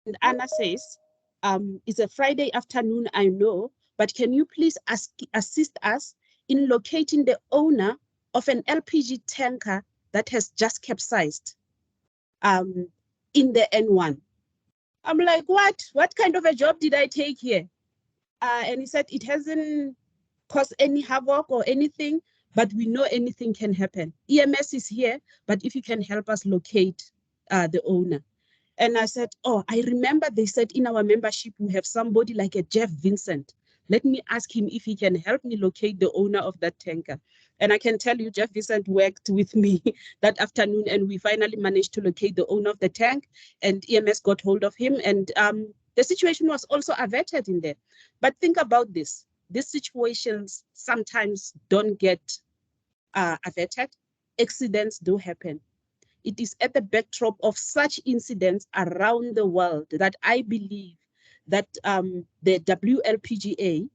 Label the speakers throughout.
Speaker 1: And Anna says, it's a Friday afternoon, I know, but can you please assist us in locating the owner of an LPG tanker that has just capsized in the N1? I'm like, what kind of a job did I take here? And he said, it hasn't caused any havoc or anything, but we know anything can happen. EMS is here, but if you can help us locate the owner. And I said, oh, I remember they said in our membership, we have somebody like a Jeff Vincent. Let me ask him if he can help me locate the owner of that tanker. And I can tell you, Jeff Vincent worked with me that afternoon, and we finally managed to locate the owner of the tank, and EMS got hold of him. And the situation was also averted in there. But think about this. These situations sometimes don't get averted. Accidents do happen. It is at the backdrop of such incidents around the world that I believe that the WLPGA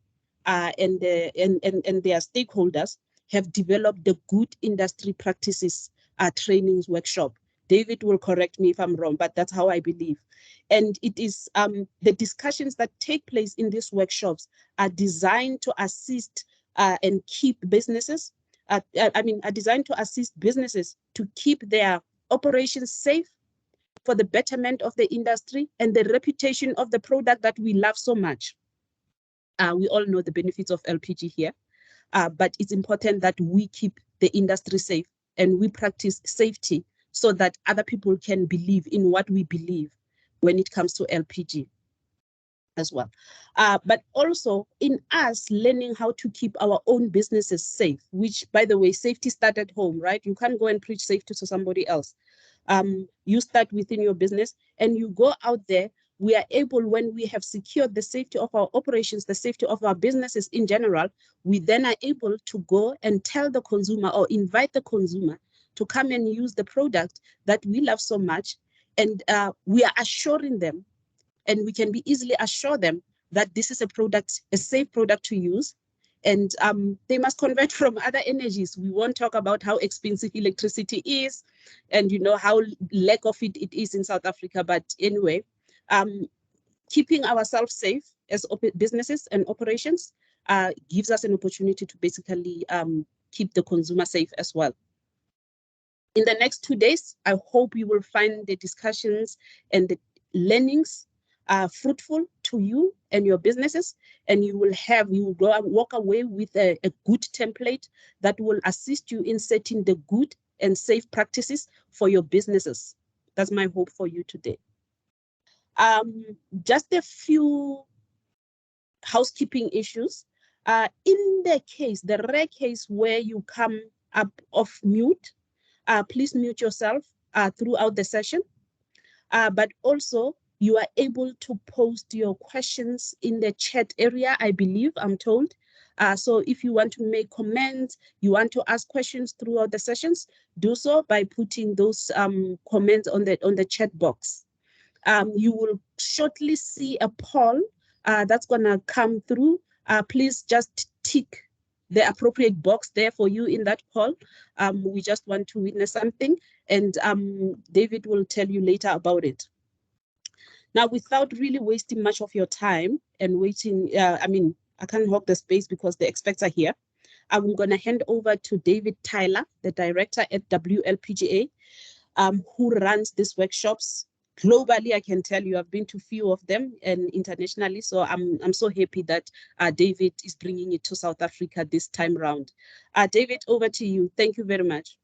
Speaker 1: and their stakeholders have developed the good industry practices trainings workshop. David will correct me if I'm wrong, but that's how I believe. And it is the discussions that take place in these workshops are designed to assist and keep businesses, are designed to assist businesses to keep their operations safe, for the betterment of the industry and the reputation of the product that we love so much. We all know the benefits of LPG here, but it's important that we keep the industry safe and we practice safety so that other people can believe in what we believe when it comes to LPG as well. But also in us learning how to keep our own businesses safe, which, by the way, safety starts at home, right? You can't go and preach safety to somebody else. You start within your business and you go out there. We are able, when we have secured the safety of our operations, the safety of our businesses in general, we then are able to go and tell the consumer or invite the consumer to come and use the product that we love so much. And we are assuring them, and we can be easily assure them that this is a product, a safe product to use. And they must convert from other energies. We won't talk about how expensive electricity is and how lack of it is in South Africa. But anyway, keeping ourselves safe as businesses and operations gives us an opportunity to basically keep the consumer safe as well. In the next 2 days, I hope you will find the discussions and the learnings fruitful to you and your businesses, and you will walk away with a good template that will assist you in setting the good and safe practices for your businesses. That's my hope for you today. Just a few housekeeping issues. In the rare case where you come up off mute, please mute yourself throughout the session, but also you are able to post your questions in the chat area, I believe, I'm told. So if you want to make comments, you want to ask questions throughout the sessions, do so by putting those comments on the chat box. You will shortly see a poll that's gonna come through. Please just tick the appropriate box there for you in that poll. We just want to witness something, and David will tell you later about it. Now, without really wasting much of your time and waiting, I can't hog the space because the experts are here. I'm going to hand over to David Tyler, the director at WLPGA, who runs these workshops globally. I can tell you I've been to a few of them and internationally. So I'm so happy that David is bringing it to South Africa this time round. David, over to you. Thank you very much.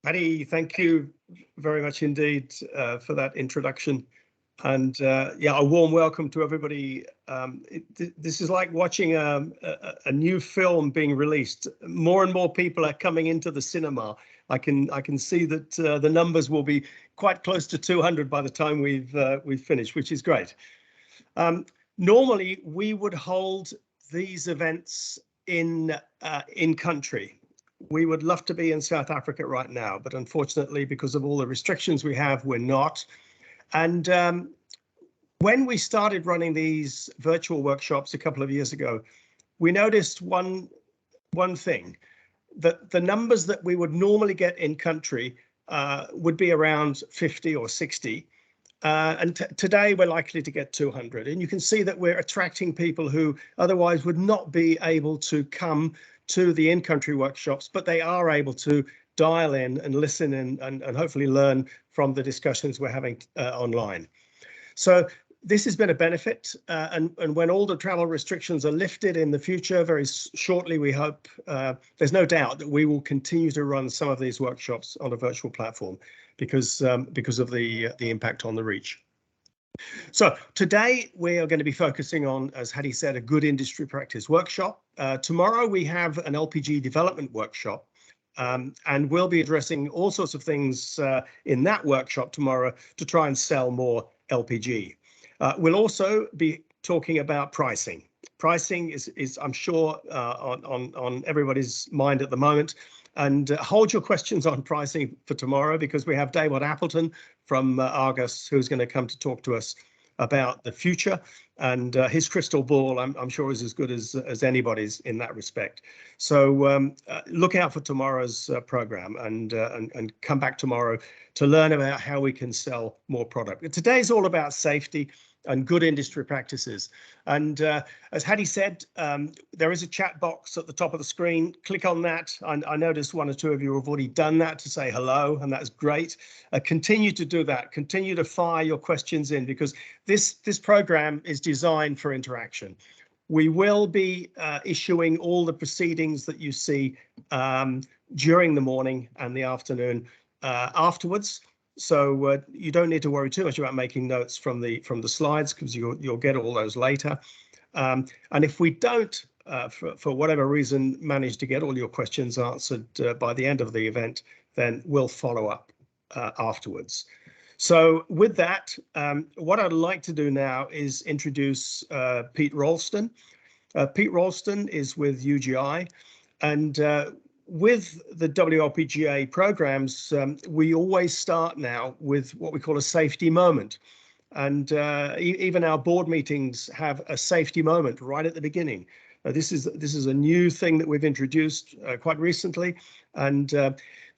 Speaker 2: Patty, thank you very much indeed for that introduction. And yeah, a warm welcome to everybody. This is like watching a new film being released. More and more people are coming into the cinema. I can see that the numbers will be quite close to 200 by the time we've finished, which is great. Normally, we would hold these events in country. We would love to be in South Africa right now, but unfortunately, because of all the restrictions we have, we're not. And when we started running these virtual workshops a couple of years ago, we noticed one thing, that the numbers that we would normally get in country would be around 50 or 60. And today we're likely to get 200. And you can see that we're attracting people who otherwise would not be able to come to the in-country workshops, but they are able to dial in and listen in and hopefully learn from the discussions we're having online. So this has been a benefit, and when all the travel restrictions are lifted in the future, very shortly, we hope, there's no doubt that we will continue to run some of these workshops on a virtual platform because of the impact on the reach. So today we are going to be focusing on, as Hattie said, a good industry practice workshop. Tomorrow we have an LPG development workshop. And we'll be addressing all sorts of things in that workshop tomorrow to try and sell more LPG. We'll also be talking about pricing. Pricing is I'm sure, on everybody's mind at the moment. And hold your questions on pricing for tomorrow, because we have David Appleton from Argus, who's going to come to talk to us about the future, and his crystal ball, I'm sure, is as good as anybody's in that respect. So look out for tomorrow's program, and come back tomorrow to learn about how we can sell more product. Today's all about safety and good industry practices. And as Hattie said, there is a chat box at the top of the screen. Click on that. I noticed one or two of you have already done that to say hello, and that's great. Continue to do that. Continue to fire your questions in, because this program is designed for interaction. We will be issuing all the proceedings that you see during the morning and the afternoon afterwards. So you don't need to worry too much about making notes from the slides, because you'll get all those later. And if we don't, for whatever reason, manage to get all your questions answered by the end of the event, then we'll follow up afterwards. So with that, what I'd like to do now is introduce Pete Ralston. Pete Ralston is with UGI, and with the WLPGA programs, we always start now with what we call a safety moment. And even our board meetings have a safety moment right at the beginning. This is a new thing that we've introduced quite recently. And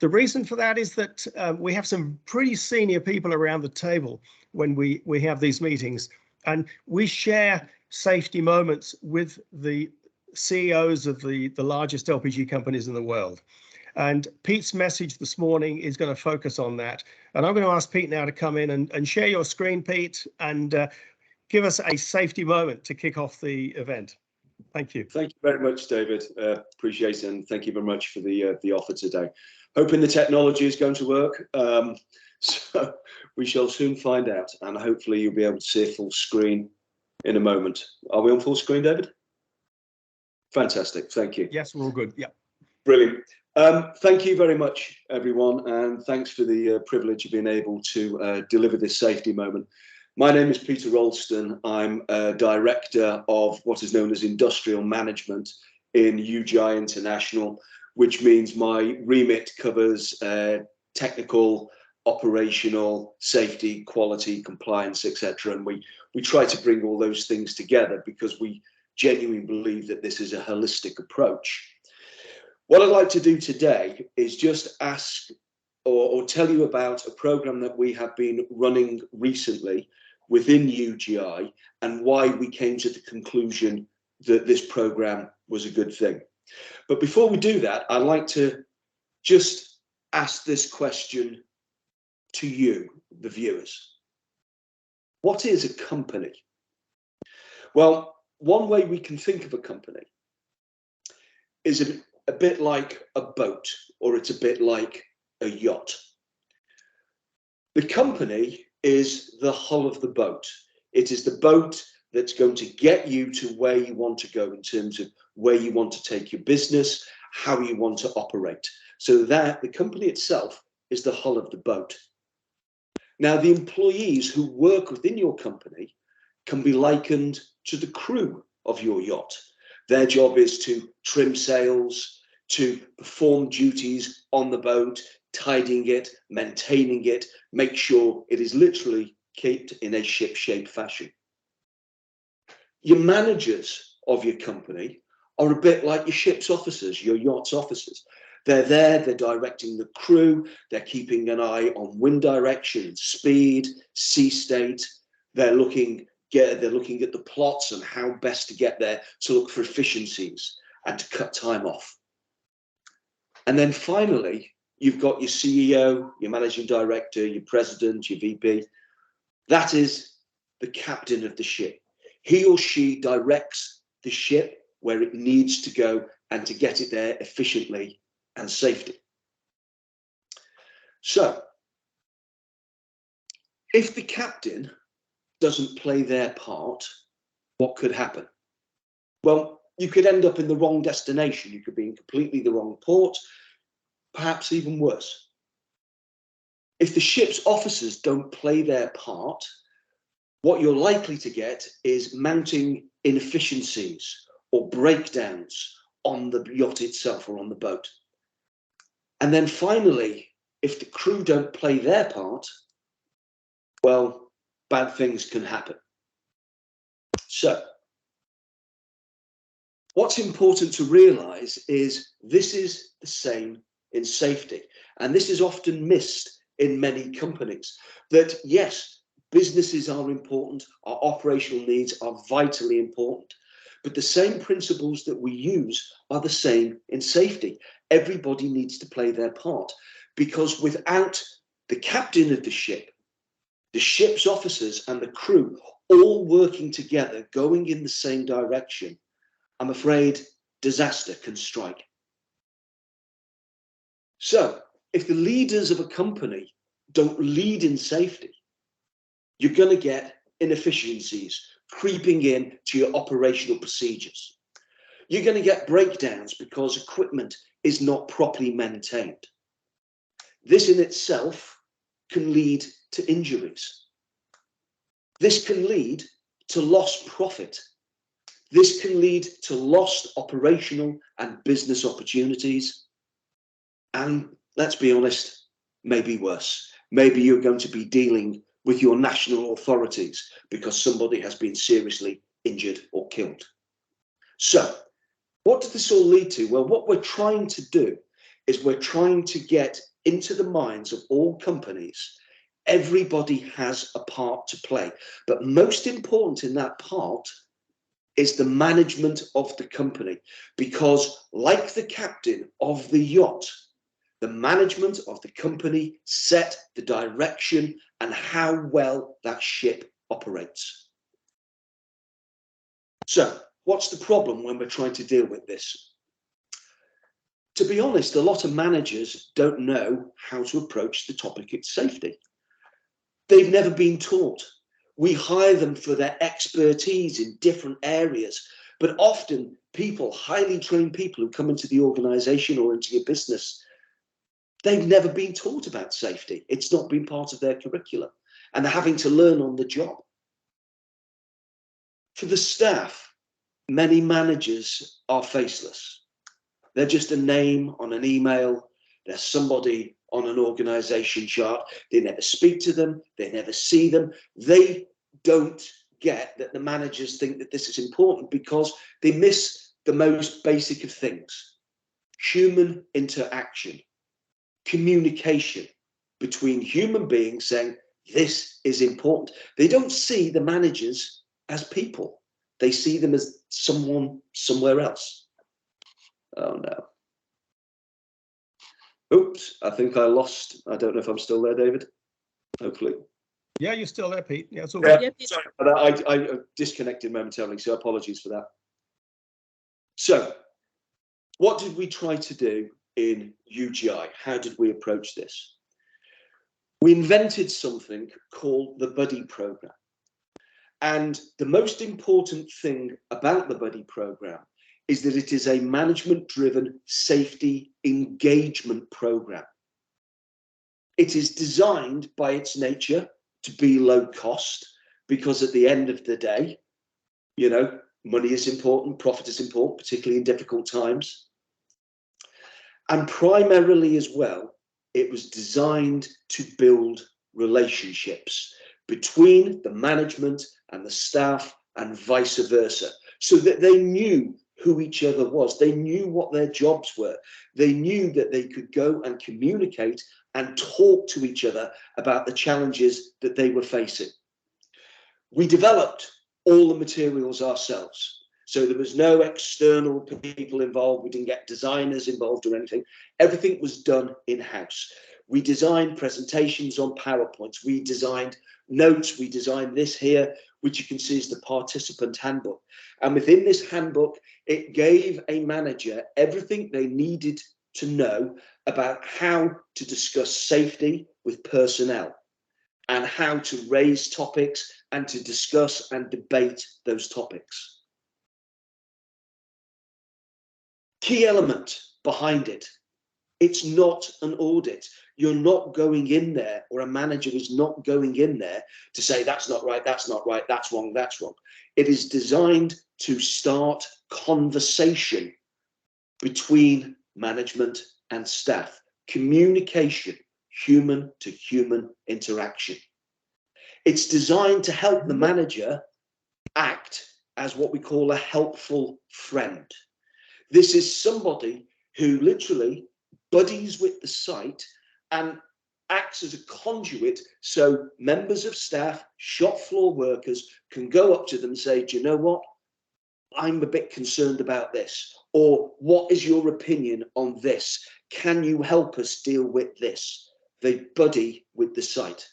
Speaker 2: the reason for that is that we have some pretty senior people around the table when we have these meetings, and we share safety moments with the CEOs of the largest LPG companies in the world. And Pete's message this morning is going to focus on that. And I'm going to ask Pete now to come in and share your screen, Pete, and give us a safety moment to kick off the event. Thank you.
Speaker 3: Thank you very much, David. Appreciate it, and thank you very much for the offer today. Hoping the technology is going to work. So we shall soon find out, and hopefully you'll be able to see a full screen in a moment. Are we on full screen, David? Fantastic, thank you.
Speaker 2: Yes, we're all good. Yeah.
Speaker 3: Brilliant. Thank you very much, everyone, and thanks for the privilege of being able to deliver this safety moment. My name is Peter Ralston. I'm a director of what is known as industrial management in UGI International, which means my remit covers technical, operational, safety, quality, compliance, etc. And we try to bring all those things together because we genuinely believe that this is a holistic approach. What I'd like to do today is just ask or tell you about a program that we have been running recently within UGI and why we came to the conclusion that this program was a good thing. But before we do that, I'd like to just ask this question to you, the viewers. What is a company? Well, one way we can think of a company is a bit like a boat, or it's a bit like a yacht. The company is the hull of the boat. It is the boat that's going to get you to where you want to go in terms of where you want to take your business, how you want to operate. So that the company itself is the hull of the boat. Now, the employees who work within your company can be likened to the crew of your yacht. Their job is to trim sails, to perform duties on the boat, tidying it, maintaining it, make sure it is literally kept in a ship-shape fashion. Your managers of your company are a bit like your ship's officers, your yacht's officers. They're there, they're directing the crew, they're keeping an eye on wind direction, speed, sea state. They're looking at the plots and how best to get there, to look for efficiencies and to cut time off. And then finally, you've got your CEO, your managing director, your president, your VP. That is the captain of the ship. He or she directs the ship where it needs to go and to get it there efficiently and safely. So, if the captain doesn't play their part, what could happen? Well, you could end up in the wrong destination. You could be in completely the wrong port, perhaps even worse. If the ship's officers don't play their part, what you're likely to get is mounting inefficiencies or breakdowns on the yacht itself or on the boat. And then finally, if the crew don't play their part, well, bad things can happen. So, what's important to realize is this is the same in safety. And this is often missed in many companies, that yes, businesses are important, our operational needs are vitally important, but the same principles that we use are the same in safety. Everybody needs to play their part, because without the captain of the ship's officers and the crew all working together, going in the same direction, I'm afraid disaster can strike. So if the leaders of a company don't lead in safety, you're going to get inefficiencies creeping in to your operational procedures. You're going to get breakdowns because equipment is not properly maintained. This in itself can lead to injuries. This can lead to lost profit. This can lead to lost operational and business opportunities. And let's be honest, maybe worse. Maybe you're going to be dealing with your national authorities because somebody has been seriously injured or killed. So, what does this all lead to? Well, what we're trying to do is we're trying to get into the minds of all companies. Everybody has a part to play, but most important in that part is the management of the company, because like the captain of the yacht, the management of the company set the direction and how well that ship operates. So, what's the problem when we're trying to deal with this? To be honest, a lot of managers don't know how to approach the topic of safety. They've never been taught. We hire them for their expertise in different areas, but often people, highly trained people who come into the organization or into your business, they've never been taught about safety. It's not been part of their curriculum, and they're having to learn on the job. For the staff, many managers are faceless. They're just a name on an email. They're somebody on an organization chart. They never speak to them. They never see them. They don't get that the managers think that this is important because they miss the most basic of things. Human interaction, communication between human beings saying, this is important. They don't see the managers as people. They see them as someone somewhere else. Oh no. Oops, I think I lost. I don't know if I'm still there, David. Hopefully.
Speaker 2: Yeah, you're still there, Pete. Yeah, it's all
Speaker 3: Yeah,
Speaker 2: good.
Speaker 3: sorry about that. I disconnected momentarily, so apologies for that. So, what did we try to do in UGI? How did we approach this? We invented something called the Buddy Program. And the most important thing about the Buddy Program is that it is a management-driven safety engagement program. It is designed by its nature to be low cost, because at the end of the day, you know, money is important, profit is important, particularly in difficult times. And primarily as well, it was designed to build relationships between the management and the staff and vice versa, so that they knew who each other was. They knew what their jobs were. They knew that they could go and communicate and talk to each other about the challenges that they were facing. We developed all the materials ourselves. So there was no external people involved. We didn't get designers involved or anything. Everything was done in-house. We designed presentations on PowerPoints. We designed notes. We designed this here, which you can see is the participant handbook. And within this handbook, it gave a manager everything they needed to know about how to discuss safety with personnel and how to raise topics and to discuss and debate those topics. Key element behind it, it's not an audit. You're not going in there, or a manager is not going in there to say that's not right, that's not right, that's wrong, that's wrong. It is designed to start conversation between management and staff, communication, human to human interaction. It's designed to help the manager act as what we call a helpful friend. This is somebody who literally buddies with the site and acts as a conduit, so members of staff, shop floor workers can go up to them and say, do you know what? I'm a bit concerned about this. Or what is your opinion on this? Can you help us deal with this? They buddy with the site.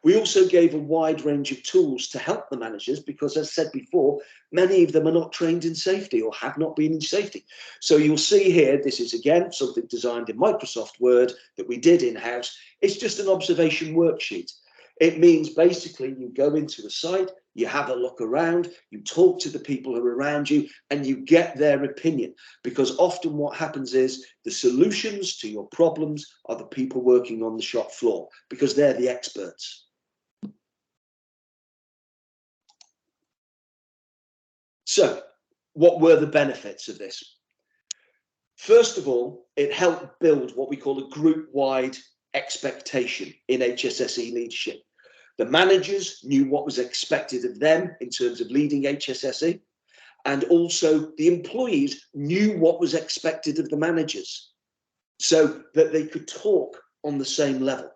Speaker 3: We also gave a wide range of tools to help the managers because, as said before, many of them are not trained in safety or have not been in safety. So you'll see here, this is again something designed in Microsoft Word that we did in-house. It's just an observation worksheet. It means basically you go into a site, you have a look around, you talk to the people who are around you, and you get their opinion. Because often what happens is the solutions to your problems are the people working on the shop floor because they're the experts. So, what were the benefits of this? First of all, it helped build what we call a group-wide expectation in HSSE leadership. The managers knew what was expected of them in terms of leading HSSE, and also the employees knew what was expected of the managers so that they could talk on the same level.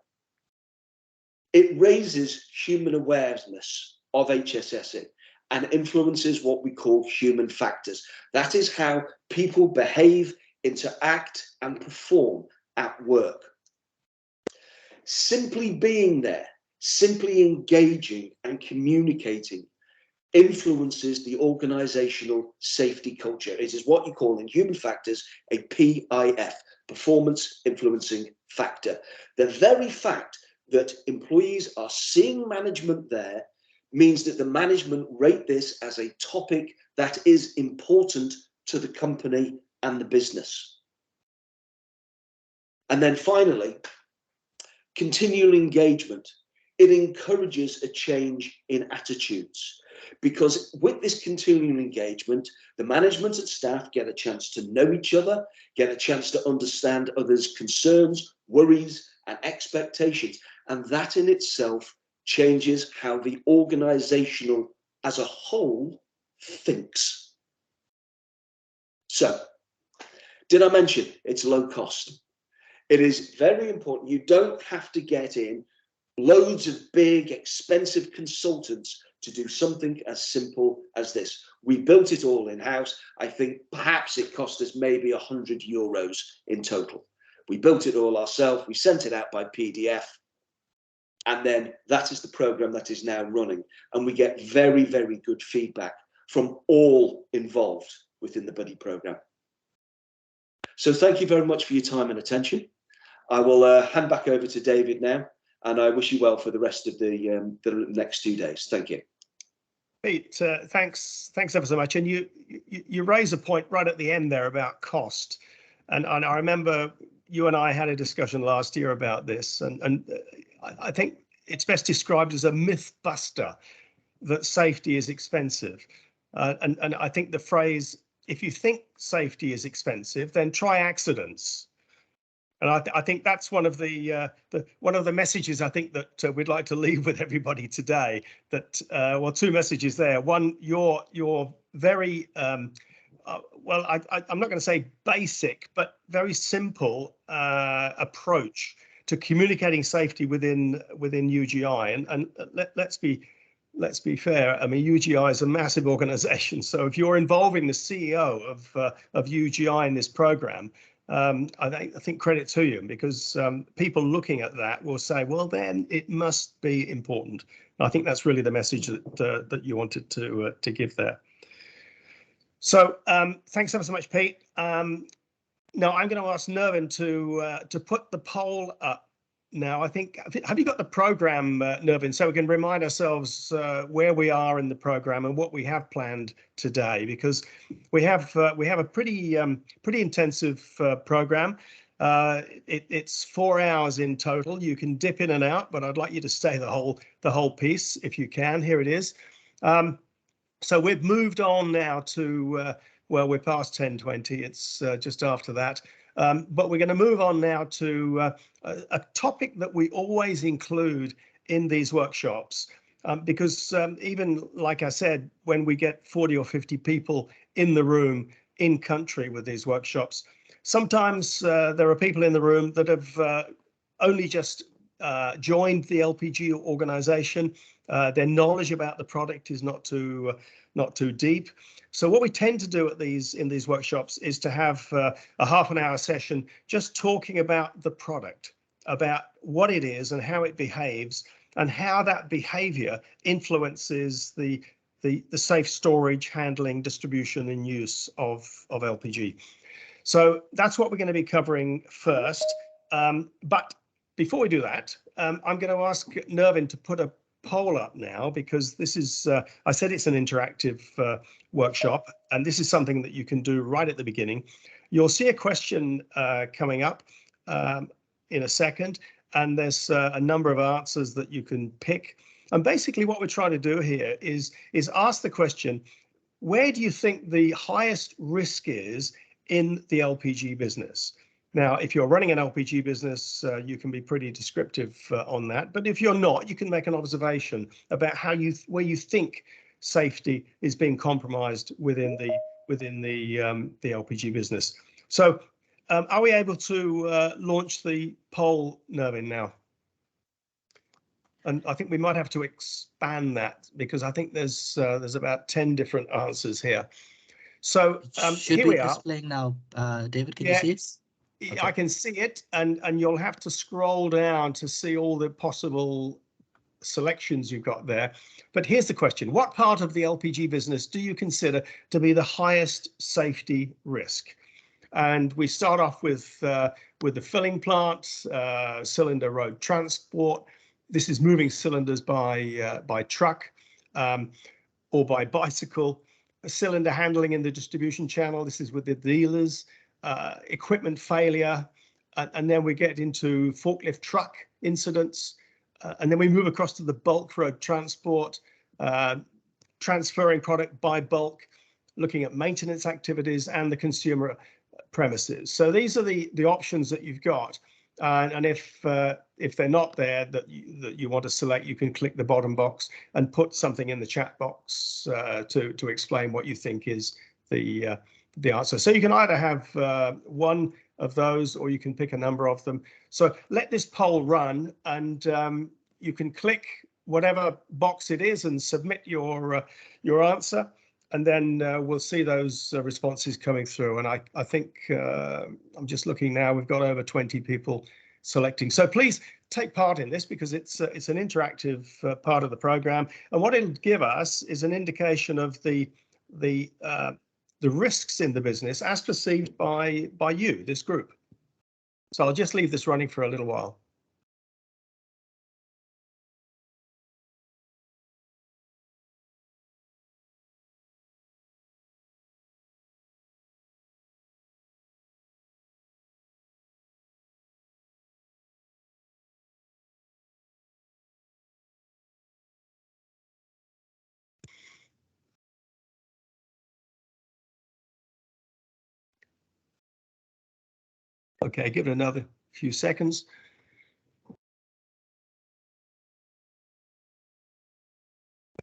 Speaker 3: It raises human awareness of HSSE and influences what we call human factors. That is how people behave, interact, and perform at work. Simply being there, simply engaging and communicating influences the organizational safety culture. It is what you call in human factors a PIF, performance influencing factor. The very fact that employees are seeing management there means that the management rate this as a topic that is important to the company and the business. And then finally, continual engagement. It encourages a change in attitudes because with this continual engagement, the management and staff get a chance to know each other, get a chance to understand others' concerns, worries, and expectations. And that in itself changes how the organizational as a whole thinks. So, did I mention it's low cost? It is very important. You don't have to get in loads of big, expensive consultants to do something as simple as this. We built it all in-house. I think perhaps it cost us maybe €100 in total. We built it all ourselves. We sent it out by PDF. And then that is the program that is now running. And we get very, very good feedback from all involved within the Buddy program. So thank you very much for your time and attention. I will hand back over to David now, and I wish you well for the rest of the next 2 days. Thank you.
Speaker 2: Pete, thanks ever so much. And you raise a point right at the end there about cost. And I remember you and I had a discussion last year about this, and I think it's best described as a myth buster that safety is expensive. And I think the phrase, if you think safety is expensive, then try accidents. And I think that's one of the messages I think that we'd like to leave with everybody today. That well, two messages there. One, your very well, I'm not going to say basic, but very simple approach to communicating safety within UGI. And let's be fair. I mean, UGI is a massive organization. So if you're involving the CEO of UGI in this program, I think credit to you, because people looking at that will say, well, then it must be important. I think that's really the message that you wanted to give there. So thanks ever so much, Pete. Now I'm going to ask Nervin to put the poll up. Now, have you got the program, Nervin, so we can remind ourselves where we are in the program and what we have planned today, because we have a pretty intensive program. It's 4 hours in total. You can dip in and out, but I'd like you to stay the whole piece if you can. Here it is. So we've moved on now to well, we're past 10:20. It's just after that. But we're going to move on now to a topic that we always include in these workshops, because even like I said, when we get 40 or 50 people in the room in country with these workshops, sometimes there are people in the room that have only just joined the LPG organization. Their knowledge about the product is not too deep. So what we tend to do in these workshops is to have a half-an-hour session just talking about the product, about what it is and how it behaves, and how that behavior influences the safe storage, handling, distribution, and use of LPG. So that's what we're going to be covering first. But before we do that, I'm going to ask Nervin to put a poll up now, because this is, I said it's an interactive workshop, and this is something that you can do right at the beginning. You'll see a question coming up in a second, and there's a number of answers that you can pick. And basically what we're trying to do here is ask the question, where do you think the highest risk is in the LPG business? Now, if you're running an LPG business, you can be pretty descriptive on that. But if you're not, you can make an observation about where you think safety is being compromised within the LPG business. So, are we able to launch the poll, Nervin, now? And I think we might have to expand that, because I think there's about 10 different answers here. So here we are.
Speaker 4: Displaying now, David, can you see it?
Speaker 2: Okay. I can see it, and you'll have to scroll down to see all the possible selections you've got there. But here's the question: what part of the LPG business do you consider to be the highest safety risk? And we start off with the filling plants, cylinder road transport. This is moving cylinders by truck or by bicycle. Cylinder handling in the distribution channel. This is with the dealers. Equipment failure, and then we get into forklift truck incidents, and then we move across to the bulk road transport, transferring product by bulk, looking at maintenance activities, and the consumer premises. So these are the options that you've got, and if they're not there that you want to select, you can click the bottom box and put something in the chat box to explain what you think is the answer. So you can either have one of those, or you can pick a number of them. So let this poll run, and you can click whatever box it is and submit your answer, and then we'll see those responses coming through. And I think I'm just looking now, we've got over 20 people selecting. So please take part in this, because it's an interactive part of the program, and what it'll give us is an indication of the risks in the business as perceived by you, this group. So I'll just leave this running for a little while. Okay, give it another few seconds.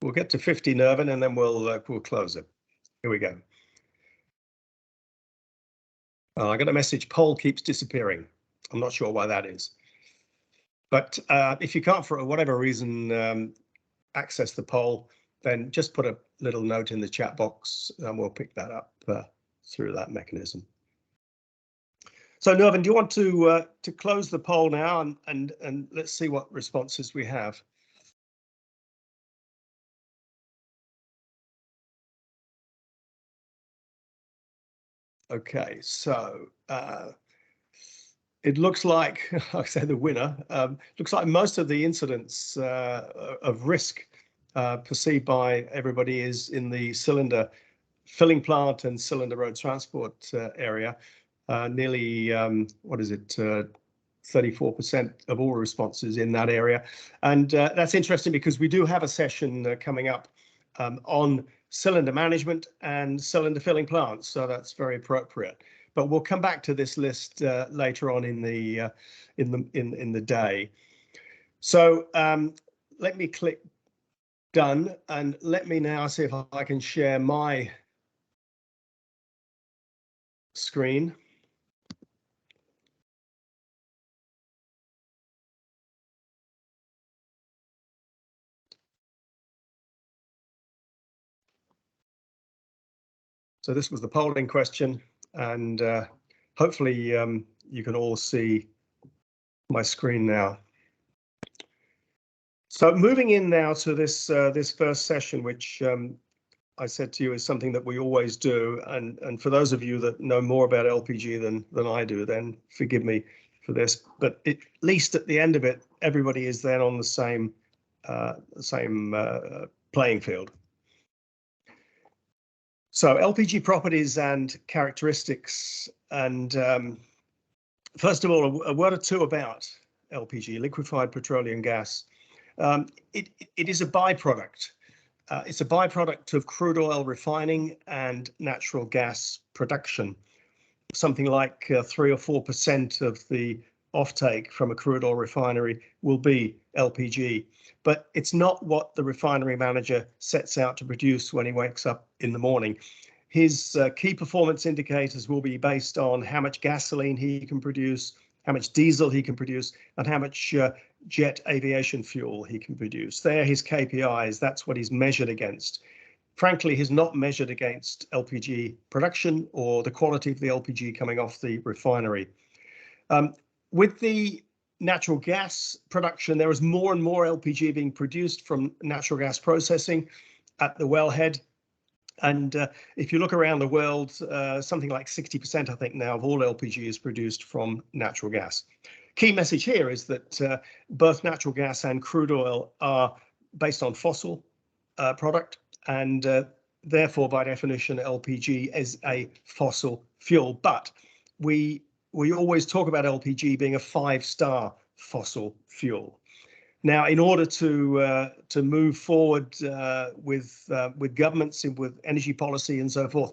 Speaker 2: We'll get to 50, Nervin, and then we'll close it. Here we go. Oh, I got a message, poll keeps disappearing. I'm not sure why that is. But if you can't, for whatever reason, access the poll, then just put a little note in the chat box and we'll pick that up through that mechanism. So Nervin, do you want to close the poll now and let's see what responses we have? Okay, so it looks like, like I say, the winner, looks like most of the incidents of risk perceived by everybody is in the cylinder filling plant and cylinder road transport area. Nearly, what is it, 34% of all responses in that area. And that's interesting because we do have a session coming up on cylinder management and cylinder filling plants, so that's very appropriate. But we'll come back to this list later on in the day. So let me click done, and let me now see if I can share my screen. So this was the polling question, and hopefully you can all see my screen now. So moving in now to this this first session, which I said to you is something that we always do, and for those of you that know more about LPG than I do, then forgive me for this, but at least at the end of it, everybody is then on the same playing field. So LPG properties and characteristics, and first of all, a word or two about LPG, liquefied petroleum gas. It is a byproduct. It's a byproduct of crude oil refining and natural gas production. Something like 3 or 4% of the offtake from a crude oil refinery will be LPG, but it's not what the refinery manager sets out to produce when he wakes up in the morning. His key performance indicators will be based on how much gasoline he can produce, how much diesel he can produce, and how much jet aviation fuel he can produce. They're his KPIs. That's what he's measured against. Frankly, he's not measured against LPG production or the quality of the LPG coming off the refinery. With the natural gas production, there is more and more LPG being produced from natural gas processing at the wellhead. And if you look around the world, something like 60%, I think now, of all LPG is produced from natural gas. Key message here is that both natural gas and crude oil are based on fossil product, and therefore, by definition, LPG is a fossil fuel. But we always talk about LPG being a 5-star fossil fuel. Now, in order to move forward with governments, with energy policy and so forth,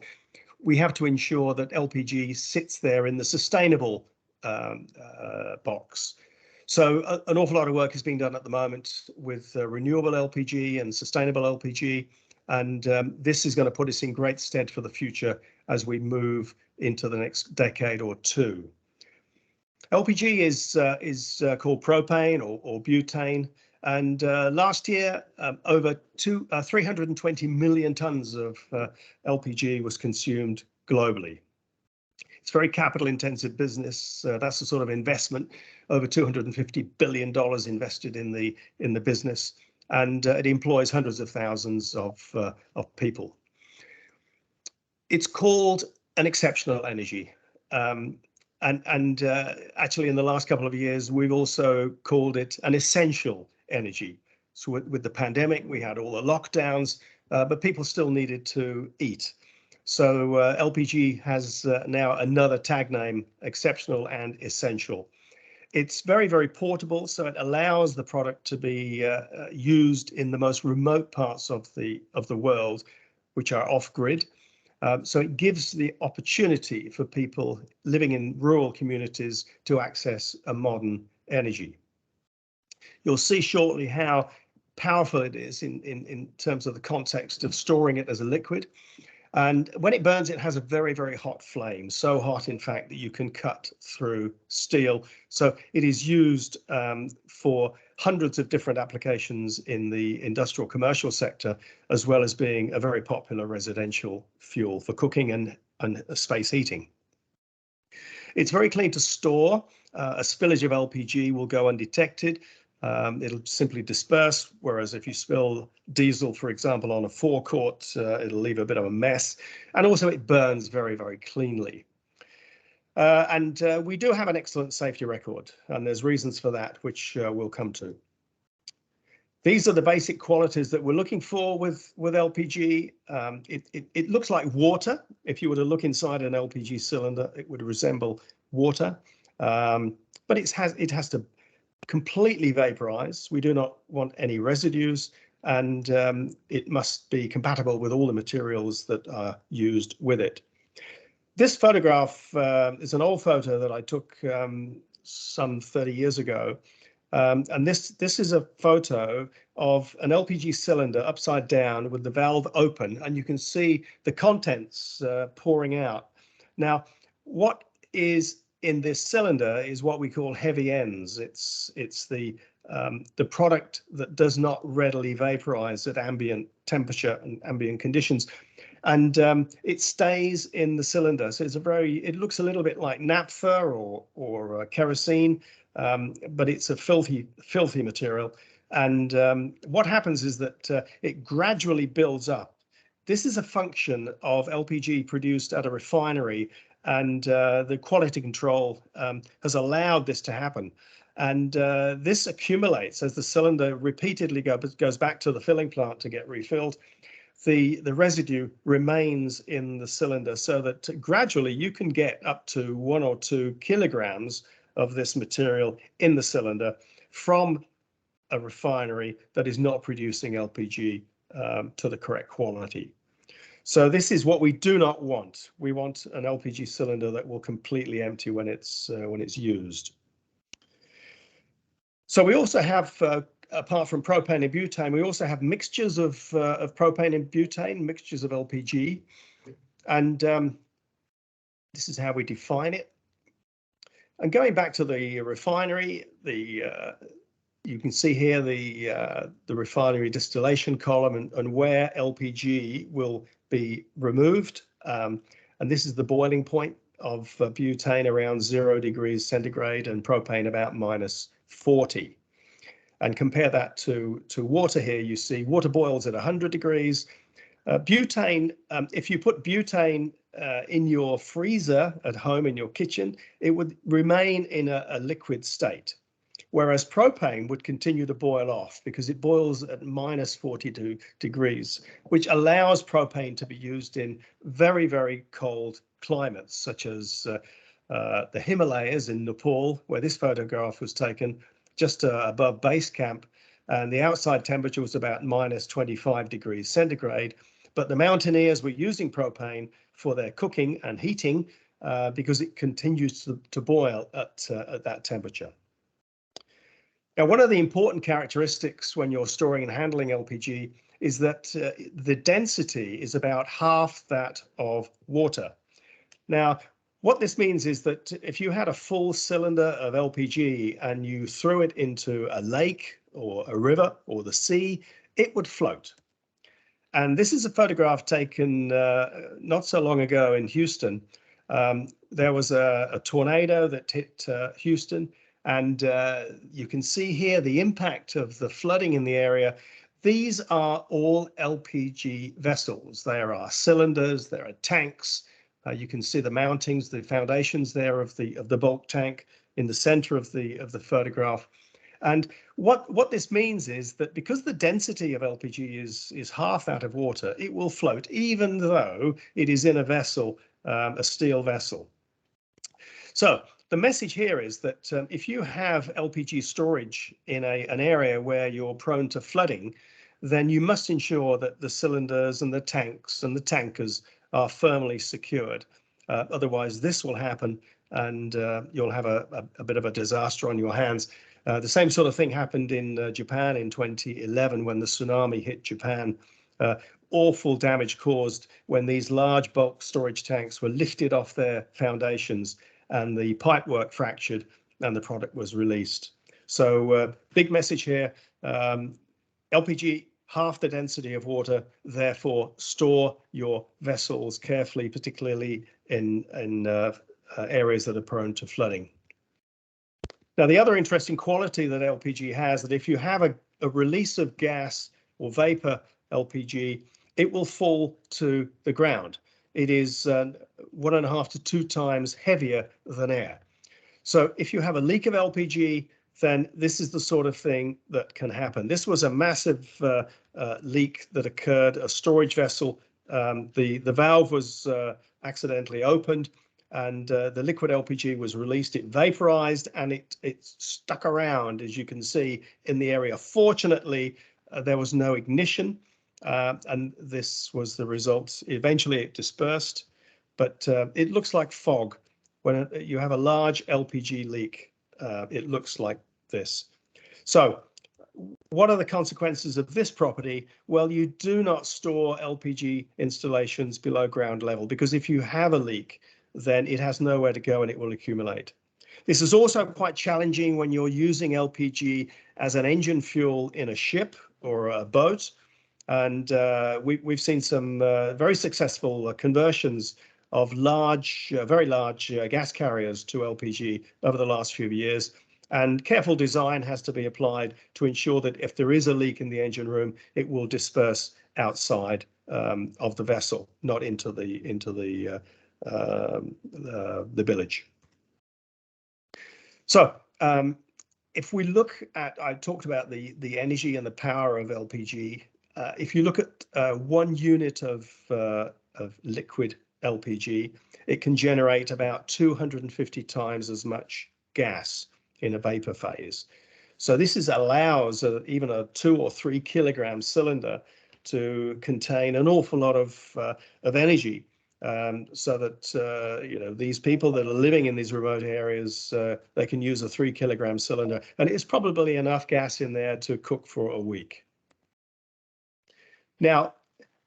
Speaker 2: we have to ensure that LPG sits there in the sustainable box. So an awful lot of work is being done at the moment with renewable LPG and sustainable LPG, and this is going to put us in great stead for the future as we move into the next decade or two. LPG is called propane or butane, and last year over 320 million tons of LPG was consumed globally. It's very capital intensive business. That's the sort of investment, over $250 billion invested in the business, and it employs hundreds of thousands of people. It's called an exceptional energy. And actually, in the last couple of years, we've also called it an essential energy. So with the pandemic, we had all the lockdowns, but people still needed to eat. So LPG has now another tag name, exceptional and essential. It's very, very portable, so it allows the product to be used in the most remote parts of the world, which are off-grid. So it gives the opportunity for people living in rural communities to access a modern energy. You'll see shortly how powerful it is in terms of the context of storing it as a liquid. And when it burns, it has a very, very hot flame, so hot, in fact, that you can cut through steel. So it is used for hundreds of different applications in the industrial commercial sector, as well as being a very popular residential fuel for cooking and space heating. It's very clean to store. A spillage of LPG will go undetected. It'll simply disperse, whereas if you spill diesel, for example, on a forecourt, it'll leave a bit of a mess. And also it burns very, very cleanly. And we do have an excellent safety record, and there's reasons for that, which we'll come to. These are the basic qualities that we're looking for with LPG. It looks like water. If you were to look inside an LPG cylinder, it would resemble water, but it has to completely vaporize. We do not want any residues, and it must be compatible with all the materials that are used with it. This photograph is an old photo that I took some 30 years ago. And this is a photo of an LPG cylinder upside down with the valve open, and you can see the contents pouring out. Now, what is in this cylinder is what we call heavy ends. It's the product that does not readily vaporize at ambient temperature and ambient conditions, and it stays in the cylinder. So it looks a little bit like naphtha or kerosene. But it's a filthy material. And what happens is that it gradually builds up. This is a function of LPG produced at a refinery, and the quality control has allowed this to happen. And this accumulates as the cylinder repeatedly goes back to the filling plant to get refilled. The residue remains in the cylinder, so that gradually you can get up to 1 or 2 kilograms of this material in the cylinder from a refinery that is not producing LPG to the correct quality. So this is what we do not want. We want an LPG cylinder that will completely empty when it's used. So we also have, apart from propane and butane, we also have mixtures of propane and butane, mixtures of LPG, and this is how we define it. And going back to the refinery, you can see here the refinery distillation column and where LPG will be removed. And this is the boiling point of butane around 0 degrees centigrade and propane about -40. And compare that to water here, you see water boils at 100 degrees. Butane, if you put butane in your freezer at home in your kitchen, it would remain in a liquid state, whereas propane would continue to boil off because it boils at -42 degrees, which allows propane to be used in very, very cold climates, such as the Himalayas in Nepal, where this photograph was taken just above base camp, and the outside temperature was about -25 degrees centigrade. But the mountaineers were using propane for their cooking and heating because it continues to boil at that temperature. Now, one of the important characteristics when you're storing and handling LPG is that the density is about half that of water. Now, what this means is that if you had a full cylinder of LPG and you threw it into a lake or a river or the sea, it would float. And this is a photograph taken not so long ago in Houston. There was a tornado that hit Houston, and you can see here the impact of the flooding in the area. These are all LPG vessels. There are cylinders, there are tanks. You can see the mountings, the foundations there of the bulk tank in the center of the photograph. And what this means is that because the density of LPG is half that of water, it will float even though it is in a vessel, a steel vessel. So the message here is that if you have LPG storage in an area where you're prone to flooding, then you must ensure that the cylinders and the tanks and the tankers are firmly secured. Otherwise, this will happen and you'll have a bit of a disaster on your hands. The same sort of thing happened in Japan in 2011 when the tsunami hit Japan. awful damage caused when these large bulk storage tanks were lifted off their foundations and the pipework fractured and the product was released. So big message here, LPG, half the density of water, therefore store your vessels carefully, particularly in areas that are prone to flooding. Now, the other interesting quality that LPG has, that if you have a release of gas or vapor LPG, it will fall to the ground. It is 1.5 to 2 times heavier than air. So if you have a leak of LPG, then this is the sort of thing that can happen. This was a massive leak that occurred, a storage vessel. The valve was accidentally opened, and the liquid LPG was released. It vaporized and it stuck around, as you can see, in the area. Fortunately, there was no ignition, and this was the result. Eventually it dispersed, but it looks like fog. When you have a large LPG leak, it looks like this. So what are the consequences of this property? Well, you do not store LPG installations below ground level, because if you have a leak, then it has nowhere to go and it will accumulate. This is also quite challenging when you're using LPG as an engine fuel in a ship or a boat. And we've seen some very successful conversions of large, very large gas carriers to LPG over the last few years. And careful design has to be applied to ensure that if there is a leak in the engine room, it will disperse outside of the vessel, not into the village. So if we look at, I talked about the energy and the power of LPG. If you look at 1 unit of liquid LPG, it can generate about 250 times as much gas in a vapor phase. So this allows even a 2 or 3 kilogram cylinder to contain an awful lot of energy, so that you know, these people that are living in these remote areas, they can use a 3 kilogram cylinder, and it's probably enough gas in there to cook for a week. Now,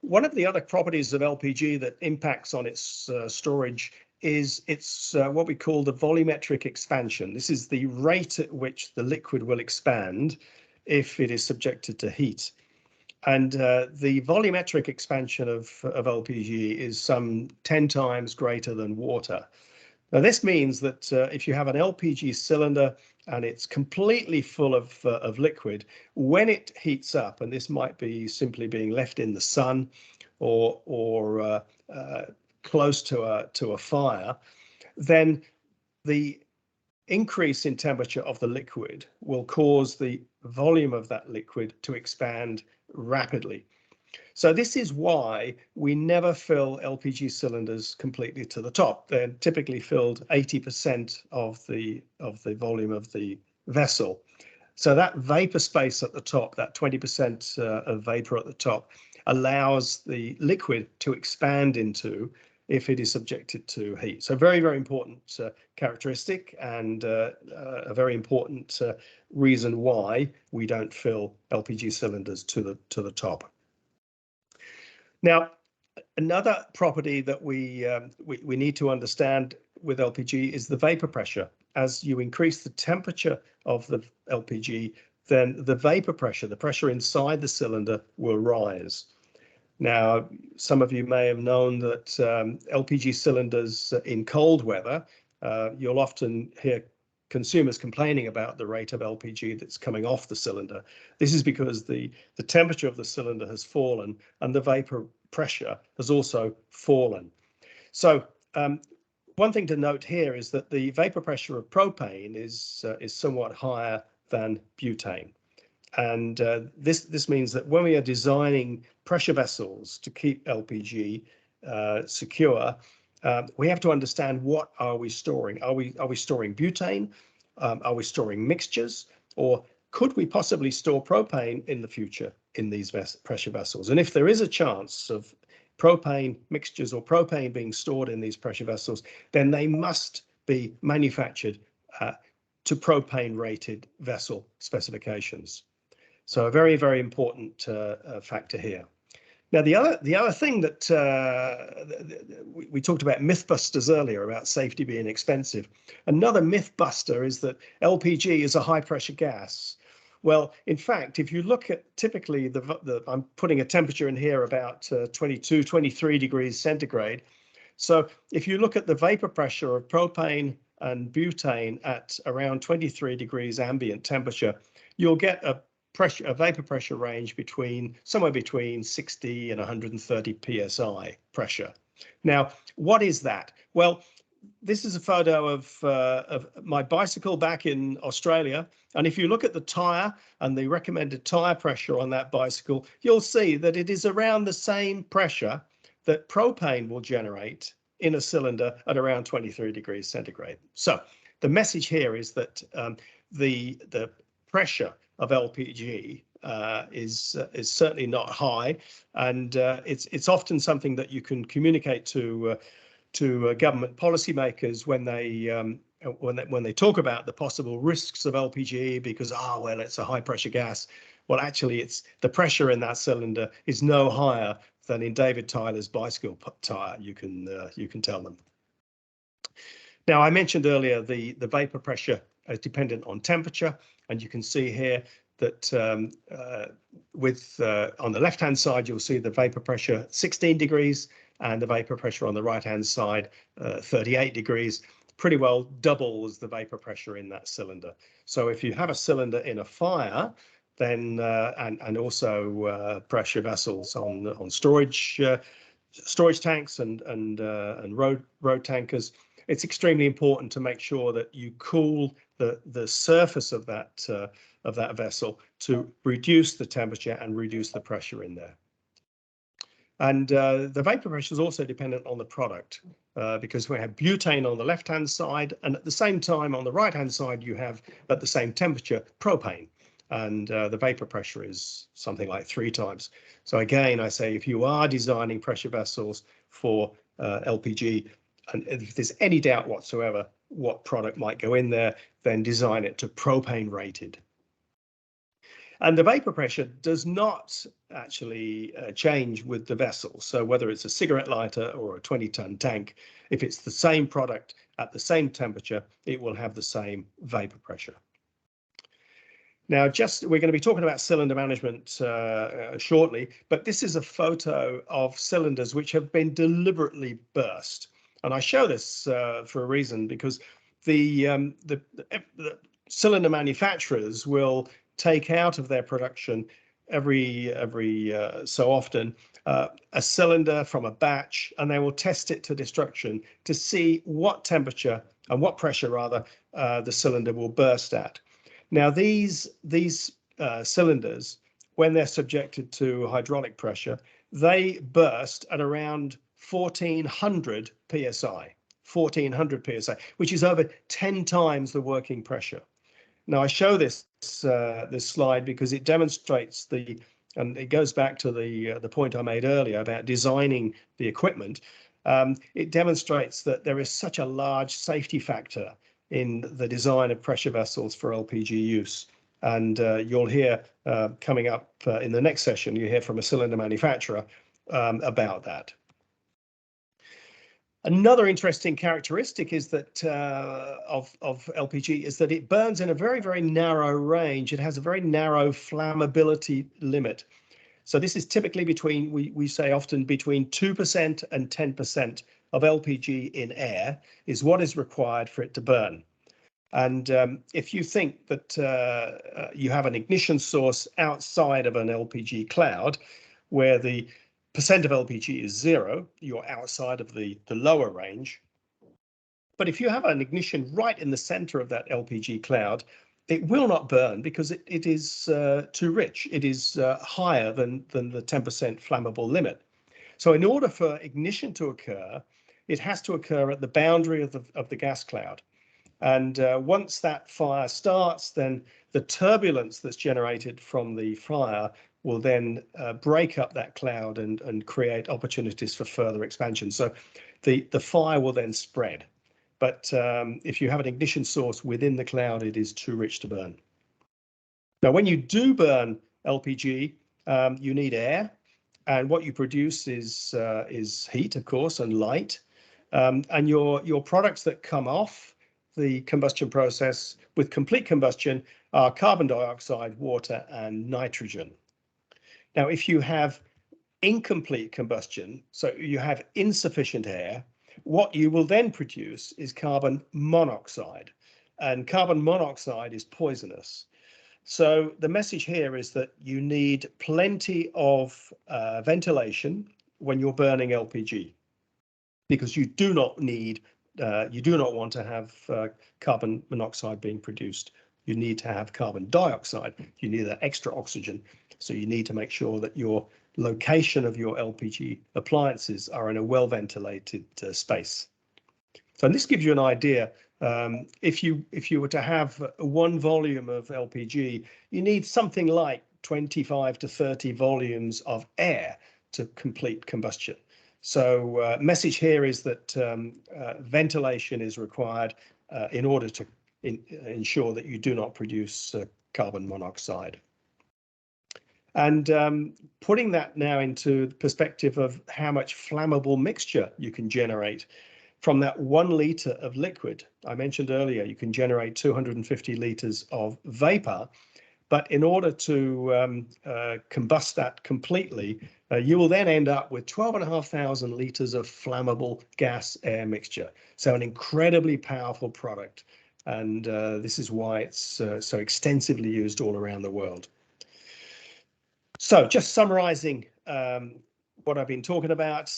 Speaker 2: one of the other properties of LPG that impacts on its storage is its what we call the volumetric expansion. This is the rate at which the liquid will expand if it is subjected to heat. And the volumetric expansion of LPG is some 10 times greater than water. Now, this means that if you have an LPG cylinder and it's completely full of liquid, when it heats up, and this might be simply being left in the sun or close to a fire, then the increase in temperature of the liquid will cause the volume of that liquid to expand rapidly. So this is why we never fill LPG cylinders completely to the top. They're typically filled 80% of the volume of the vessel. So that vapor space at the top, that 20% of vapor at the top, allows the liquid to expand into if it is subjected to heat. So very, very important characteristic, and a very important reason why we don't fill LPG cylinders to the top. Now, another property that we need to understand with LPG is the vapor pressure. As you increase the temperature of the LPG, then the vapor pressure, the pressure inside the cylinder, will rise. Now, some of you may have known that LPG cylinders in cold weather, you'll often hear consumers complaining about the rate of LPG that's coming off the cylinder. This is because the temperature of the cylinder has fallen and the vapor pressure has also fallen. So one thing to note here is that the vapor pressure of propane is somewhat higher than butane. And this means that when we are designing pressure vessels to keep LPG secure, we have to understand, what are we storing? Are we storing butane? Are we storing mixtures? Or could we possibly store propane in the future in these pressure vessels? And if there is a chance of propane mixtures or propane being stored in these pressure vessels, then they must be manufactured to propane rated vessel specifications. So a very, very important factor here. Now, the other thing that we talked about mythbusters earlier about safety being expensive. Another mythbuster is that LPG is a high pressure gas. Well, in fact, if you look at typically I'm putting a temperature in here about 22, 23 degrees centigrade. So if you look at the vapor pressure of propane and butane at around 23 degrees ambient temperature, you'll get a vapor pressure range somewhere between 60 and 130 psi pressure. Now, what is that? Well, this is a photo of my bicycle back in Australia. And if you look at the tire and the recommended tire pressure on that bicycle, you'll see that it is around the same pressure that propane will generate in a cylinder at around 23 degrees centigrade. So the message here is that the pressure of LPG is certainly not high, and it's often something that you can communicate to government policymakers when they talk about the possible risks of LPG, because well, it's a high pressure gas. Well, actually, it's the pressure in that cylinder is no higher than in David Tyler's bicycle tire. You can tell them. Now, I mentioned earlier the vapor pressure is dependent on temperature, and you can see here that on the left-hand side, you'll see the vapor pressure 16 degrees and the vapor pressure on the right-hand side 38 degrees. Pretty well doubles the vapor pressure in that cylinder. So if you have a cylinder in a fire, then and also pressure vessels on storage tanks and road tankers, it's extremely important to make sure that you cool the surface of that vessel to reduce the temperature and reduce the pressure in there. And the vapor pressure is also dependent on the product, because we have butane on the left-hand side, and at the same time on the right-hand side you have, at the same temperature, propane, and the vapor pressure is something like 3 times. So again, I say if you are designing pressure vessels for LPG, and if there's any doubt whatsoever what product might go in there, then design it to propane rated. And the vapor pressure does not actually change with the vessel. So whether it's a cigarette lighter or a 20-ton tank, if it's the same product at the same temperature, it will have the same vapor pressure. Now, we're going to be talking about cylinder management shortly, but this is a photo of cylinders which have been deliberately burst. And I show this for a reason, because the cylinder manufacturers will take out of their production every so often a cylinder from a batch, and they will test it to destruction to see what temperature and what pressure rather the cylinder will burst at. Now these cylinders, when they're subjected to hydraulic pressure, they burst at around 1400 psi, which is over 10 times the working pressure. Now, I show this slide because it demonstrates and it goes back to the point I made earlier about designing the equipment. It demonstrates that there is such a large safety factor in the design of pressure vessels for LPG use. And you'll hear coming up in the next session, you hear from a cylinder manufacturer about that. Another interesting characteristic is that of LPG is that it burns in a very, very narrow range. It has a very narrow flammability limit. So this is typically between, we say often between 2% and 10% of LPG in air is what is required for it to burn. And if you think that you have an ignition source outside of an LPG cloud, where the percent of LPG is 0, you're outside of the lower range. But if you have an ignition right in the center of that LPG cloud, it will not burn because it is too rich. It is higher than the 10% flammable limit. So in order for ignition to occur, it has to occur at the boundary of the gas cloud. And once that fire starts, then the turbulence that's generated from the fire will then break up that cloud and create opportunities for further expansion. So the fire will then spread. But if you have an ignition source within the cloud, it is too rich to burn. Now, when you do burn LPG, you need air. and what you produce is heat, of course, and light. And your products that come off the combustion process with complete combustion are carbon dioxide, water, and nitrogen. Now, if you have incomplete combustion, so you have insufficient air, what you will then produce is carbon monoxide, and carbon monoxide is poisonous. So the message here is that you need plenty of ventilation when you're burning LPG, because you do not want to have carbon monoxide being produced. You need to have carbon dioxide. You need that extra oxygen. So you need to make sure that your location of your LPG appliances are in a well-ventilated space. So this gives you an idea. If you were to have 1 volume of LPG, you need something like 25 to 30 volumes of air to complete combustion. So message here is that ventilation is required in order to ensure that you do not produce carbon monoxide. And putting that now into the perspective of how much flammable mixture you can generate from that 1 litre of liquid. I mentioned earlier, you can generate 250 litres of vapor, but in order to combust that completely, you will then end up with 12,500 litres of flammable gas air mixture. So an incredibly powerful product. And this is why it's so extensively used all around the world. So just summarizing what I've been talking about,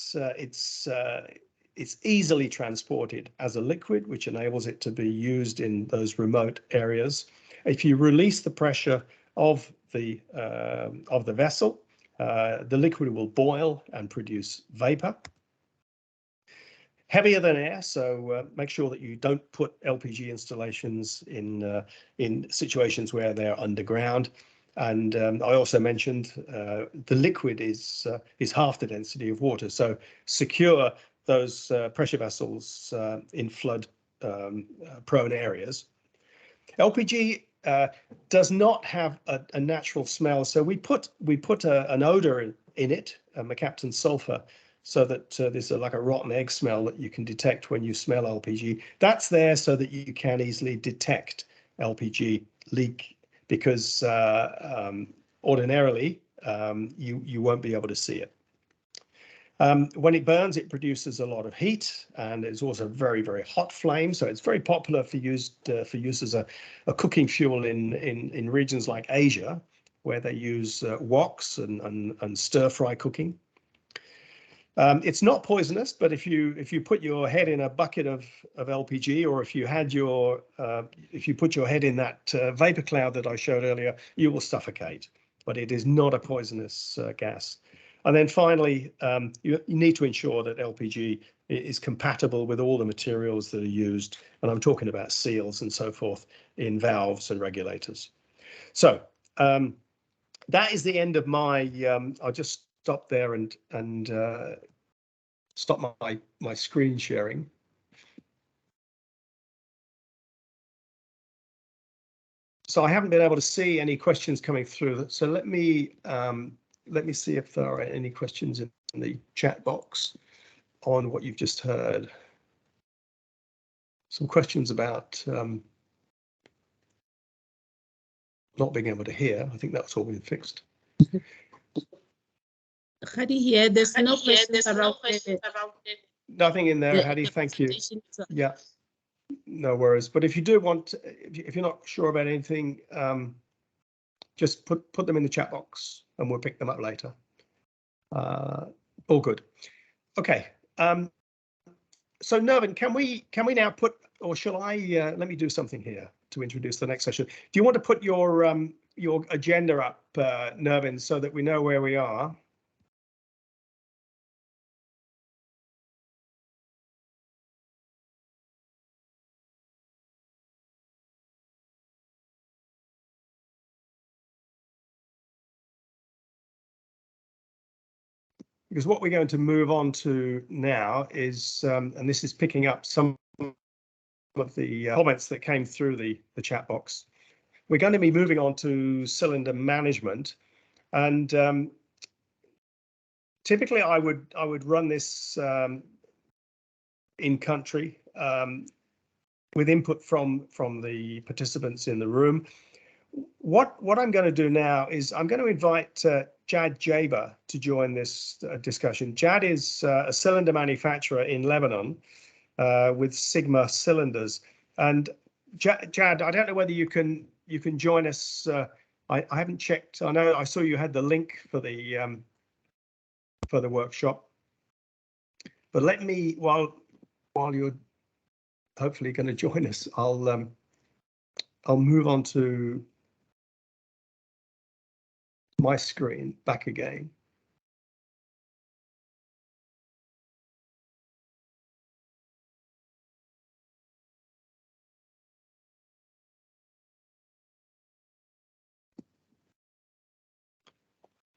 Speaker 2: it's easily transported as a liquid, which enables it to be used in those remote areas. If you release the pressure of the vessel, the liquid will boil and produce vapor. Heavier than air, so make sure that you don't put LPG installations in situations where they're underground. And I also mentioned the liquid is half the density of water, so secure those pressure vessels in flood prone areas. LPG does not have a natural smell, so we put an odor in it, mercaptan sulfur, so that there's like a rotten egg smell that you can detect when you smell LPG. That's there so that you can easily detect LPG leak, because ordinarily you won't be able to see it. When it burns, it produces a lot of heat, and it's also very, very hot flame. So it's very popular for use as a cooking fuel in regions like Asia, where they use woks and stir fry cooking. It's not poisonous, but if you put your head in a bucket of LPG, or if you put your head in that vapor cloud that I showed earlier, you will suffocate. But it is not a poisonous gas. And then finally, you need to ensure that LPG is compatible with all the materials that are used. And I'm talking about seals and so forth in valves and regulators. So that is the end of my, I'll just stop there and stop my screen sharing. So I haven't been able to see any questions coming through. So let me see if there are any questions in the chat box on what you've just heard. Some questions about not being able to hear. I think that's all been fixed.
Speaker 1: Hadi here, there's no questions around it.
Speaker 2: Nothing in there, Hadi, thank you. Yeah, no worries. But if you do want, if you're not sure about anything, just put them in the chat box and we'll pick them up later. All good. Okay. So Nervin, can we now put, or shall I? Let me do something here to introduce the next session. Do you want to put your agenda up, Nervin, so that we know where we are? Because what we're going to move on to now is, and this is picking up some of the comments that came through the chat box. We're going to be moving on to cylinder management, and typically I would run this in country with input from the participants in the room. What I'm going to do now is I'm going to invite Jad Jaber to join this discussion. Jad is a cylinder manufacturer in Lebanon with Sigma cylinders. And Jad, I don't know whether you can join us. I haven't checked. I know I saw you had the link for the workshop, but let me while you're hopefully going to join us, I'll move on to my screen back again.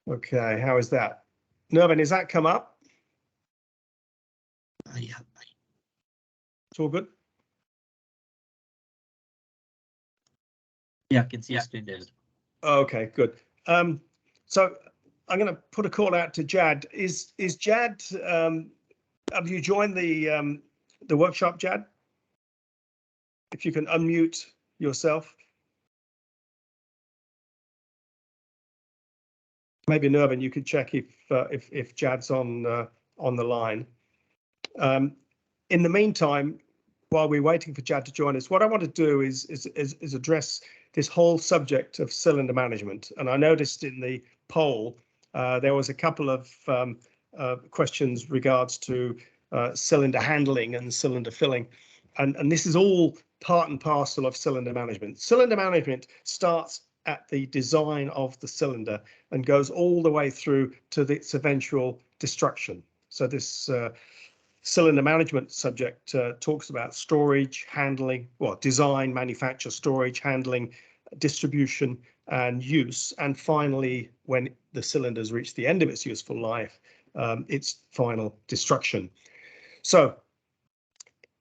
Speaker 2: Okay, how is that? Nervin, has that come up?
Speaker 4: Yeah.
Speaker 2: It's all good?
Speaker 4: Yeah, I can see your screen there.
Speaker 2: Okay, good. So I'm going to put a call out to Jad. Is Jad? Have you joined the workshop, Jad? If you can unmute yourself. Maybe Nervin, you could check if Jad's on the line. In the meantime, while we're waiting for Jad to join us, what I want to do is address this whole subject of cylinder management. And I noticed in the poll there was a couple of questions regards to cylinder handling and cylinder filling, and this is all part and parcel of cylinder management. Cylinder management starts at the design of the cylinder and goes all the way through to its eventual destruction. So this cylinder management subject talks about storage, handling, well, design, manufacture, storage, handling, distribution, and use. And finally, when the cylinders reach the end of its useful life, its final destruction. So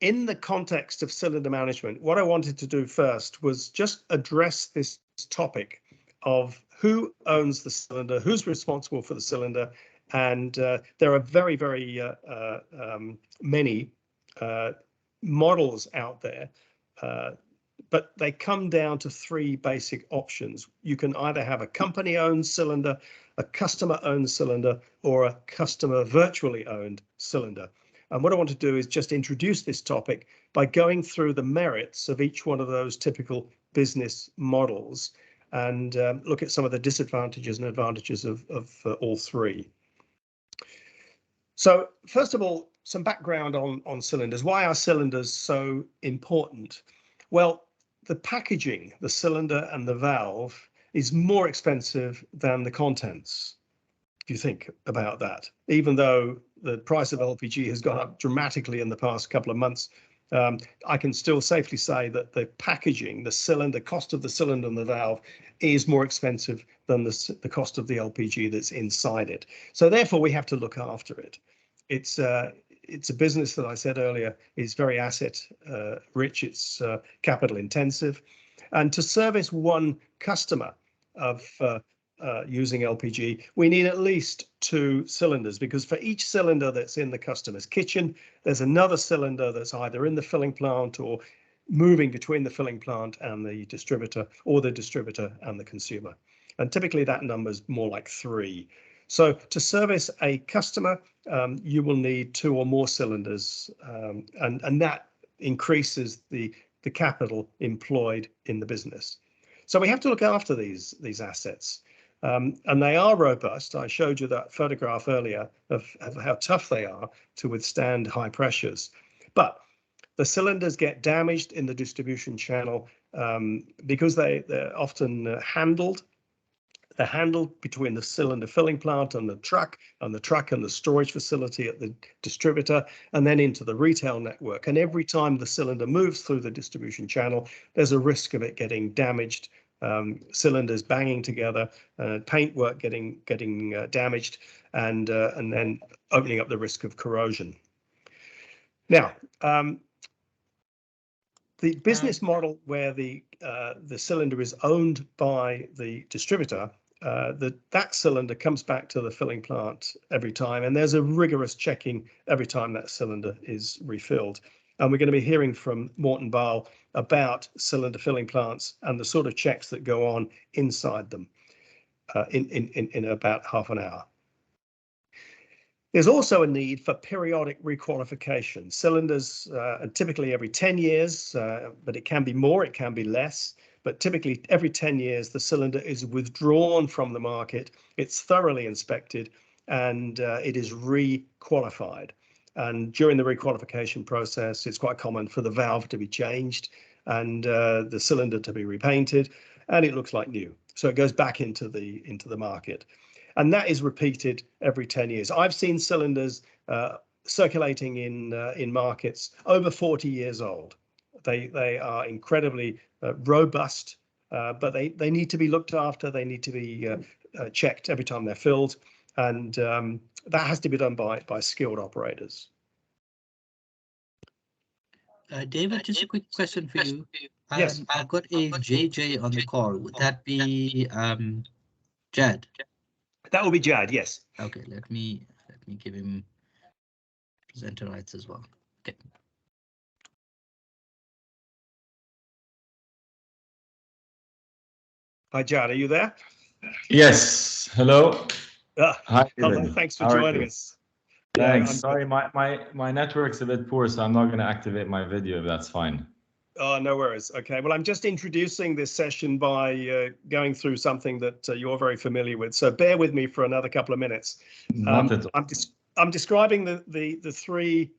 Speaker 2: in the context of cylinder management, what I wanted to do first was just address this topic of who owns the cylinder, who's responsible for the cylinder. And there are very, very many models out there, but they come down to three basic options. You can either have a company-owned cylinder, a customer-owned cylinder, or a customer virtually owned cylinder. And what I want to do is just introduce this topic by going through the merits of each one of those typical business models and look at some of the disadvantages and advantages of all three. So first of all, some background on cylinders. Why are cylinders so important? Well, the packaging, the cylinder and the valve, is more expensive than the contents. If you think about that, even though the price of LPG has gone up dramatically in the past couple of months, I can still safely say that the packaging, the cylinder, cost of the cylinder and the valve is more expensive than the cost of the LPG that's inside it. So therefore, we have to look after it. It's a business that I said earlier is very asset rich. It's capital intensive, and to service one customer of using LPG, we need at least 2 cylinders, because for each cylinder that's in the customer's kitchen, there's another cylinder that's either in the filling plant or moving between the filling plant and the distributor, or the distributor and the consumer. And typically that number is more like 3. So to service a customer, you will need 2 or more cylinders, and that increases the capital employed in the business. So we have to look after these assets. And they are robust. I showed you that photograph earlier of how tough they are to withstand high pressures. But the cylinders get damaged in the distribution channel because they're often handled. They're handled between the cylinder filling plant and the truck and the storage facility at the distributor, and then into the retail network. And every time the cylinder moves through the distribution channel, there's a risk of it getting damaged, cylinders banging together, paintwork getting damaged, and then opening up the risk of corrosion. Now, the business model where the cylinder is owned by the distributor that cylinder comes back to the filling plant every time, and there's a rigorous checking every time that cylinder is refilled. And we're going to be hearing from Morten Baal about cylinder filling plants and the sort of checks that go on inside them in about half an hour. There's also a need for periodic requalification. Cylinders are typically every 10 years, but it can be more, it can be less. But typically every 10 years, the cylinder is withdrawn from the market, it's thoroughly inspected, and it is re-qualified. And during the requalification process, it's quite common for the valve to be changed and the cylinder to be repainted, and it looks like new. So it goes back into the market. And that is repeated every 10 years. I've seen cylinders circulating in markets over 40 years old. They are incredibly robust, but they need to be looked after. They need to be checked every time they're filled, and that has to be done by skilled operators.
Speaker 4: David, just a quick question for you.
Speaker 2: Yes.
Speaker 4: I've got a JJ on the call. Would that be Jad?
Speaker 2: That will be Jad, yes.
Speaker 4: Okay, let me give him presenter rights as well. Okay.
Speaker 2: Hi, Jad, are you there?
Speaker 5: Yes. Hello. Hi.
Speaker 2: Hello. Thanks for joining us.
Speaker 5: Thanks. Sorry, my network's a bit poor, so I'm not going to activate my video if that's fine.
Speaker 2: Oh, no worries. Okay. Well, I'm just introducing this session by going through something that you're very familiar with. So bear with me for another couple of minutes.
Speaker 5: Not at all.
Speaker 2: I'm describing the three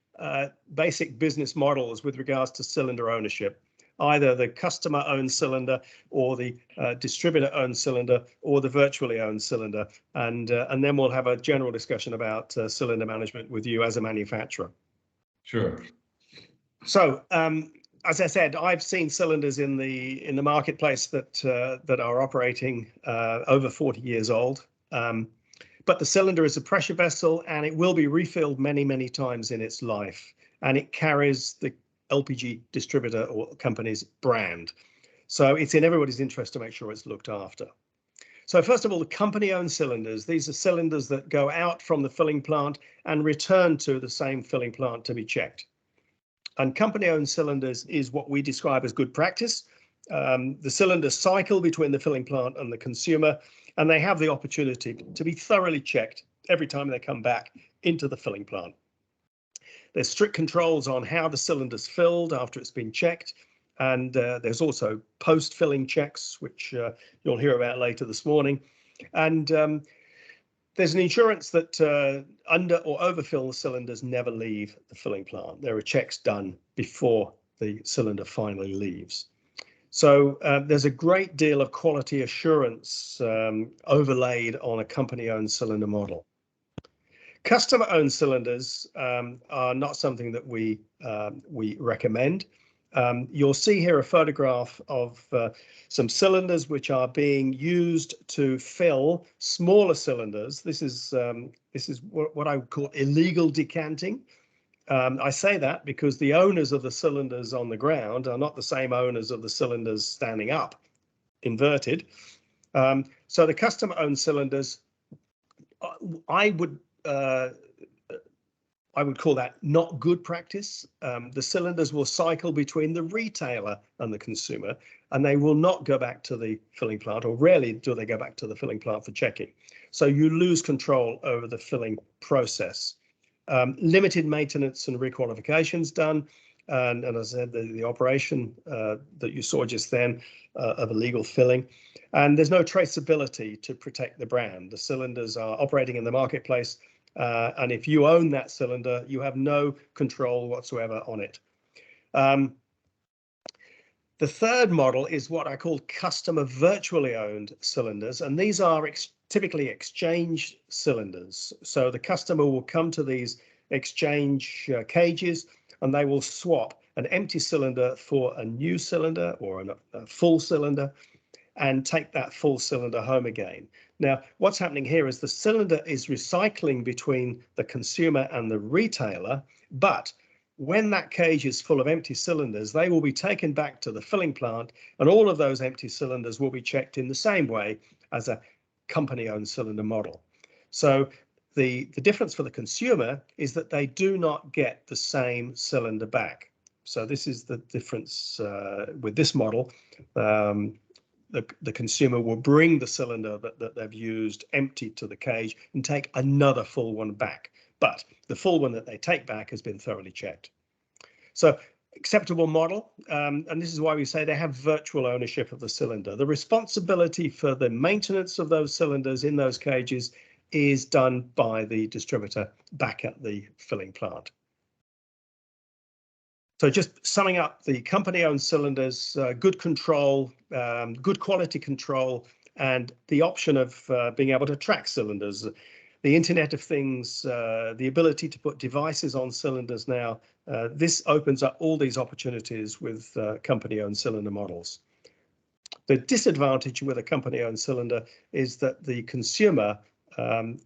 Speaker 2: basic business models with regards to cylinder ownership, either the customer-owned cylinder or the distributor-owned cylinder or the virtually owned cylinder. And then we'll have a general discussion about cylinder management with you as a manufacturer.
Speaker 5: Sure.
Speaker 2: So, as I said, I've seen cylinders in the marketplace that are operating over 40 years old. But the cylinder is a pressure vessel, and it will be refilled many, many times in its life. And it carries the LPG distributor or company's brand. So it's in everybody's interest to make sure it's looked after. So first of all, the company-owned cylinders, these are cylinders that go out from the filling plant and return to the same filling plant to be checked. And company-owned cylinders is what we describe as good practice. The cylinders cycle between the filling plant and the consumer, and they have the opportunity to be thoroughly checked every time they come back into the filling plant. There's strict controls on how the cylinder's filled after it's been checked, and there's also post-filling checks, which you'll hear about later this morning. And there's an insurance that under or overfill the cylinders never leave the filling plant. There are checks done before the cylinder finally leaves. So there's a great deal of quality assurance overlaid on a company-owned cylinder model. Customer-owned cylinders are not something that we recommend. You'll see here a photograph of some cylinders which are being used to fill smaller cylinders. This is what I would call illegal decanting. I say that because the owners of the cylinders on the ground are not the same owners of the cylinders standing up, inverted. So the customer-owned cylinders, I would call that not good practice. The cylinders will cycle between the retailer and the consumer, and they will not go back to the filling plant, or rarely do they go back to the filling plant for checking. So you lose control over the filling process. Limited maintenance and requalifications done, and as I said, the operation that you saw just then of illegal filling, and there's no traceability to protect the brand. The cylinders are operating in the marketplace, and if you own that cylinder, you have no control whatsoever on it. The third model is what I call customer virtually owned cylinders, and these are typically exchange cylinders. So the customer will come to these exchange cages and they will swap an empty cylinder for a new cylinder or a full cylinder and take that full cylinder home again. Now, what's happening here is the cylinder is recycling between the consumer and the retailer, but when that cage is full of empty cylinders, they will be taken back to the filling plant, and all of those empty cylinders will be checked in the same way as a company-owned cylinder model. So the difference for the consumer is that they do not get the same cylinder back. So this is the difference with this model. The consumer will bring the cylinder that they've used empty to the cage and take another full one back. But the full one that they take back has been thoroughly checked. So acceptable model, and this is why we say they have virtual ownership of the cylinder. The responsibility for the maintenance of those cylinders in those cages is done by the distributor back at the filling plant. So just summing up, the company-owned cylinders, good control, good quality control, and the option of being able to track cylinders. The Internet of Things, the ability to put devices on cylinders now, this opens up all these opportunities with company-owned cylinder models. The disadvantage with a company-owned cylinder is that the consumer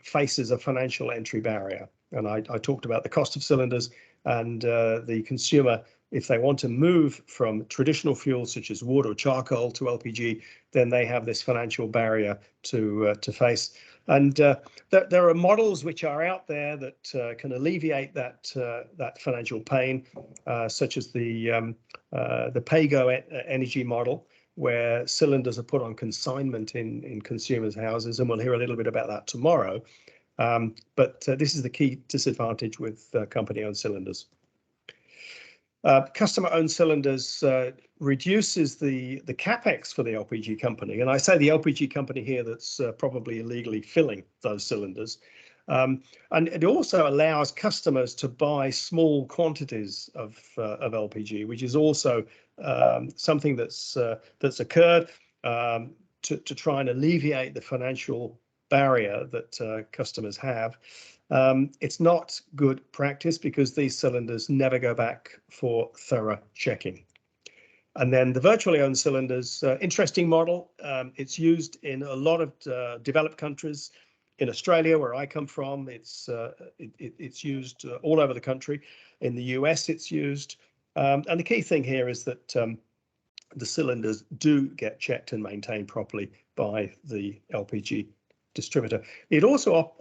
Speaker 2: faces a financial entry barrier. And I talked about the cost of cylinders, and the consumer, if they want to move from traditional fuels such as wood or charcoal to LPG, then they have this financial barrier to face. And there are models which are out there that can alleviate that financial pain, such as the pay-go energy model, where cylinders are put on consignment in consumers' houses, and we'll hear a little bit about that tomorrow. But this is the key disadvantage with company-owned cylinders. Customer-owned cylinders reduces the capex for the LPG company, and I say the LPG company here that's probably illegally filling those cylinders. And it also allows customers to buy small quantities of LPG, which is also something that's occurred to try and alleviate the financial barrier that customers have. It's not good practice because these cylinders never go back for thorough checking. And then the virtually owned cylinders, interesting model. It's used in a lot of developed countries. In Australia, where I come from, it's used all over the country. In the US, it's used. And the key thing here is that the cylinders do get checked and maintained properly by the LPG distributor. It also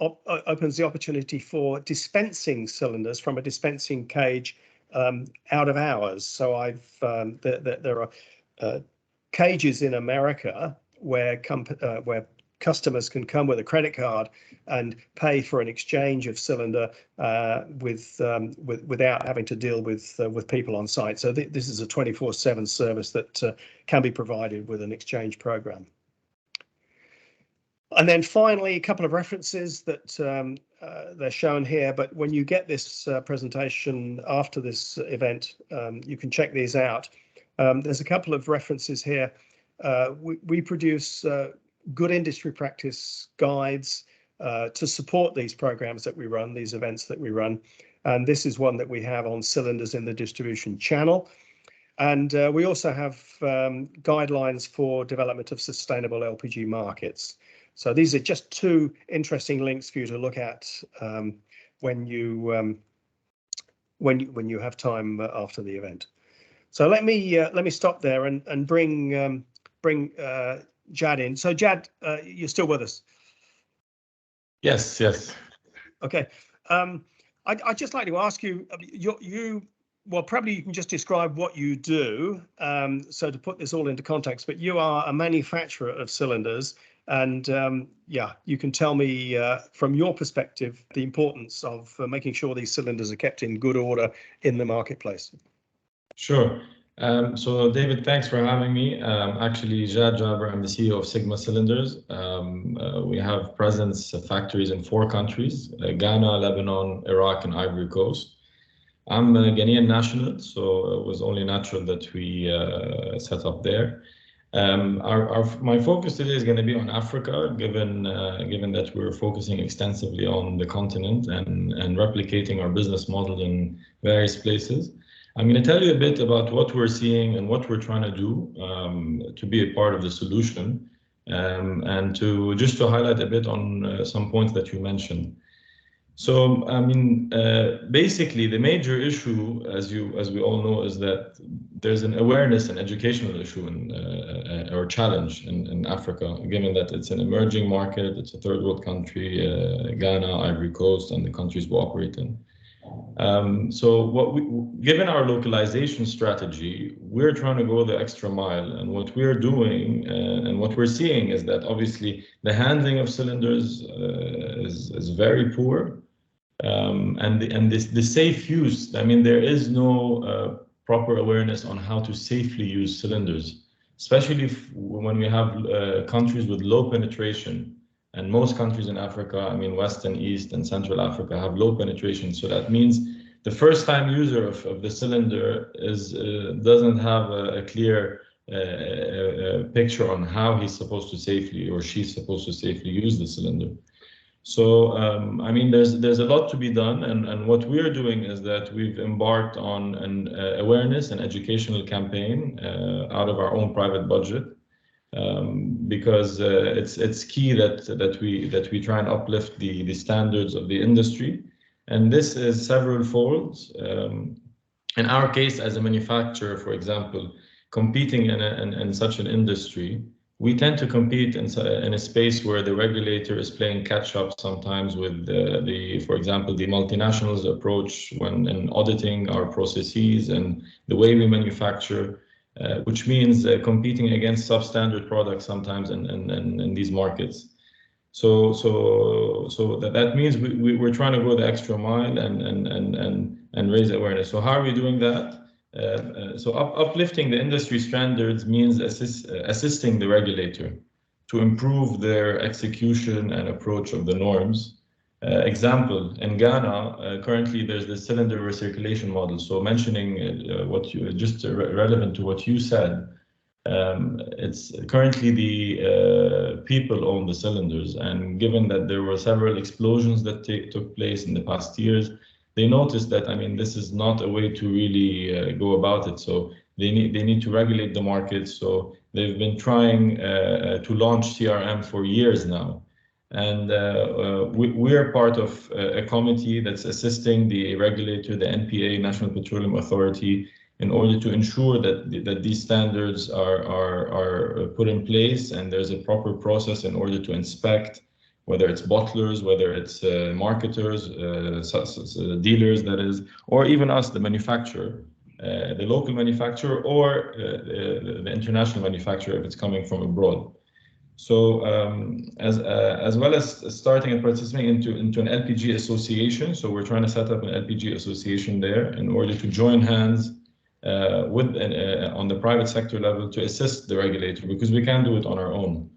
Speaker 2: opens the opportunity for dispensing cylinders from a dispensing cage out of hours. So there are cages in America where customers can come with a credit card and pay for an exchange of cylinder without having to deal with people on site. So this is a 24/7 service that can be provided with an exchange program. And then finally, a couple of references that they're shown here, but when you get this presentation after this event, you can check these out. There's a couple of references here. We produce good industry practice guides to support these programs that we run, these events that we run. And this is one that we have on cylinders in the distribution channel. And we also have guidelines for development of sustainable LPG markets. So these are just two interesting links for you to look at when you have time after the event. So let me stop there and bring Jad in. So Jad, you're still with us?
Speaker 5: Yes.
Speaker 2: Okay. I'd just like to ask you, well, probably you can just describe what you do. So to put this all into context, but you are a manufacturer of cylinders, and yeah, you can tell me from your perspective the importance of making sure these cylinders are kept in good order in the marketplace.
Speaker 5: Sure. So David, thanks for having me. Actually, Jad Jaber, I'm the CEO of Sigma Cylinders. We have presence factories in 4 countries, Ghana, Lebanon, Iraq, and Ivory Coast. I'm a Ghanaian national, so it was only natural that we set up there. My focus today is going to be on Africa, given that we're focusing extensively on the continent and replicating our business model in various places. I'm going to tell you a bit about what we're seeing and what we're trying to do to be a part of the solution, and to highlight a bit on some points that you mentioned. So, I mean, basically, the major issue, as we all know, is that there's an awareness and educational issue or challenge in Africa, given that it's an emerging market, it's a third world country, Ghana, Ivory Coast, and the countries we operate in. So given our localization strategy, we're trying to go the extra mile, and what we're doing and what we're seeing is that obviously the handling of cylinders is very poor, and the safe use. I mean, there is no proper awareness on how to safely use cylinders, especially when we have countries with low penetration. And most countries in Africa, I mean, West and East and Central Africa, have low penetration. So that means the first-time user of the cylinder doesn't have a clear picture on how he's supposed to safely or she's supposed to safely use the cylinder. So, I mean, there's a lot to be done, and what we're doing is that we've embarked on an awareness and educational campaign out of our own private budget. Because it's key that we try and uplift the standards of the industry, and this is several folds. In our case, as a manufacturer, for example, competing in such an industry, we tend to compete in a space where the regulator is playing catch up sometimes with for example, the multinationals approach when auditing our processes and the way we manufacture. Which means competing against substandard products sometimes in these markets. So that means we're trying to go the extra mile and raise awareness. So how are we doing that? So uplifting the industry standards means assisting the regulator to improve their execution and approach of the norms. Example, in Ghana, currently there's the cylinder recirculation model. So mentioning relevant to what you said, it's currently the people own the cylinders, and given that there were several explosions that took place in the past years, they noticed that, I mean, this is not a way to really go about it. So they need to regulate the market. So they've been trying to launch CRM for years now. And we are part of a committee that's assisting the regulator, the NPA, National Petroleum Authority, in order to ensure that these standards are put in place, and there's a proper process in order to inspect, whether it's bottlers, whether it's marketers, dealers, that is, or even us, the manufacturer, the local manufacturer, or the international manufacturer if it's coming from abroad. So as well as starting and participating into an LPG association, so we're trying to set up an LPG association there in order to join hands on the private sector level to assist the regulator, because we can't do it on our own.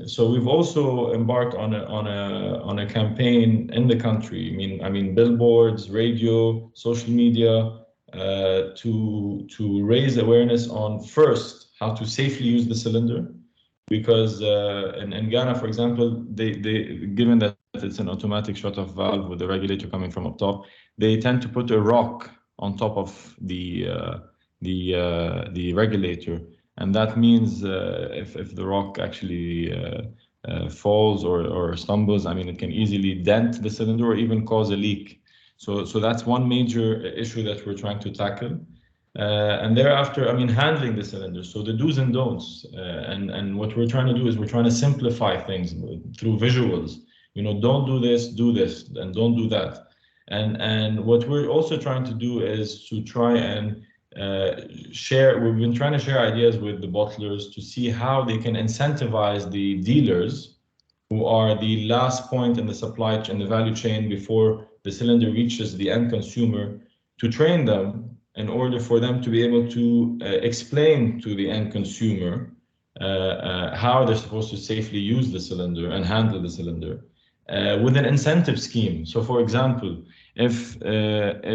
Speaker 5: So we've also embarked on a campaign in the country. I mean billboards, radio, social media, to raise awareness on first how to safely use the cylinder. Because in Ghana, for example, they given that it's an automatic shut-off valve with the regulator coming from up top, they tend to put a rock on top of the regulator, and that means if the rock actually falls or stumbles, I mean, it can easily dent the cylinder or even cause a leak. So that's one major issue that we're trying to tackle. And thereafter, I mean, handling the cylinder. So the do's and don'ts, and what we're trying to do is we're trying to simplify things through visuals. You know, don't do this, and don't do that. And what we're also trying to do is to try and share. We've been trying to share ideas with the bottlers to see how they can incentivize the dealers, who are the last point in the supply chain, the value chain before the cylinder reaches the end consumer, to train them in order for them to be able to explain to the end consumer how they're supposed to safely use the cylinder and handle the cylinder with an incentive scheme. So, for example, if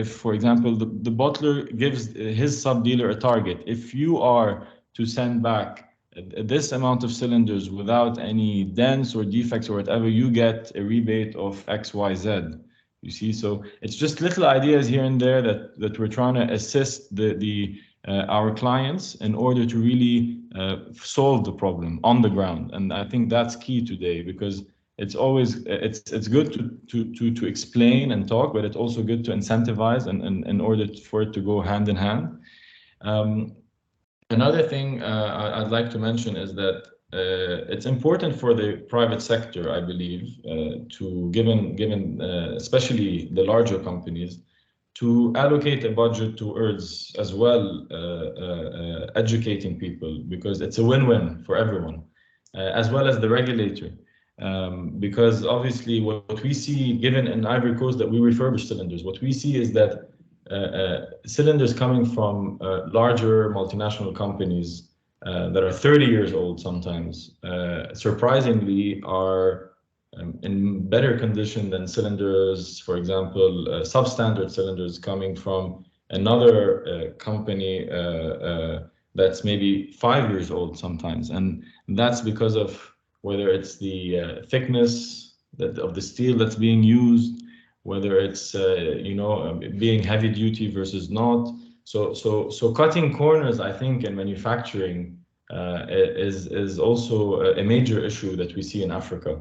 Speaker 5: for example, the bottler gives his sub-dealer a target, if you are to send back this amount of cylinders without any dents or defects or whatever, you get a rebate of XYZ. You see, so it's just little ideas here and there that we're trying to assist our clients in order to really solve the problem on the ground. And I think that's key today, because it's always it's good to explain and talk, but it's also good to incentivize and in order for it to go hand in hand. Another thing I'd like to mention is that it's important for the private sector, I believe, to given especially the larger companies, to allocate a budget towards as well educating people, because it's a win-win for everyone, as well as the regulator. Because obviously what we see, given in Ivory Coast that we refurbish cylinders, what we see is that cylinders coming from larger multinational companies that are 30 years old sometimes, surprisingly are in better condition than cylinders, for example, substandard cylinders coming from another company that's maybe 5 years old sometimes. And that's because of whether it's the thickness of the steel that's being used, whether it's being heavy duty versus not. So cutting corners, I think, in manufacturing is also a major issue that we see in Africa.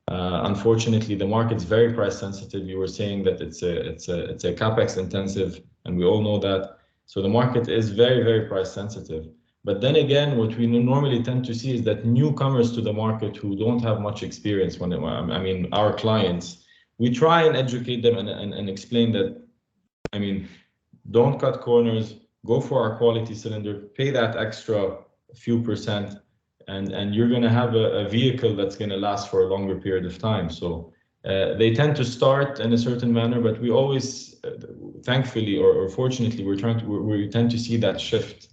Speaker 5: Unfortunately, the market's very price sensitive. You were saying that it's a capex intensive, and we all know that. So the market is very, very price sensitive. But then again, what we normally tend to see is that newcomers to the market who don't have much experience, our clients, we try and educate them and explain that, don't cut corners, go for our quality cylinder, pay that extra few percent, and you're going to have a vehicle that's going to last for a longer period of time. So they tend to start in a certain manner, but we always, thankfully or fortunately, we tend to see that shift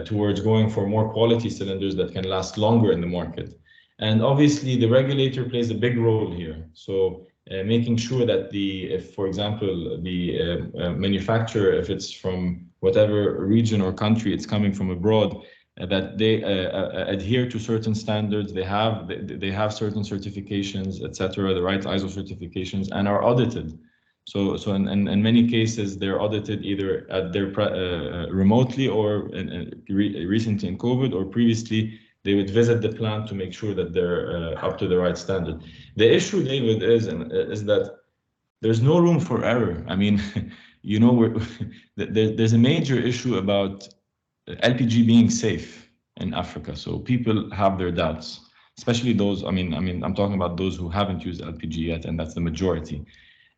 Speaker 5: towards going for more quality cylinders that can last longer in the market. And obviously the regulator plays a big role here. So making sure that if, for example, the manufacturer, if it's from whatever region or country it's coming from abroad, that they adhere to certain standards, they have certain certifications, etc., the right ISO certifications, and are audited. So in many cases, they're audited either at their remotely or recently in COVID, or previously they would visit the plant to make sure that they're up to the right standard. The issue, David, is that there's no room for error. There's a major issue about LPG being safe in Africa. So people have their doubts, especially those. I'm talking about those who haven't used LPG yet, and that's the majority.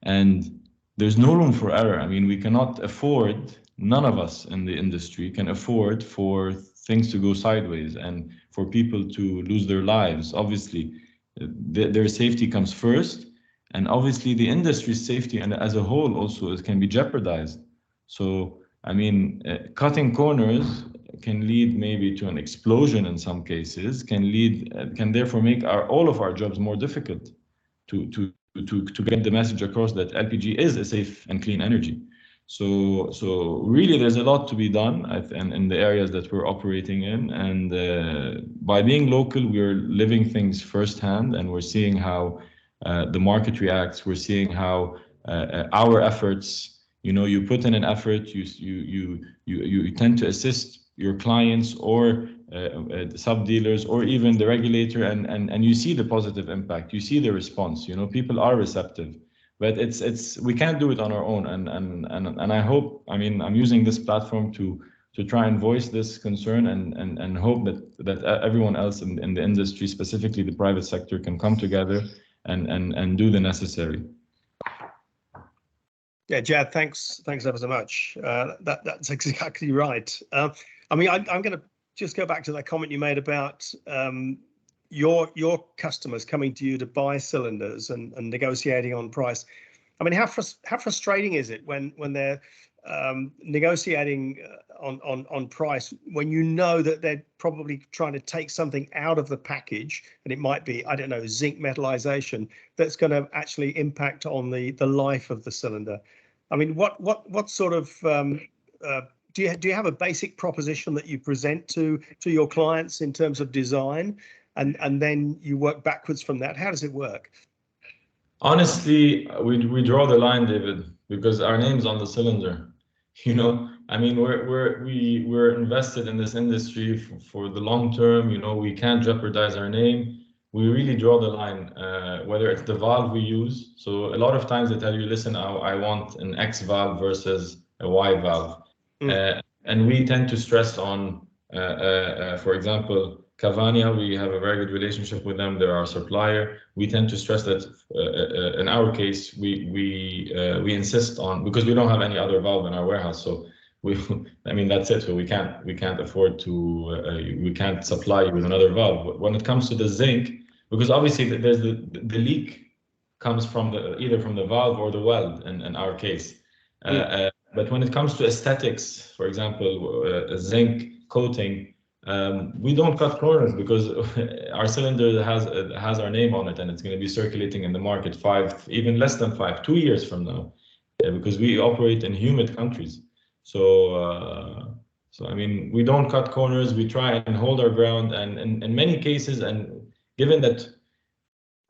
Speaker 5: And there's no room for error. We cannot afford, none of us in the industry can afford for things to go sideways and for people to lose their lives. Obviously, their safety comes first, and obviously the industry's safety and as a whole also can be jeopardized. So, cutting corners can lead maybe to an explosion in some cases, can therefore make all of our jobs more difficult to get the message across that LPG is a safe and clean energy. So really, there's a lot to be done in the areas that we're operating in, and by being local, we're living things firsthand, and we're seeing how the market reacts. We're seeing how our efforts. You put in an effort. You tend to assist your clients or sub dealers or even the regulator, and you see the positive impact. You see the response. People are receptive. But we can't do it on our own, and I hope, I'm using this platform to try and voice this concern and hope that everyone else in the industry, specifically the private sector, can come together and do the necessary.
Speaker 2: Yeah, Jad, thanks ever so much. That's exactly right. I'm going to just go back to that comment you made about your customers coming to you to buy cylinders and negotiating on price. How frustrating is it when they're negotiating on price, when you know that they're probably trying to take something out of the package, and it might be, I don't know, zinc metallization that's going to actually impact on the life of the cylinder. What sort of do you have a basic proposition that you present to your clients in terms of design, and then you work backwards from that? How does it work?
Speaker 5: Honestly, we draw the line, David, because our name's on the cylinder. We're invested in this industry for the long term. We can't jeopardize our name. we really draw the line, whether it's the valve we use. So a lot of times they tell you, listen, I want an X valve versus a Y valve. And we tend to stress on, for example, Cavania, we have a very good relationship with them. They're our supplier. We tend to stress that in our case, we insist on, because we don't have any other valve in our warehouse. So I mean, that's it. So we can't afford to, we can't supply you with another valve. When it comes to the zinc, because obviously there's the leak comes from either from the valve or the weld in our case. But when it comes to aesthetics, for example, zinc coating, we don't cut corners because our cylinder has our name on it, and it's going to be circulating in the market even less than 2 years from now, because we operate in humid countries. So I mean, we don't cut corners. We try and hold our ground, and in many cases, and given that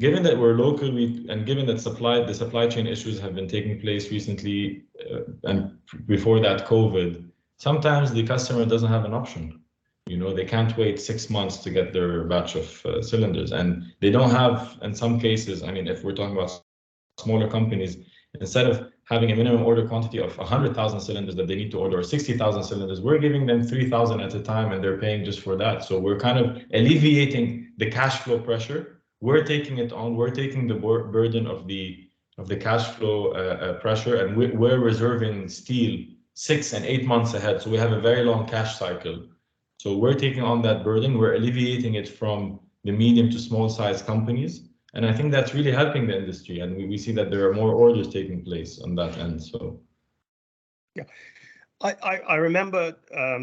Speaker 5: we're local, and given that the supply chain issues have been taking place recently, and before that COVID, sometimes the customer doesn't have an option. You know, they can't wait 6 months to get their batch of cylinders, and they don't have, in some cases, I mean, if we're talking about smaller companies, instead of having a minimum order quantity of 100,000 cylinders that they need to order, or 60,000 cylinders, we're giving them 3,000 at a time, and they're paying just for that. So we're kind of alleviating the cash flow pressure. We're taking it on. We're taking the burden of the cash flow pressure, and we're reserving steel 6 and 8 months ahead. So we have a very long cash cycle. So we're taking on that burden. We're alleviating it from the medium to small size companies. And I think that's really helping the industry. And we see that there are more orders taking place on that end. So,
Speaker 2: yeah. I remember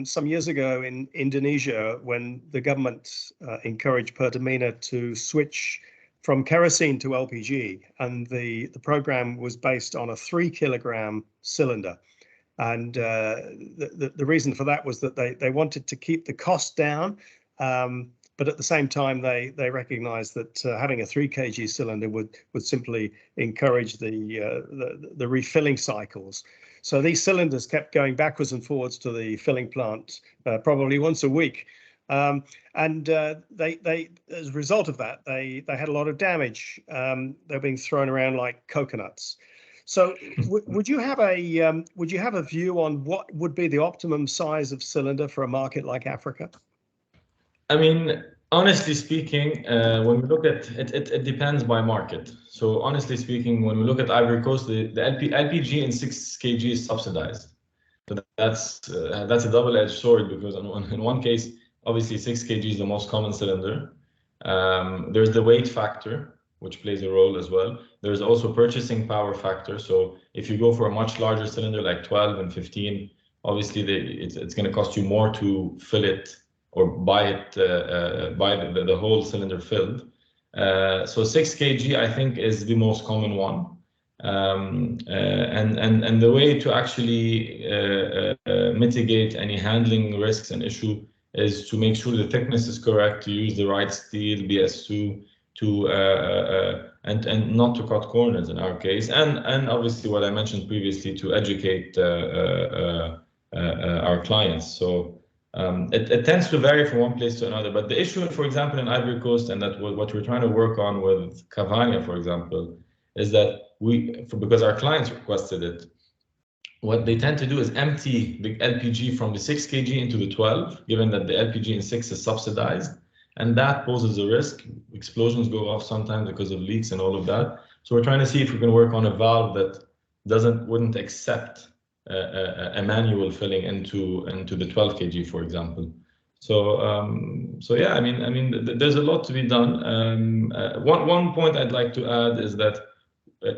Speaker 2: some years ago in Indonesia when the government encouraged Pertamina to switch from kerosene to LPG, and the program was based on a 3 kilogram cylinder. And the reason for that was that they wanted to keep the cost down, but at the same time they recognized that having a 3 kg cylinder would simply encourage the refilling cycles. So these cylinders kept going backwards and forwards to the filling plant probably once a week. And they, as a result of that, they had a lot of damage. They're being thrown around like coconuts. So would you have a view on what would be the optimum size of cylinder for a market like Africa?
Speaker 5: I mean, honestly speaking, when we look at it, it depends by market. So honestly speaking, when we look at Ivory Coast, the LPG in 6 kg is subsidized. So that's a double-edged sword, because in one case, obviously 6 kg is the most common cylinder. There's the weight factor, which plays a role as well. There's also purchasing power factor. So if you go for a much larger cylinder like 12 and 15, obviously it's going to cost you more to fill it or buy the whole cylinder filled. So 6 kg, I think, is the most common one. And the way to actually mitigate any handling risks and issue is to make sure the thickness is correct, to use the right steel, BS2, and not to cut corners in our case, and obviously what I mentioned previously, to educate our clients. So it tends to vary from one place to another. But the issue, for example, in Ivory Coast, and that what we're trying to work on with Cavania, for example, is that because our clients requested it, what they tend to do is empty the LPG from the 6 kg into the 12, given that the LPG in 6 is subsidized, and that poses a risk. Explosions go off sometimes because of leaks and all of that. So we're trying to see if we can work on a valve that wouldn't accept a manual filling into the 12 kg, for example. So yeah, I mean, there's a lot to be done. One point I'd like to add is that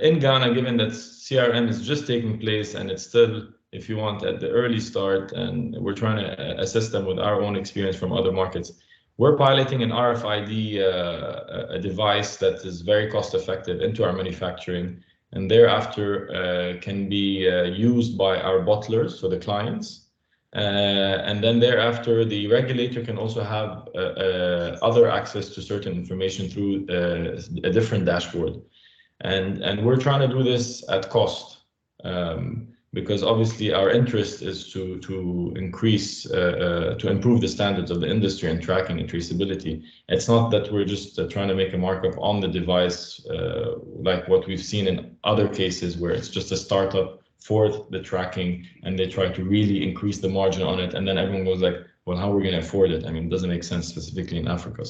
Speaker 5: in Ghana, given that CRM is just taking place and it's still, if you want, at the early start, and we're trying to assist them with our own experience from other markets, we're piloting an RFID a device that is very cost effective into our manufacturing, and thereafter can be used by our bottlers, so the clients. And then thereafter, the regulator can also have other access to certain information through a different dashboard. And we're trying to do this at cost. because obviously our interest is to increase, to improve the standards of the industry and tracking and traceability. It's not that we're just trying to make a markup on the device, like what we've seen in other cases where it's just a startup for the tracking and they try to really increase the margin on it, and then everyone goes like, well, how are we going to afford it? I mean, it doesn't make sense specifically in Africa.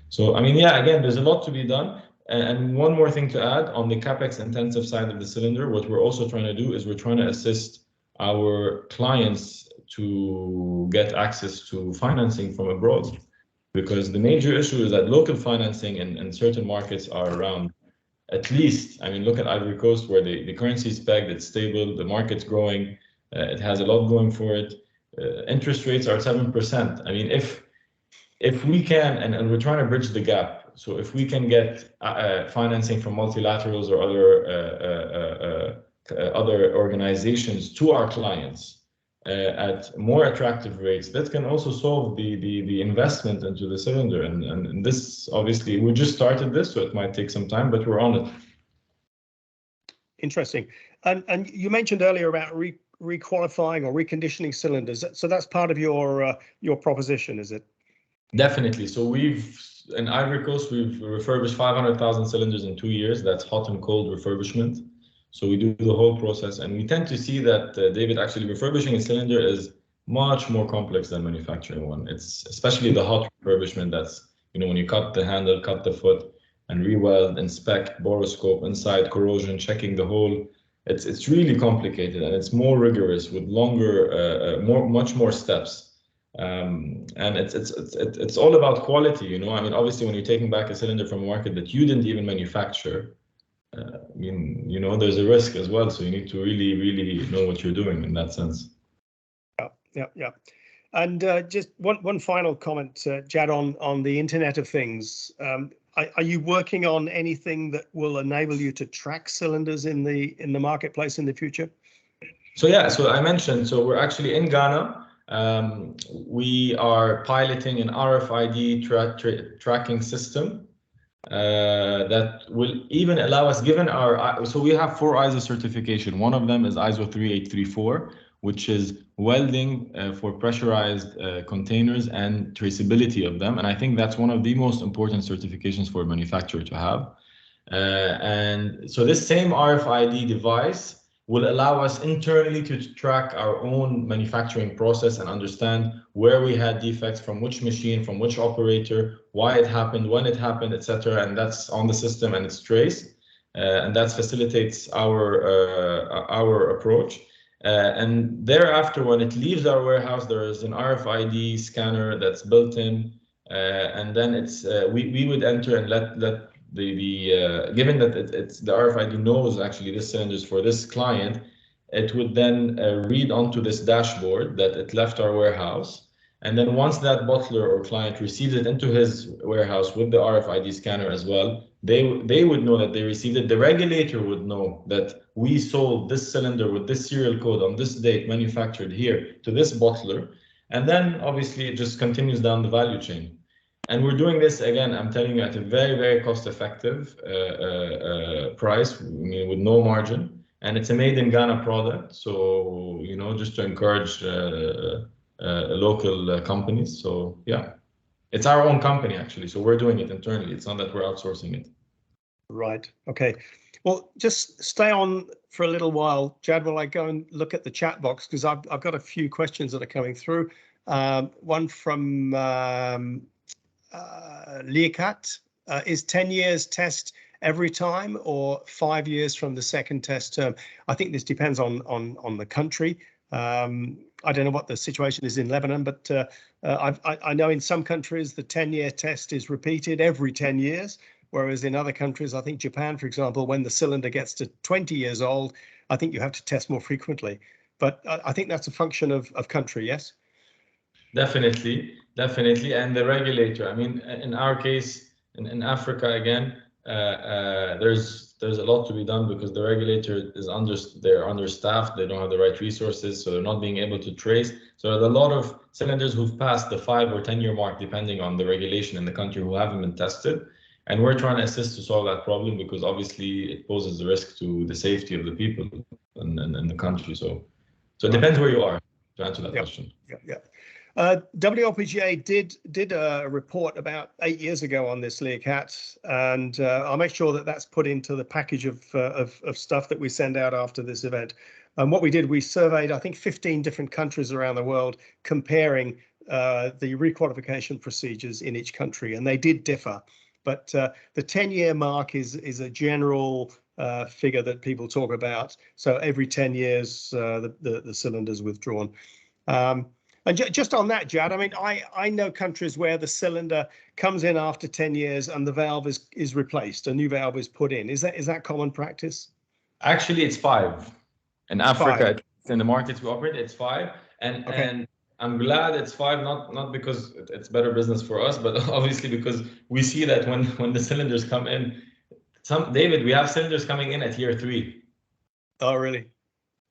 Speaker 5: So I mean, yeah, again, there's a lot to be done. And one more thing to add on the capex intensive side of the cylinder, what we're also trying to do is we're trying to assist our clients to get access to financing from abroad, because the major issue is that local financing in certain markets are around, at least, I mean, look at Ivory Coast, where the currency is pegged, it's stable, the market's growing, it has a lot going for it. Interest rates are 7%. I mean, if we can, and we're trying to bridge the gap. So if we can get financing from multilaterals or other organizations to our clients at more attractive rates, that can also solve the investment into the cylinder. And this, obviously, we just started this, so it might take some time, but we're on it.
Speaker 2: Interesting. And you mentioned earlier about requalifying or reconditioning cylinders. So that's part of your proposition, is it?
Speaker 5: Definitely. So in Ivory Coast, we've refurbished 500,000 cylinders in 2 years. That's hot and cold refurbishment. So we do the whole process, and we tend to see that, David, actually refurbishing a cylinder is much more complex than manufacturing one. It's especially the hot refurbishment. That's, when you cut the handle, cut the foot, and re-weld, inspect, boroscope, inside corrosion, checking the hole. It's really complicated, and it's more rigorous with longer, much more steps. And it's all about quality, I mean, obviously, when you're taking back a cylinder from a market that you didn't even manufacture, I mean, there's a risk as well. So you need to really, really know what you're doing in that sense.
Speaker 2: Yeah. And just one final comment, Jad, on the Internet of Things. Are you working on anything that will enable you to track cylinders in the marketplace in the future?
Speaker 5: So yeah, so I mentioned, so we're actually in Ghana. We are piloting an RFID tracking system that will even allow us, given so we have 4 ISO certification. One of them is ISO 3834, which is welding for pressurized containers and traceability of them. And I think that's one of the most important certifications for a manufacturer to have. And so this same RFID device will allow us internally to track our own manufacturing process and understand where we had defects, from which machine, from which operator, why it happened, when it happened, etc. And that's on the system and it's traced, and that facilitates our approach. And thereafter, when it leaves our warehouse, there is an RFID scanner that's built in, and then it's we would enter and let given that the RFID knows actually this cylinder is for this client, it would then read onto this dashboard that it left our warehouse. And then once that bottler or client receives it into his warehouse with the RFID scanner as well, they would know that they received it. The regulator would know that we sold this cylinder with this serial code on this date, manufactured here, to this bottler. And then obviously it just continues down the value chain. And we're doing this, again, I'm telling you, at a very, very cost-effective price, with no margin. And it's a made in Ghana product. So, just to encourage local companies. So, yeah, it's our own company, actually. So we're doing it internally. It's not that we're outsourcing it.
Speaker 2: Right. Okay. Well, just stay on for a little while, Jad, while I go and look at the chat box, because I've got a few questions that are coming through. One from Liaquat, is 10 years test every time or 5 years from the second test term? I think this depends on the country. I don't know what the situation is in Lebanon, but I know in some countries the 10-year test is repeated every 10 years, whereas in other countries, I think Japan, for example, when the cylinder gets to 20 years old, I think you have to test more frequently. But I think that's a function of country, yes? Definitely.
Speaker 5: And the regulator, I mean, in our case, in Africa, again, there's a lot to be done because the regulator they're understaffed, they don't have the right resources, so they're not being able to trace. So there's a lot of cylinders who've passed the 5 or 10 year mark, depending on the regulation in the country, who haven't been tested. And we're trying to assist to solve that problem because obviously it poses a risk to the safety of the people. And in the country. So it depends where you are, to answer that question.
Speaker 2: Yeah. WLPGA did a report about 8 years ago on this, Liaquat, and I'll make sure that that's put into the package of stuff that we send out after this event. And what we did, we surveyed, I think, 15 different countries around the world, comparing the requalification procedures in each country, and they did differ. But the 10-year mark is a general figure that people talk about. So every 10 years, the cylinder's withdrawn. And just on that, Jad, I mean, I know countries where the cylinder comes in after 10 years and the valve is replaced, a new valve is put in. Is that common practice?
Speaker 5: Actually, it's 5. In Africa, in the markets we operate, it's 5. And I'm glad it's 5, not because it's better business for us, but obviously because we see that when the cylinders come in, David, we have cylinders coming in at year 3.
Speaker 2: Oh, really?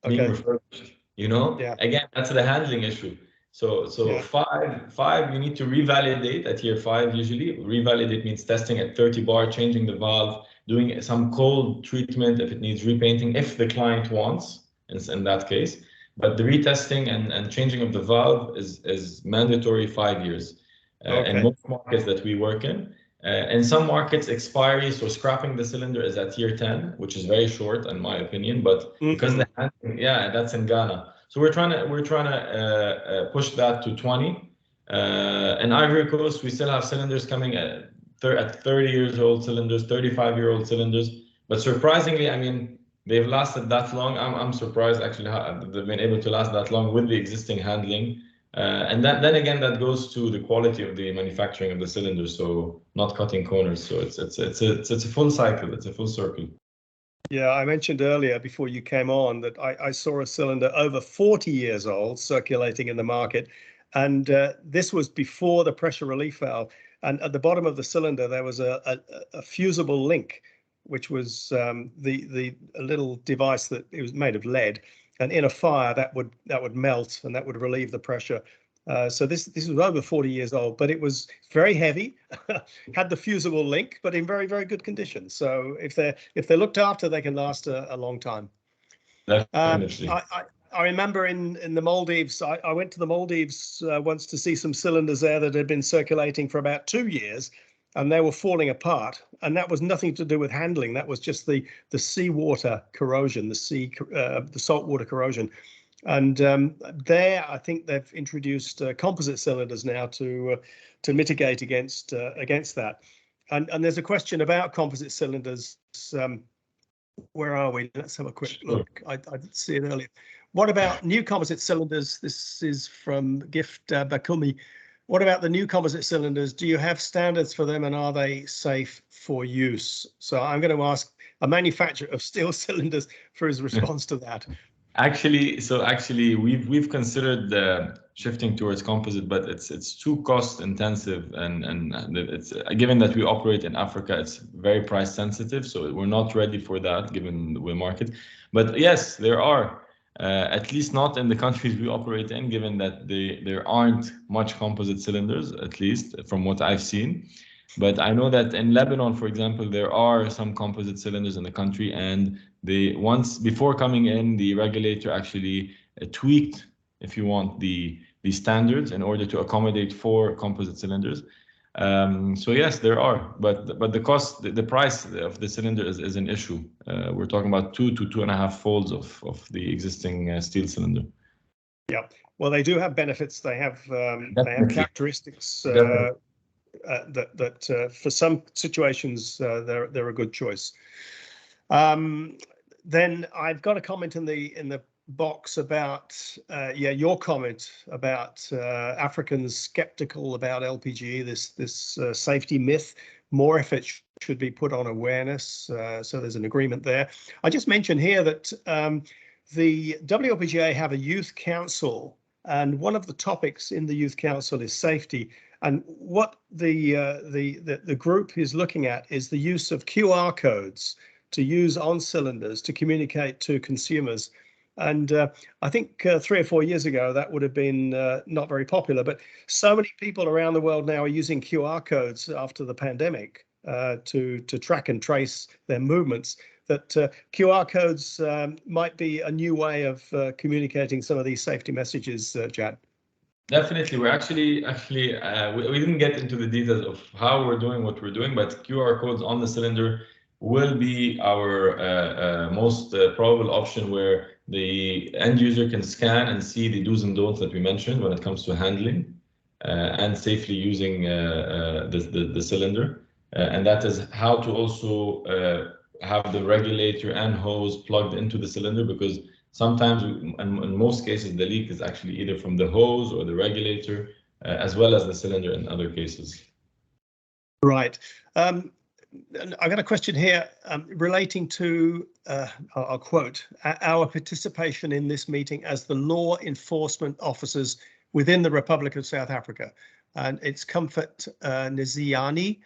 Speaker 2: Okay.
Speaker 5: Being refurbished,
Speaker 2: Yeah.
Speaker 5: Again, that's the handling issue. So 5, you need to revalidate at year 5 usually. Revalidate means testing at 30 bar, changing the valve, doing some cold treatment if it needs repainting, if the client wants, in that case. But the retesting and changing of the valve is mandatory 5 years. In most markets that we work in. In some markets, expiry, so scrapping the cylinder is at year 10, which is very short in my opinion. But because the handling, that's in Ghana. So we're trying to push that to 20. In Ivory Coast, we still have cylinders coming at 30 years old cylinders, 35-year-old cylinders. But surprisingly, I mean, they've lasted that long. I'm surprised actually how they've been able to last that long with the existing handling. And then again, that goes to the quality of the manufacturing of the cylinder, so not cutting corners. So it's a full cycle. It's a full circle.
Speaker 2: Yeah, I mentioned earlier before you came on that I saw a cylinder over 40 years old circulating in the market, and this was before the pressure relief valve. And at the bottom of the cylinder there was a fusible link, which was the little device that it was made of lead, and in a fire that would melt and that would relieve the pressure. So this was over 40 years old, but it was very heavy, had the fusible link, but in very, very good condition. So if they're looked after, they can last a long time.
Speaker 5: Definitely.
Speaker 2: I remember in the Maldives, I went to the Maldives once to see some cylinders there that had been circulating for about 2 years, and they were falling apart. And that was nothing to do with handling. That was just the seawater corrosion, the saltwater corrosion. And there, I think they've introduced composite cylinders now to mitigate against that. And there's a question about composite cylinders. Where are we? Let's have a quick look. I didn't see it earlier. What about new composite cylinders? This is from Gift Bakumi. What about the new composite cylinders? Do you have standards for them, and are they safe for use? So I'm going to ask a manufacturer of steel cylinders for his response to that.
Speaker 5: Actually, we've considered shifting towards composite, but it's too cost intensive, and it's given that we operate in Africa, it's very price sensitive, so we're not ready for that given the market. But yes, there are. At least not in the countries we operate in, given that there aren't much composite cylinders, at least from what I've seen. But I know that in Lebanon, for example, there are some composite cylinders in the country, and before coming in, the regulator actually tweaked, if you want, the standards in order to accommodate for composite cylinders. So yes, there are, but the cost, the price of the cylinder is an issue. We're talking about 2 to 2.5 folds of the existing steel cylinder.
Speaker 2: Yeah, well, they do have benefits. They have characteristics that for some situations they're a good choice. Then I've got a comment in the box about your comment about Africans skeptical about LPG, this safety myth. More effort should be put on awareness, so there's an agreement there. I just mentioned here that the WLPGA have a youth council, and one of the topics in the youth council is safety. And what the group is looking at is the use of QR codes to use on cylinders to communicate to consumers. And I think 3 or 4 years ago, that would have been not very popular. But so many people around the world now are using QR codes after the pandemic to track and trace their movements, that QR codes might be a new way of communicating some of these safety messages, Jad.
Speaker 5: Definitely, we're actually we didn't get into the details of how we're doing what we're doing, but QR codes on the cylinder will be our most probable option, where the end user can scan and see the do's and don'ts that we mentioned when it comes to handling and safely using the cylinder. And that is how to also have the regulator and hose plugged into the cylinder, because sometimes, in most cases, the leak is actually either from the hose or the regulator, as well as the cylinder in other cases.
Speaker 2: Right. I got a question here relating to, I'll quote, our participation in this meeting as the law enforcement officers within the Republic of South Africa. And it's Comfort Niziani.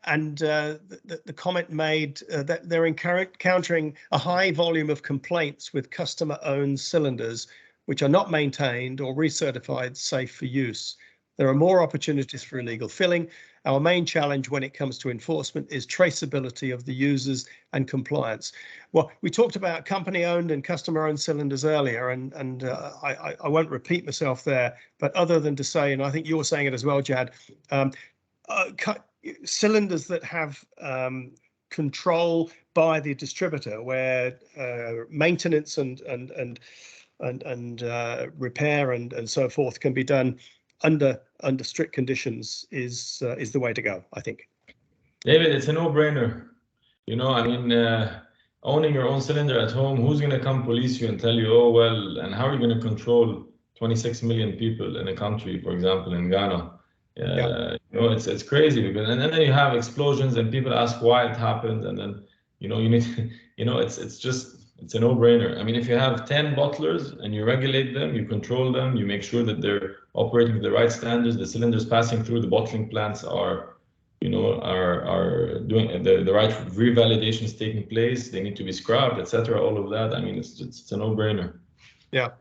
Speaker 2: And the comment made that they're encountering a high volume of complaints with customer-owned cylinders which are not maintained or recertified safe for use. There are more opportunities for illegal filling. Our main challenge when it comes to enforcement is traceability of the users and compliance. Well, we talked about company-owned and customer-owned cylinders earlier, and I won't repeat myself there, but other than to say, and I think you were saying it as well, Jad, cylinders that have control by the distributor, where maintenance and repair and so forth can be done under strict conditions is the way to go, I think.
Speaker 5: David, it's a no-brainer. You know, I mean, owning your own cylinder at home, who's going to come police you and tell you, oh, well, and how are you going to control 26 million people in a country, for example, in Ghana?
Speaker 2: Yeah.
Speaker 5: You know, it's crazy, because and then you have explosions and people ask why it happened, and then, you know, you need, you know, it's a no-brainer. I mean, if you have 10 bottlers and you regulate them, you control them, you make sure that they're operating with the right standards, the cylinders passing through the bottling plants are, you know, are doing the right revalidations taking place, they need to be scrubbed, etc. All of that. I mean, it's a no-brainer.
Speaker 2: Yeah.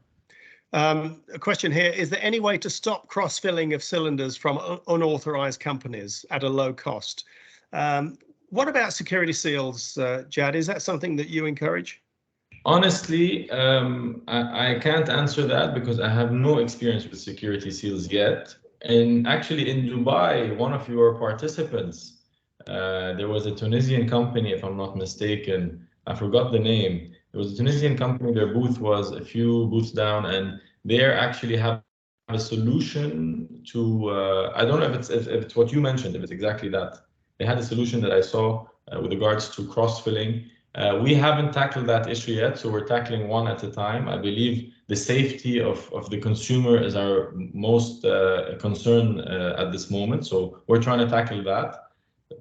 Speaker 2: A question here, is there any way to stop cross-filling of cylinders from unauthorized companies at a low cost? What about security seals, Jad? Is that something that you encourage?
Speaker 5: Honestly, I can't answer that because I have no experience with security seals yet. And actually in Dubai, one of your participants, there was a Tunisian company, if I'm not mistaken, I forgot the name. It was a Tunisian company, their booth was a few booths down, and they actually have a solution to, I don't know if it's what you mentioned, if it's exactly that. They had a solution that I saw with regards to cross-filling. We haven't tackled that issue yet, so we're tackling one at a time. I believe the safety of the consumer is our most concern at this moment. So we're trying to tackle that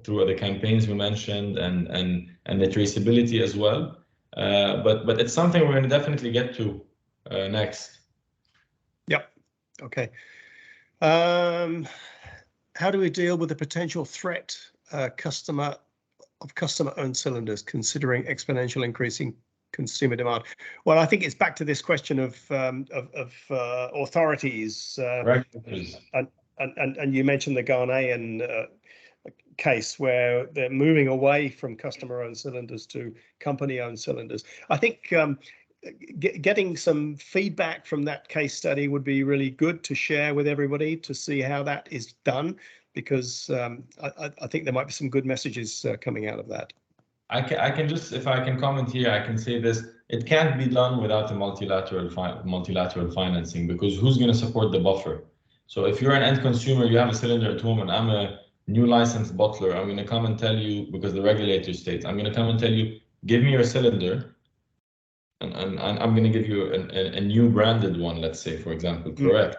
Speaker 5: through the campaigns we mentioned and the traceability as well. But it's something we're going to definitely get to next.
Speaker 2: Yep. Okay. How do we deal with the potential threat customer-owned cylinders, considering exponential increasing consumer demand? Well, I think it's back to this question of authorities. And you mentioned the Ghanaian case where they're moving away from customer-owned cylinders to company-owned cylinders. I think getting some feedback from that case study would be really good to share with everybody to see how that is done, because I think there might be some good messages coming out of that.
Speaker 5: I can just, if I can comment here, I can say this: it can't be done without a multilateral financing, because who's going to support the buffer? So if you're an end consumer, you have a cylinder at home, and I'm a new licensed bottler, I'm going to come and tell you, because the regulator states, I'm going to come and tell you, give me your cylinder, and I'm going to give you a new branded one, let's say, for example, correct?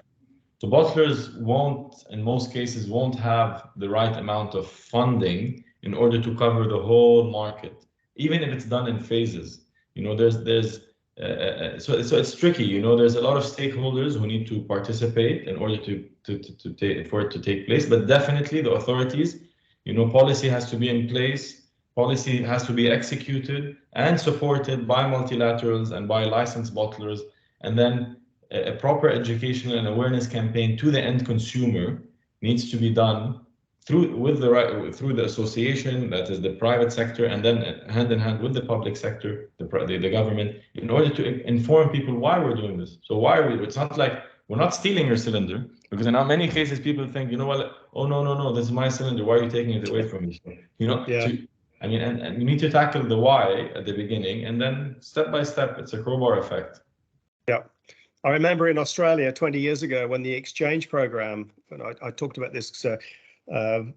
Speaker 5: So bottlers won't, in most cases, won't have the right amount of funding in order to cover the whole market, even if it's done in phases. You know, so it's tricky. You know, there's a lot of stakeholders who need to participate in order for it to take place. But definitely the authorities, you know, policy has to be in place. Policy has to be executed and supported by multilaterals and by licensed bottlers, and then a proper educational and awareness campaign to the end consumer needs to be done through the association, that is the private sector, and then hand in hand with the public sector, the government, in order to inform people why we're doing this. So why are we? It's not like we're not stealing your cylinder, because in many cases people think, you know what? Oh no, this is my cylinder. Why are you taking it away from me? So, you know,
Speaker 2: Yeah.
Speaker 5: I mean, and you need to tackle the why at the beginning, and then step by step, it's a crowbar effect.
Speaker 2: Yeah. I remember in Australia 20 years ago when the exchange program, and I talked about this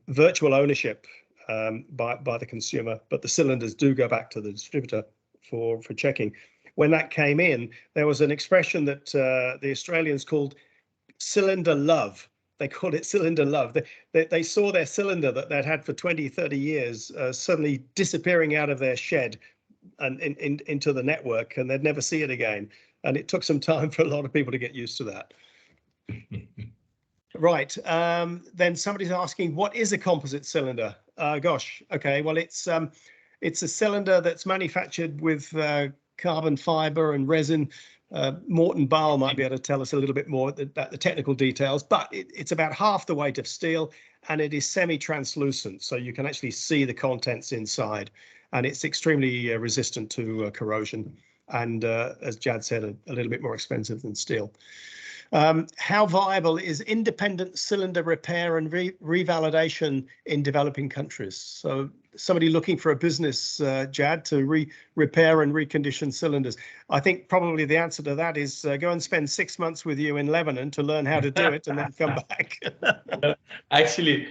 Speaker 2: virtual ownership by the consumer, but the cylinders do go back to the distributor for checking. When that came in, there was an expression that the Australians called cylinder love. They called it cylinder love. They saw their cylinder that they'd had for 20, 30 years suddenly disappearing out of their shed and into the network, and they'd never see it again. And it took some time for a lot of people to get used to that. Right. Then somebody's asking, what is a composite cylinder? Gosh. Okay. Well, it's a cylinder that's manufactured with carbon fiber and resin. Morten Baal might be able to tell us a little bit more about the technical details, but it's about half the weight of steel, and it is semi-translucent, so you can actually see the contents inside, and it's extremely resistant to corrosion, and as Jad said, a little bit more expensive than steel. How viable is independent cylinder repair and revalidation in developing countries? So somebody looking for a business, Jad, to repair and recondition cylinders. I think probably the answer to that is go and spend 6 months with you in Lebanon to learn how to do it and then come back.
Speaker 5: Actually,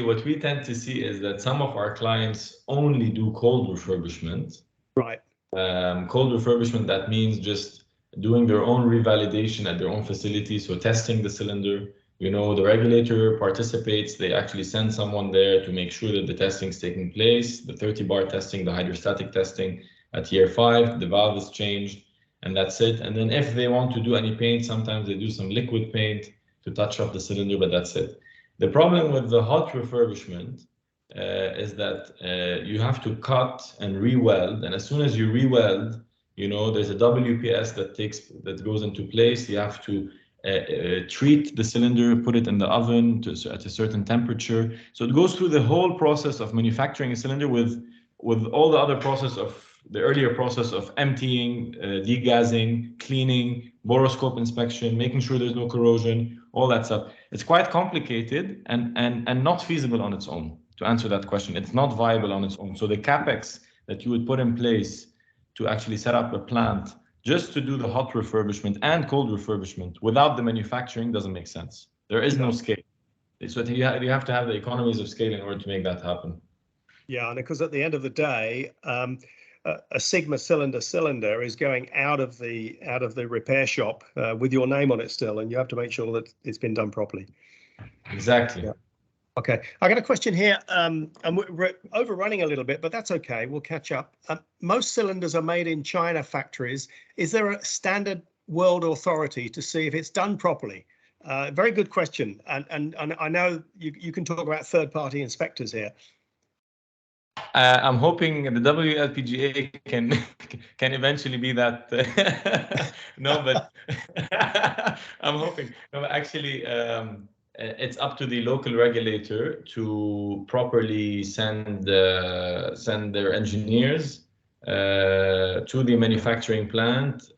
Speaker 5: what we tend to see is that some of our clients only do cold refurbishment.
Speaker 2: Right.
Speaker 5: Cold refurbishment, that means just doing their own revalidation at their own facility. So testing the cylinder, you know, the regulator participates. They actually send someone there to make sure that the testing is taking place, the 30-bar testing, the hydrostatic testing at year 5, the valve is changed, and that's it. And then if they want to do any paint, sometimes they do some liquid paint to touch up the cylinder, but that's it. The problem with the hot refurbishment is that you have to cut and re-weld, and as soon as you re-weld, you know, there's a WPS that goes into place. You have to treat the cylinder, put it in the oven at a certain temperature. So it goes through the whole process of manufacturing a cylinder with all the other process of the earlier process of emptying, degassing, cleaning, boroscope inspection, making sure there's no corrosion, all that stuff. It's quite complicated and not feasible on its own. To answer that question, it's not viable on its own. So the capex that you would put in place to actually set up a plant just to do the hot refurbishment and cold refurbishment without the manufacturing doesn't make sense. There is no scale. So you have to have the economies of scale in order to make that happen.
Speaker 2: Yeah, and because at the end of the day, a Sigma cylinder is going out of the repair shop with your name on it still, and you have to make sure that it's been done properly.
Speaker 5: Exactly.
Speaker 2: Yeah. Okay, I got a question here, and we're overrunning a little bit, but that's okay. We'll catch up. Most cylinders are made in China factories. Is there a standard world authority to see if it's done properly? Very good question, and I know you can talk about third-party inspectors here.
Speaker 5: I'm hoping the WLPGA can eventually be that. No, but I'm hoping. No, actually, it's up to the local regulator to properly send their engineers to the manufacturing plant,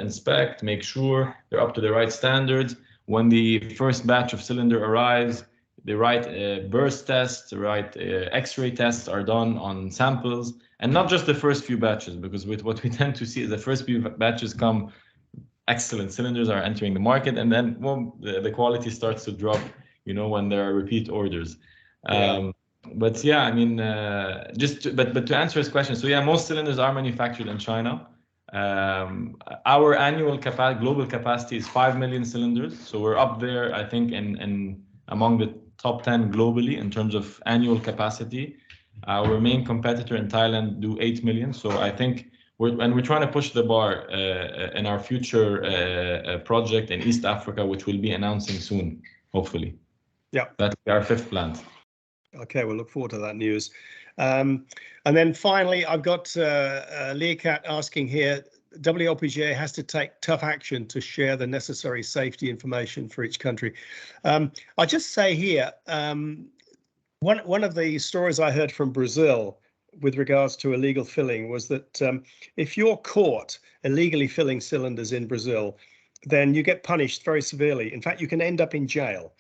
Speaker 5: inspect, make sure they're up to the right standards. When the first batch of cylinder arrives, the right burst tests, the right X-ray tests are done on samples, and not just the first few batches, because with what we tend to see is the first few batches come, excellent cylinders are entering the market, and then the quality starts to drop, you know, when there are repeat orders. But yeah, I mean, but to answer his question, so yeah, most cylinders are manufactured in China. Our annual global capacity is 5 million cylinders, so we're up there, I think, in among the top 10 globally in terms of annual capacity. Our main competitor in Thailand do 8 million, so I think we're trying to push the bar in our future project in East Africa, which we'll be announcing soon, hopefully.
Speaker 2: Yeah,
Speaker 5: that's our 5th plant.
Speaker 2: Okay, we'll look forward to that news. And then finally, I've got Leacat asking here, WLPGA has to take tough action to share the necessary safety information for each country. I just say here, One of the stories I heard from Brazil with regards to illegal filling was that if you're caught illegally filling cylinders in Brazil, then you get punished very severely. In fact, you can end up in jail.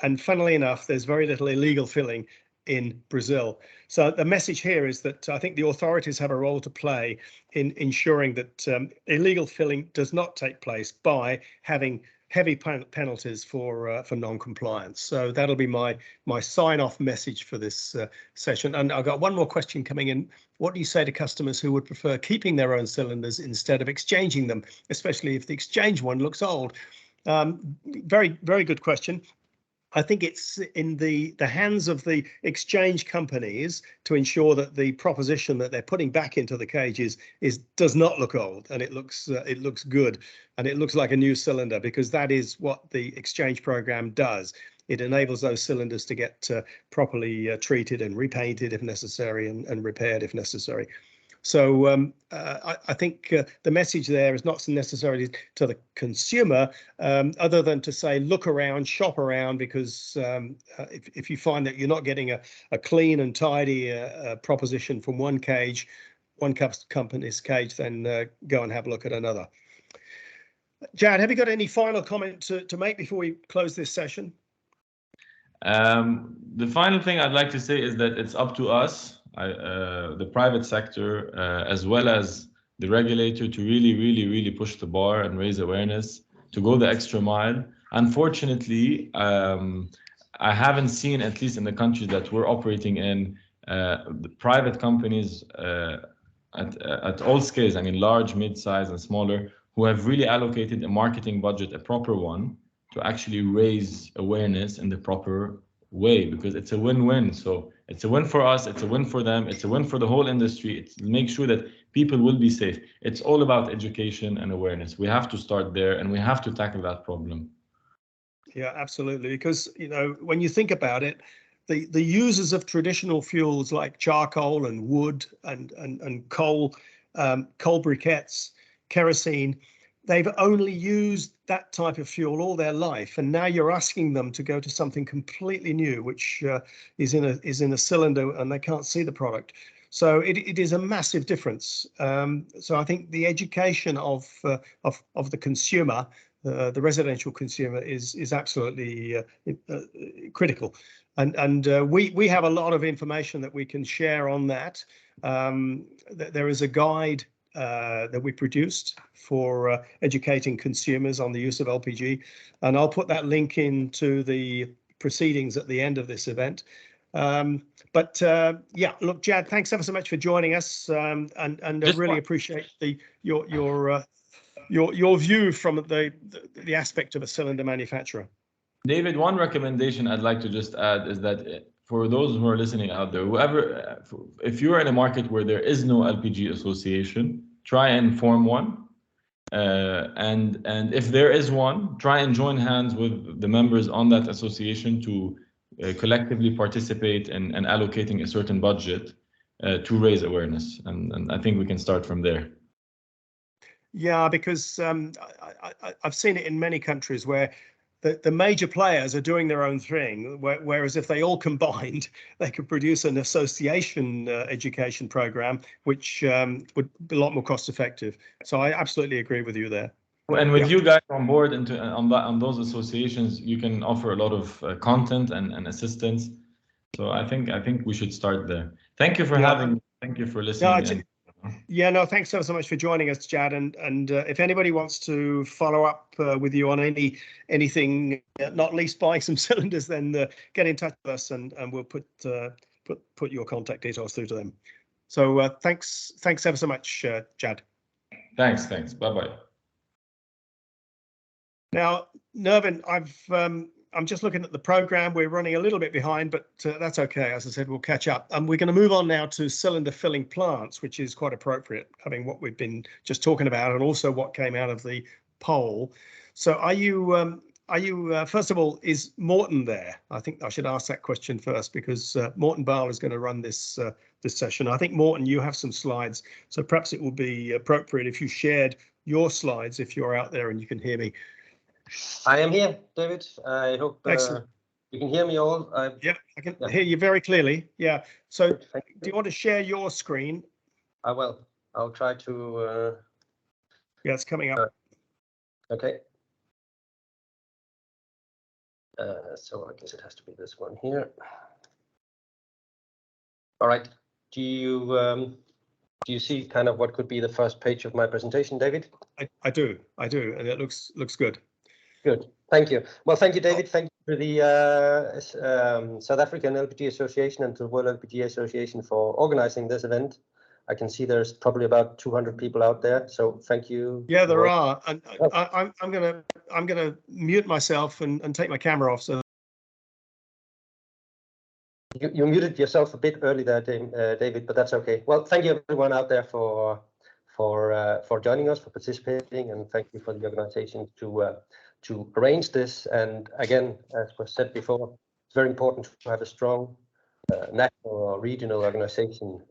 Speaker 2: And funnily enough, there's very little illegal filling in Brazil. So the message here is that I think the authorities have a role to play in ensuring that illegal filling does not take place by having heavy penalties for non-compliance. So that'll be my sign-off message for this session. And I've got one more question coming in. What do you say to customers who would prefer keeping their own cylinders instead of exchanging them, especially if the exchange one looks old? Very, very good question. I think it's in the hands of the exchange companies to ensure that the proposition that they're putting back into the cages does not look old, and it looks good, and it looks like a new cylinder, because that is what the exchange program does. It enables those cylinders to get properly treated and repainted if necessary, and repaired if necessary. So I think the message there is not necessarily to the consumer, other than to say, look around, shop around, because if you find that you're not getting a clean and tidy proposition from one company's cage, then go and have a look at another. Jad, have you got any final comment to make before we close this session?
Speaker 5: The final thing I'd like to say is that it's up to us, the private sector, as well as the regulator, to really push the bar and raise awareness, to go the extra mile. Unfortunately, I haven't seen, at least in the countries that we're operating in, the private companies at all scales, I mean large, mid-size and smaller, who have really allocated a marketing budget, a proper one, to actually raise awareness in the proper way, because it's a win-win. So it's a win for us, it's a win for them, it's a win for the whole industry. It's make sure that people will be safe. It's all about education and awareness. We have to start there, and we have to tackle that problem.
Speaker 2: Yeah, absolutely. Because, you know, when you think about it, the users of traditional fuels like charcoal and wood and coal, coal briquettes, kerosene, they've only used that type of fuel all their life, and now you're asking them to go to something completely new, which is in a cylinder, and they can't see the product. So it is a massive difference. So I think the education of the consumer, the residential consumer, is absolutely critical. And we have a lot of information that we can share on that. There is a guide that we produced for educating consumers on the use of LPG, and I'll put that link into the proceedings at the end of this event. Yeah, look, Jad, thanks ever so much for joining us, and I really appreciate your view from the aspect of a cylinder manufacturer.
Speaker 5: David, one recommendation I'd like to just add is that for those who are listening out there, whoever, if you're in a market where there is no LPG association, try and form one. And if there is one, try and join hands with the members on that association to collectively participate in allocating a certain budget to raise awareness. And I think we can start from there.
Speaker 2: Yeah, because I've seen it in many countries where the major players are doing their own thing, whereas if they all combined, they could produce an association education program, which would be a lot more cost effective. So I absolutely agree with you there.
Speaker 5: And with you guys on board on those associations, you can offer a lot of content and assistance. So I think we should start there. Thank you for having me. Thank you for listening.
Speaker 2: Yeah, no, thanks so much for joining us, Jad. And if anybody wants to follow up with you on anything, not least buying some cylinders, then get in touch with us, and we'll put your contact details through to them. So thanks ever so much, Jad.
Speaker 5: Thanks. Bye-bye.
Speaker 2: Now, Nervin, I'm just looking at the program. We're running a little bit behind, but that's okay. As I said, we'll catch up. And we're going to move on now to cylinder filling plants, which is quite appropriate, having what we've been just talking about, and also what came out of the poll. So are you first of all, is Morten there? I think I should ask that question first, because Morten Baal is going to run this session. I think, Morten, you have some slides, so perhaps it will be appropriate if you shared your slides, if you're out there and you can hear me.
Speaker 6: I am here, David. I hope You can hear me all?
Speaker 2: Yeah, I can
Speaker 6: Yeah.
Speaker 2: hear you very clearly. Yeah. So
Speaker 6: Thank
Speaker 2: do you
Speaker 6: you.
Speaker 2: want to share your screen?
Speaker 6: I will. I'll try to.
Speaker 2: Yeah, it's coming up.
Speaker 6: Okay. So I guess it has to be this one here. All right. Do you see kind of what could be the first page of my presentation, David?
Speaker 2: I do, and it looks good.
Speaker 6: Good. Thank you. Well, thank you, David. Thank you to the South African LPG Association and to the World LPG Association for organizing this event. I can see there's probably about 200 people out there, so thank you.
Speaker 2: Yeah, there are, and I'm gonna mute myself and take my camera off. So
Speaker 6: you muted yourself a bit early there, David, but that's okay. Well, thank you everyone out there for joining us, for participating, and thank you for the organization to arrange this. And again, as was said before, it's very important to have a strong national or regional organization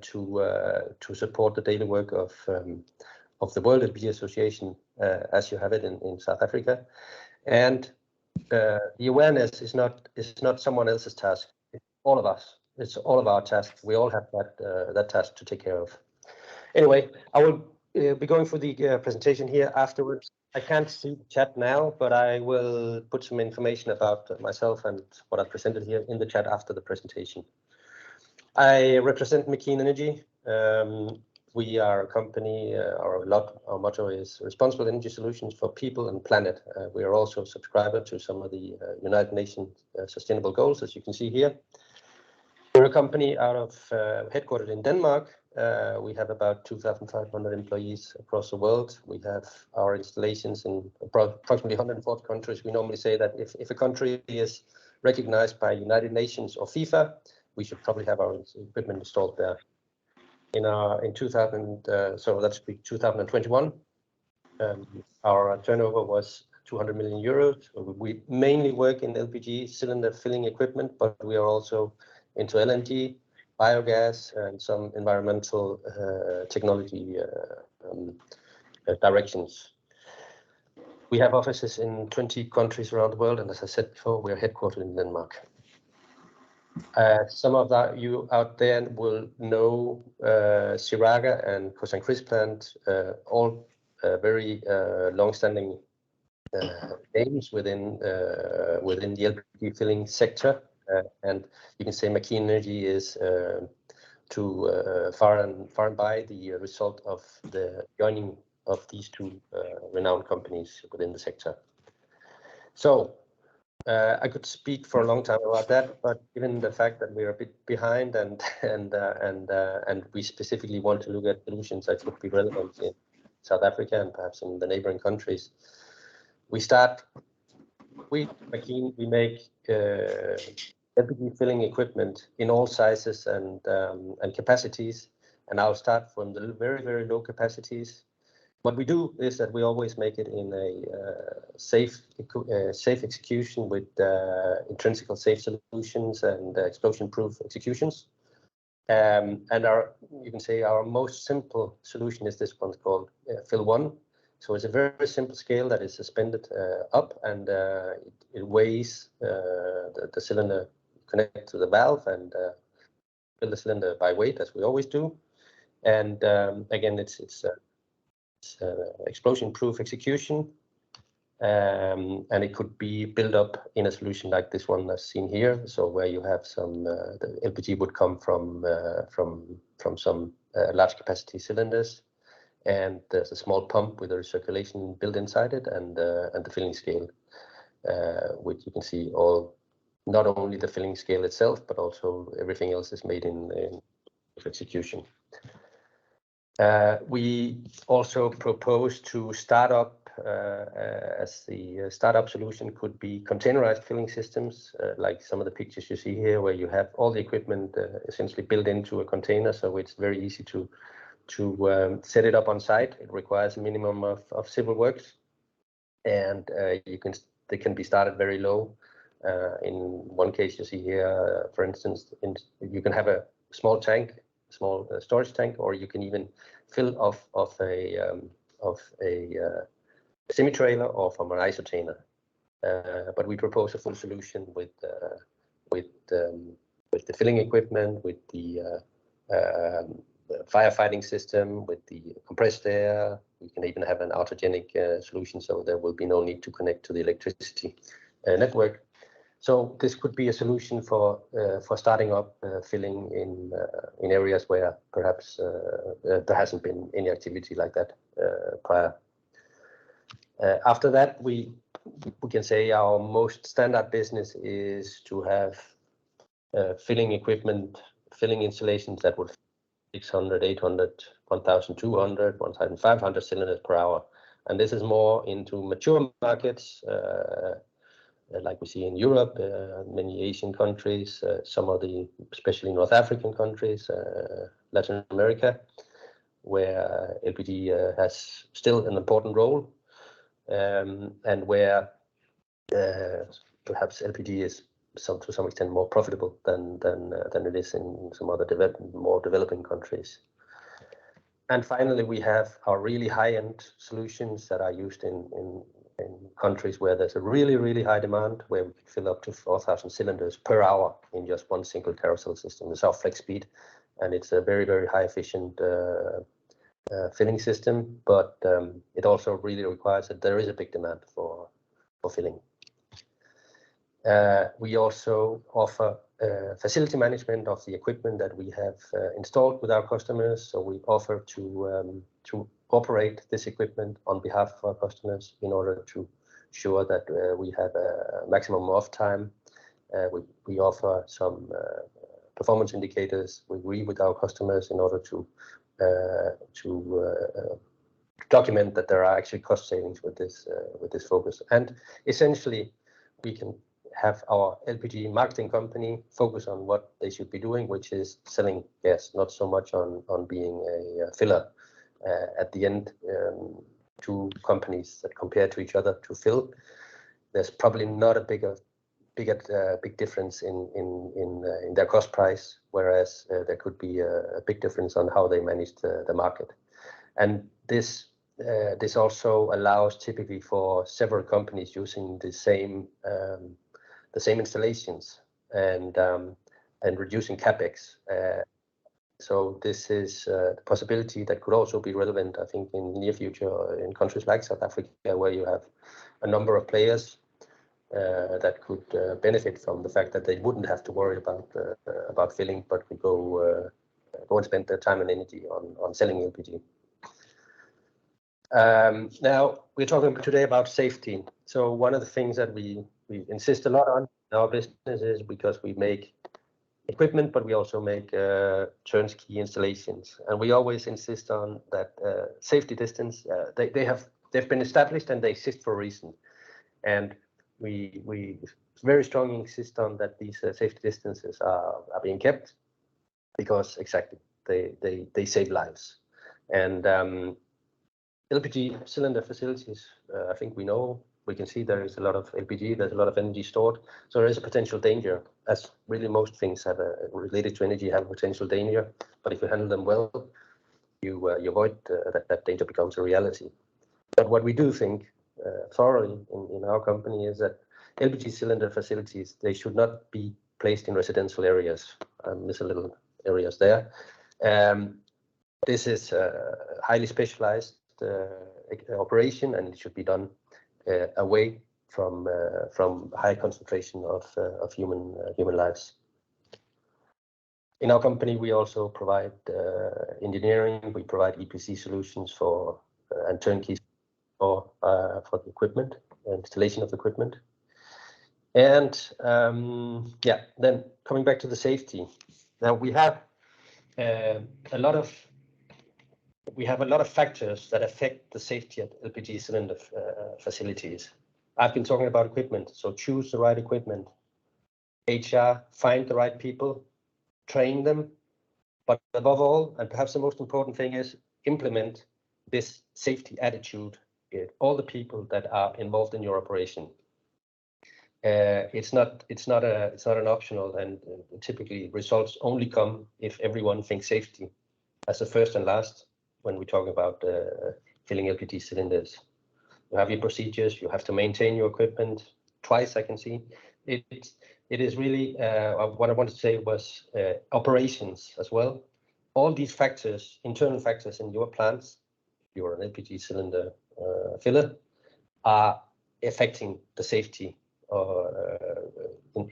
Speaker 6: to support the daily work of the World LPG Association as you have it in South Africa. And the awareness is not someone else's task. It's all of us. It's all of our task. We all have that task to take care of. Anyway, I will be going through the presentation here afterwards. I can't see the chat now, but I will put some information about myself and what I presented here in the chat after the presentation. I represent McKean Energy. We are a company, our motto is responsible energy solutions for people and planet. We are also a subscriber to some of the United Nations sustainable goals, as you can see here. We're a company out of headquartered in Denmark. We have about 2,500 employees across the world. We have our installations in approximately 140 countries. We normally say that if a country is recognized by United Nations or FIFA, we should probably have our equipment installed there. In 2021, our turnover was 200 million euros. We mainly work in LPG cylinder filling equipment, but we are also into LNG, biogas, and some environmental technology directions. We have offices in 20 countries around the world, and as I said before, we are headquartered in Denmark. Some of you out there will know Siraga and Kosan Chris plant, all very long-standing names within the LPG filling sector, and you can say McKean Energy is far and by the result of the joining of these two renowned companies within the sector. So I could speak for a long time about that, but given the fact that we are a bit behind and we specifically want to look at solutions that could be relevant in South Africa and perhaps in the neighboring countries, we make LPG filling equipment in all sizes and capacities, and I'll start from the very, very low capacities. What we do is that we always make it in a safe execution with intrinsic safe solutions and explosion-proof executions. And you can say our most simple solution is this one called Fill 1. So it's a very, very simple scale that is suspended up, and it weighs the cylinder connected to the valve and fill the cylinder by weight, as we always do. And again, it's explosion-proof execution, and it could be built up in a solution like this one as seen here. So where you have some the LPG would come from some large capacity cylinders, and there's a small pump with a recirculation built inside it, and the filling scale, which you can see not only the filling scale itself, but also everything else is made in execution. We also propose to start up as the startup solution could be containerized filling systems, like some of the pictures you see here, where you have all the equipment essentially built into a container, so it's very easy to set it up on site. It requires a minimum of civil works, and they can be started very low. In one case you see here, for instance, you can have a small tank, small storage tank, or you can even fill off of a semi-trailer or from an isotainer. but we propose a full solution with the filling equipment, with the firefighting system, with the compressed air. We can even have an autogenic solution, so there will be no need to connect to the electricity network. So this could be a solution for starting up filling in areas where perhaps there hasn't been any activity like that prior. After that, we can say our most standard business is to have filling equipment, filling installations that would 600, 800, 1,200, 1,500 cylinders per hour. And this is more into mature markets, like we see in Europe, many Asian countries, some of the, especially North African countries, Latin America, where LPG has still an important role, and where perhaps LPG is to some extent more profitable than it is in some other more developing countries. And finally, we have our really high-end solutions that are used in countries where there's a really high demand, where we can fill up to 4,000 cylinders per hour in just one single carousel system. It's our flex speed, and it's a very high efficient filling system, but it also really requires that there is a big demand for filling. We also offer facility management of the equipment that we have installed with our customers. So we offer to operate this equipment on behalf of our customers in order to ensure that we have a maximum off time. We offer some performance indicators. We agree with our customers in order to document that there are actually cost savings with this focus. And essentially, we can have our LPG marketing company focus on what they should be doing, which is selling gas, not so much on being a filler. At the end, two companies that compare to each other to fill, there's probably not a big difference in their cost price, whereas there could be a big difference on how they manage the market. And this also allows typically for several companies using the same installations and reducing capex. So this is a possibility that could also be relevant, I think, in the near future in countries like South Africa, where you have a number of players that could benefit from the fact that they wouldn't have to worry about filling, but could go and spend their time and energy on selling LPG. Now we're talking today about safety. So one of the things that we insist a lot on in our business is because we make equipment, but we also make turnkey installations, and we always insist on that safety distance. They've been established and they exist for a reason, and we very strongly insist on that these safety distances are being kept, because exactly they save lives. And LPG cylinder facilities, I think we can see there is a lot of LPG, there's a lot of energy stored, so there is a potential danger, as really most things have related to energy have a potential danger, but if you handle them well, you avoid that danger becomes a reality. But what we do think thoroughly in our company is that LPG cylinder facilities, they should not be placed in residential areas. There's a little areas there. This is a highly specialized operation, and it should be done away from high concentration of human lives. In our company, we also provide engineering. We provide EPC solutions for and turnkey for the equipment, installation of equipment. And then coming back to the safety. Now we have a lot of factors that affect the safety at LPG cylinder facilities. I've been talking about equipment, so choose the right equipment. HR, find the right people, train them, but above all, and perhaps the most important thing, is implement this safety attitude in all the people that are involved in your operation. It's not an optional, and typically results only come if everyone thinks safety as the first and last when we talk about filling LPG cylinders. You have your procedures, you have to maintain your equipment, twice, I can see. It is really, what I wanted to say was operations as well. All these factors, internal factors in your plants, you're an LPG cylinder filler, are affecting the safety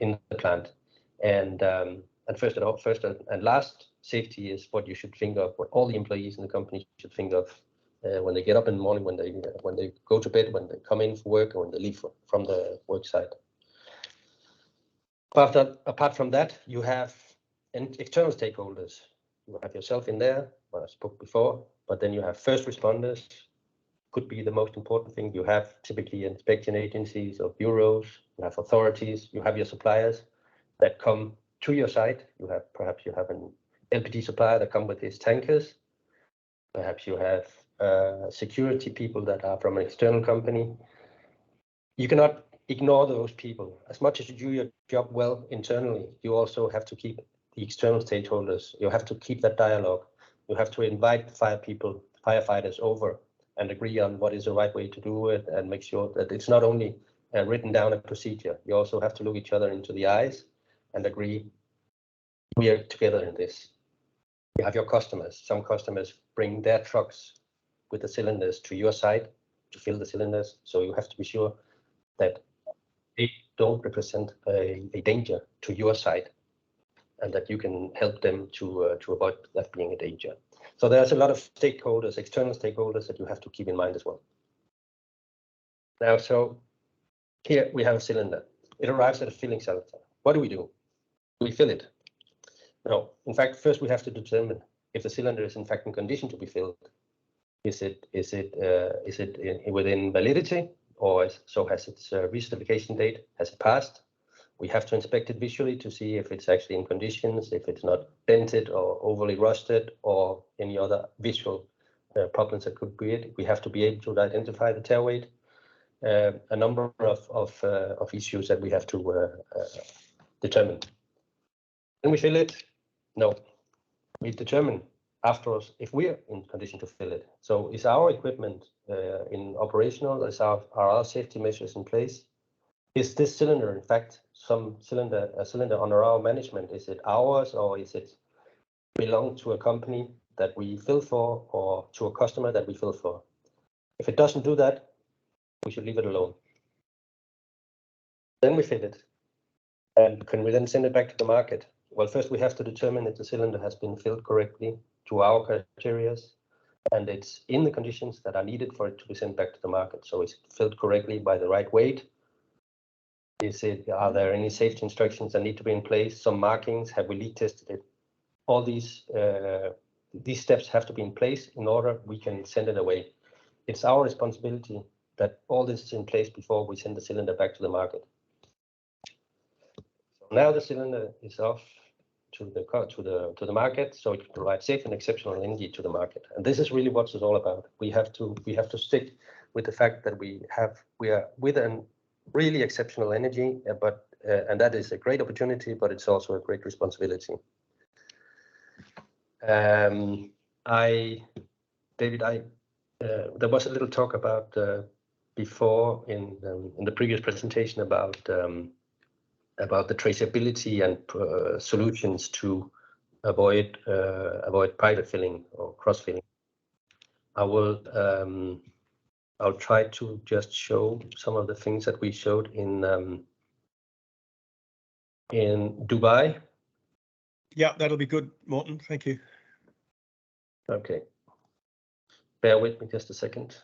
Speaker 6: in the plant. And first and last, safety is what you should think of, what all the employees in the company should think of when they get up in the morning, when they go to bed, when they come in for work, or when they leave from the work site. Apart from that, you have external stakeholders. You have yourself in there, what I spoke before, but then you have first responders, could be the most important thing. You have typically inspection agencies or bureaus, you have authorities, you have your suppliers that come to your site. Perhaps you have an LPG supplier that come with his tankers. Perhaps you have security people that are from an external company. You cannot ignore those people. As much as you do your job well internally, you also have to keep the external stakeholders. You have to keep that dialogue. You have to invite firefighters over and agree on what is the right way to do it, and make sure that it's not only written down a procedure. You also have to look each other into the eyes and agree, we are together in this. You have your customers. Some customers bring their trucks with the cylinders to your site to fill the cylinders. So you have to be sure that they don't represent a danger to your site, and that you can help them to avoid that being a danger. So there's a lot of stakeholders, external stakeholders, that you have to keep in mind as well. Now, so here we have a cylinder. It arrives at a filling center. What do? We fill it. No, in fact, first we have to determine if the cylinder is in fact in condition to be filled. Is it within validity, or has its recertification date, has it passed? We have to inspect it visually to see if it's actually in conditions, if it's not dented or overly rusted, or any other visual problems that could be it. We have to be able to identify the tear weight. A number of issues that we have to determine. Can we fill it? No. We determine afterwards if we're in condition to fill it. So is our equipment in operational? Are our safety measures in place? Is this cylinder, in fact, a cylinder under our management? Is it ours, or is it belong to a company that we fill for, or to a customer that we fill for? If it doesn't do that, we should leave it alone. Then we fill it. And can we then send it back to the market? Well, first we have to determine if the cylinder has been filled correctly to our criteria, and it's in the conditions that are needed for it to be sent back to the market. So it's filled correctly by the right weight. Are there any safety instructions that need to be in place? Some markings, have we leak tested it? All these steps have to be in place in order we can send it away. It's our responsibility that all this is in place before we send the cylinder back to the market. So now the cylinder is off to the market, so it can provide safe and exceptional energy to the market. And this is really what it's all about. We have to stick with the fact that we are with an really exceptional energy, and that is a great opportunity, but it's also a great responsibility. David, there was a little talk about before in the previous presentation about the traceability and solutions to avoid private filling or cross filling. I'll try to just show some of the things that we showed in Dubai.
Speaker 2: Yeah, that'll be good, Morten. Thank you.
Speaker 6: Okay. Bear with me just a second.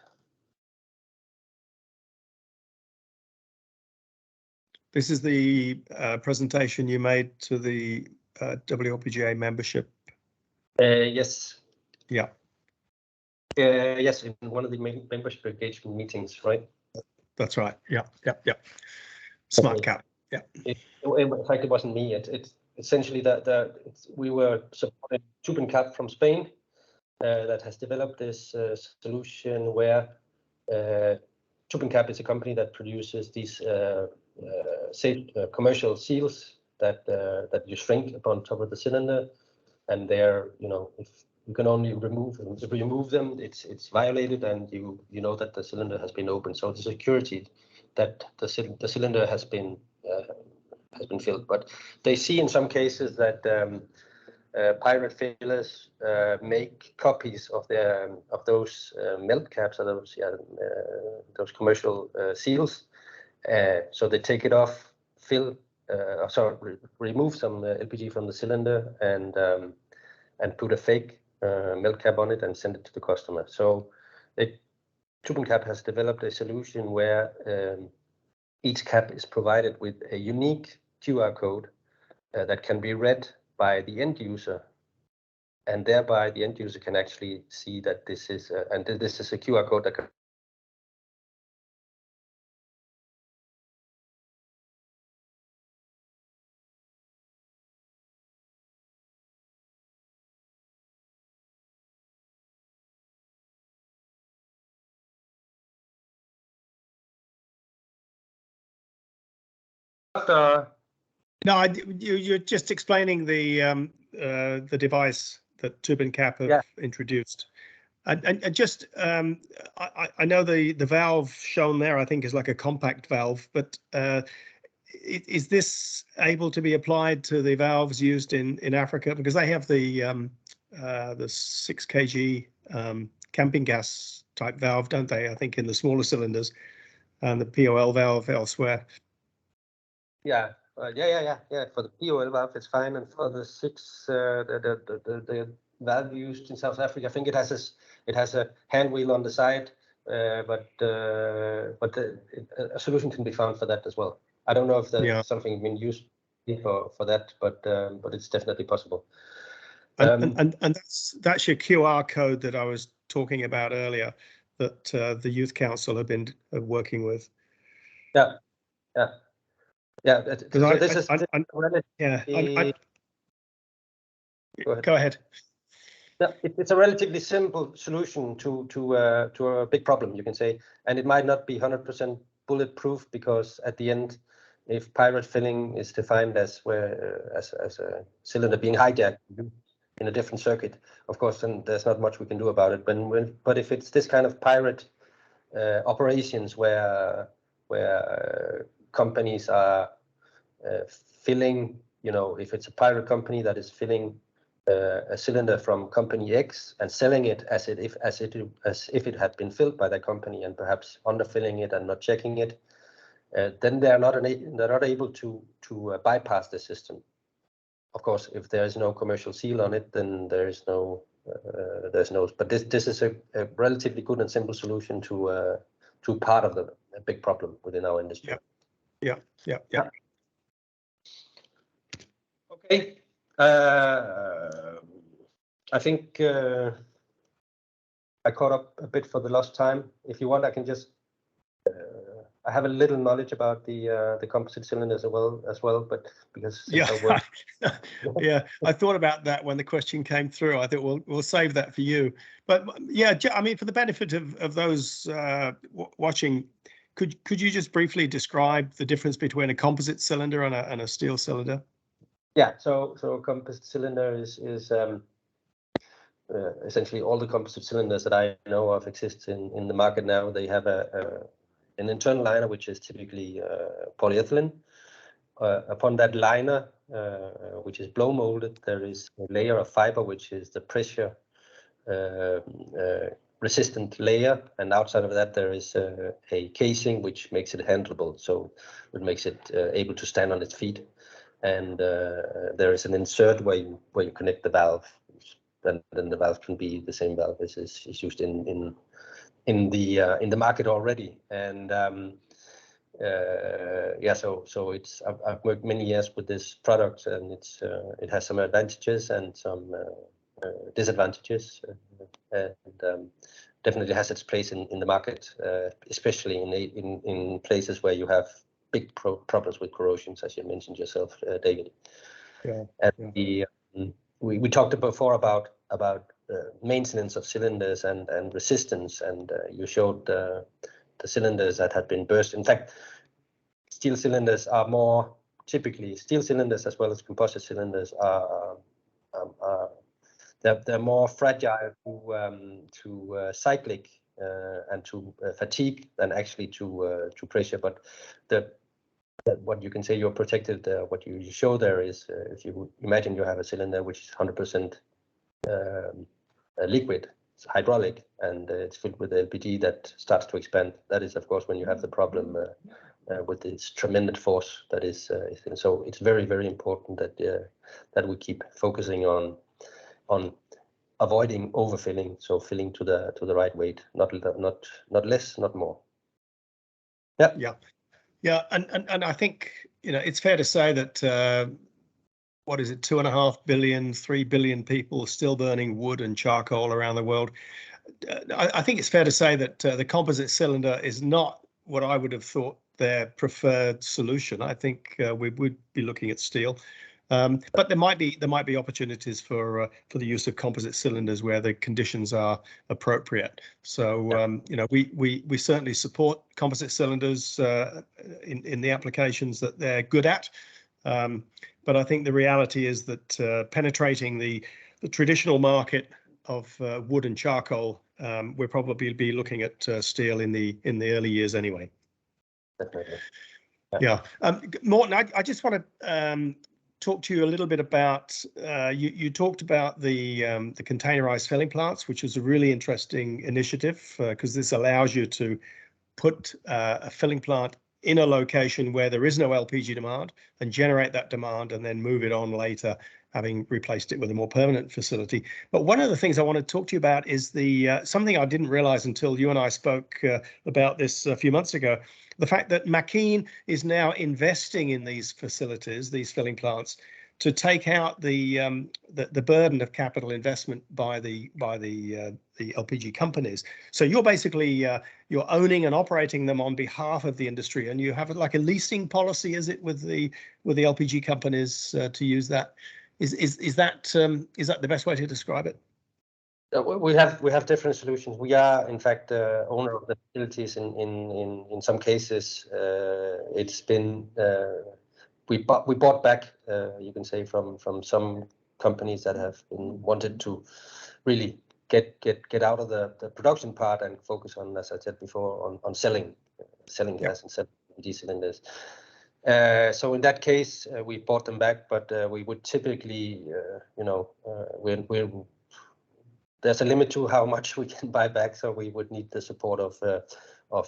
Speaker 2: This is the presentation you made to the WLPGA membership.
Speaker 6: Yes.
Speaker 2: Yeah.
Speaker 6: Yes, in one of the membership engagement meetings, right?
Speaker 2: That's right. Yeah. Smart
Speaker 6: Okay.
Speaker 2: cap. Yeah.
Speaker 6: In fact, it wasn't me. It's essentially we were supporting Tubencap from Spain that has developed this solution where Tubencap is a company that produces these safe commercial seals that you shrink upon top of the cylinder, and they're, if you can only remove them. If you remove them, it's violated, and you know that the cylinder has been opened. So the security that the cylinder has been filled. But they see in some cases that pirate fillers make copies of those melt caps or those commercial seals. So they take it off, remove some LPG from the cylinder and put a fake melt cap on it and send it to the customer. So TubenCap has developed a solution where each cap is provided with a unique QR code that can be read by the end user, and thereby the end user can actually see that this is a QR code that can
Speaker 2: No, you're just explaining the device that TubenCap have introduced. And just, I know the valve shown there, I think, is like a compact valve, but is this able to be applied to the valves used in Africa? Because they have the 6 kg camping gas type valve, don't they? I think in the smaller cylinders, and the POL valve elsewhere.
Speaker 6: Yeah. For the POL valve, it's fine, and for the 6, the valve used in South Africa, I think it has a hand wheel on the side, but a solution can be found for that as well. I don't know if there's something being used for that, but it's definitely possible.
Speaker 2: And that's your QR code that I was talking about earlier, that the Youth Council have been working with.
Speaker 6: Yeah. So this is
Speaker 2: Go ahead.
Speaker 6: Yeah, it's a relatively simple solution to a big problem, you can say, and it might not be 100% bulletproof, because at the end, if pirate filling is defined as a cylinder being hijacked in a different circuit, of course, then there's not much we can do about it. But if it's this kind of pirate operations where companies are filling, if it's a pirate company that is filling a cylinder from company X and selling it as if it had been filled by that company, and perhaps underfilling it and not checking it, then they're not able to bypass the system. Of course, if there is no commercial seal on it, then there's no. But this is a relatively good and simple solution to part of the big problem within our industry.
Speaker 2: Yeah.
Speaker 6: Okay. I think I caught up a bit for the last time. If you want, I can just. I have a little knowledge about the composite cylinders as well, but because
Speaker 2: I thought about that when the question came through. I thought we'll save that for you. But yeah, I mean, for the benefit of those watching, could you just briefly describe the difference between a composite cylinder and a steel cylinder?
Speaker 6: Yeah, so a composite cylinder is essentially all the composite cylinders that I know of exist in the market now. They have an internal liner, which is typically polyethylene. Upon that liner, which is blow molded, there is a layer of fiber, which is the pressure resistant layer, and outside of that there is a casing which makes it handleable, so it makes it able to stand on its feet. And there is an insert where you connect the valve. Then the valve can be the same valve as is used in the market already. And so it's I've worked many years with this product, and it has some advantages and some disadvantages, and definitely has its place in the market, especially in places where you have big problems with corrosions, as you mentioned yourself, David.
Speaker 2: Yeah.
Speaker 6: And we talked before about maintenance of cylinders and resistance, and you showed the cylinders that had been burst. In fact, steel cylinders are more typically, steel cylinders as well as composite cylinders are they're more fragile to cyclic and to fatigue than actually to pressure. But what you can say you're protected. What you show there is if you imagine you have a cylinder which is 100% liquid, it's hydraulic, and it's filled with LPG that starts to expand. That is, of course, when you have the problem with this tremendous force that is. So it's very, very important that we keep focusing on avoiding overfilling, so filling to the right weight, not less, not more.
Speaker 2: Yeah, and I think it's fair to say that what is it, 2.5 billion, 3 billion people still burning wood and charcoal around the world. I think it's fair to say that the composite cylinder is not what I would have thought their preferred solution. I think we would be looking at steel. But there might be opportunities for the use of composite cylinders where the conditions are appropriate. So we certainly support composite cylinders in the applications that they're good at. But I think the reality is that penetrating the traditional market of wood and charcoal, we'll probably be looking at steel in the early years anyway.
Speaker 6: Definitely.
Speaker 2: Yeah. Morten, I just want to talk to you a little bit about you talked about the containerized filling plants, which is a really interesting initiative because this allows you to put a filling plant in a location where there is no LPG demand and generate that demand and then move it on later, having replaced it with a more permanent facility. But one of the things I want to talk to you about is something I didn't realize until you and I spoke about this a few months ago. The fact that McKean is now investing in these facilities, these filling plants, to take out the burden of capital investment by the LPG companies. So you're basically you're owning and operating them on behalf of the industry, and you have like a leasing policy, is it, with the LPG companies to use that? Is that the best way to describe it?
Speaker 6: We have different solutions. We are, in fact, owner of the facilities. In some cases, it's been we bought back, you can say, from some companies that have been wanted to really get out of the production part and focus on, as I said before, on selling gas and selling LPG cylinders. So in that case, we bought them back, but we would typically, there's a limit to how much we can buy back, so we would need the support of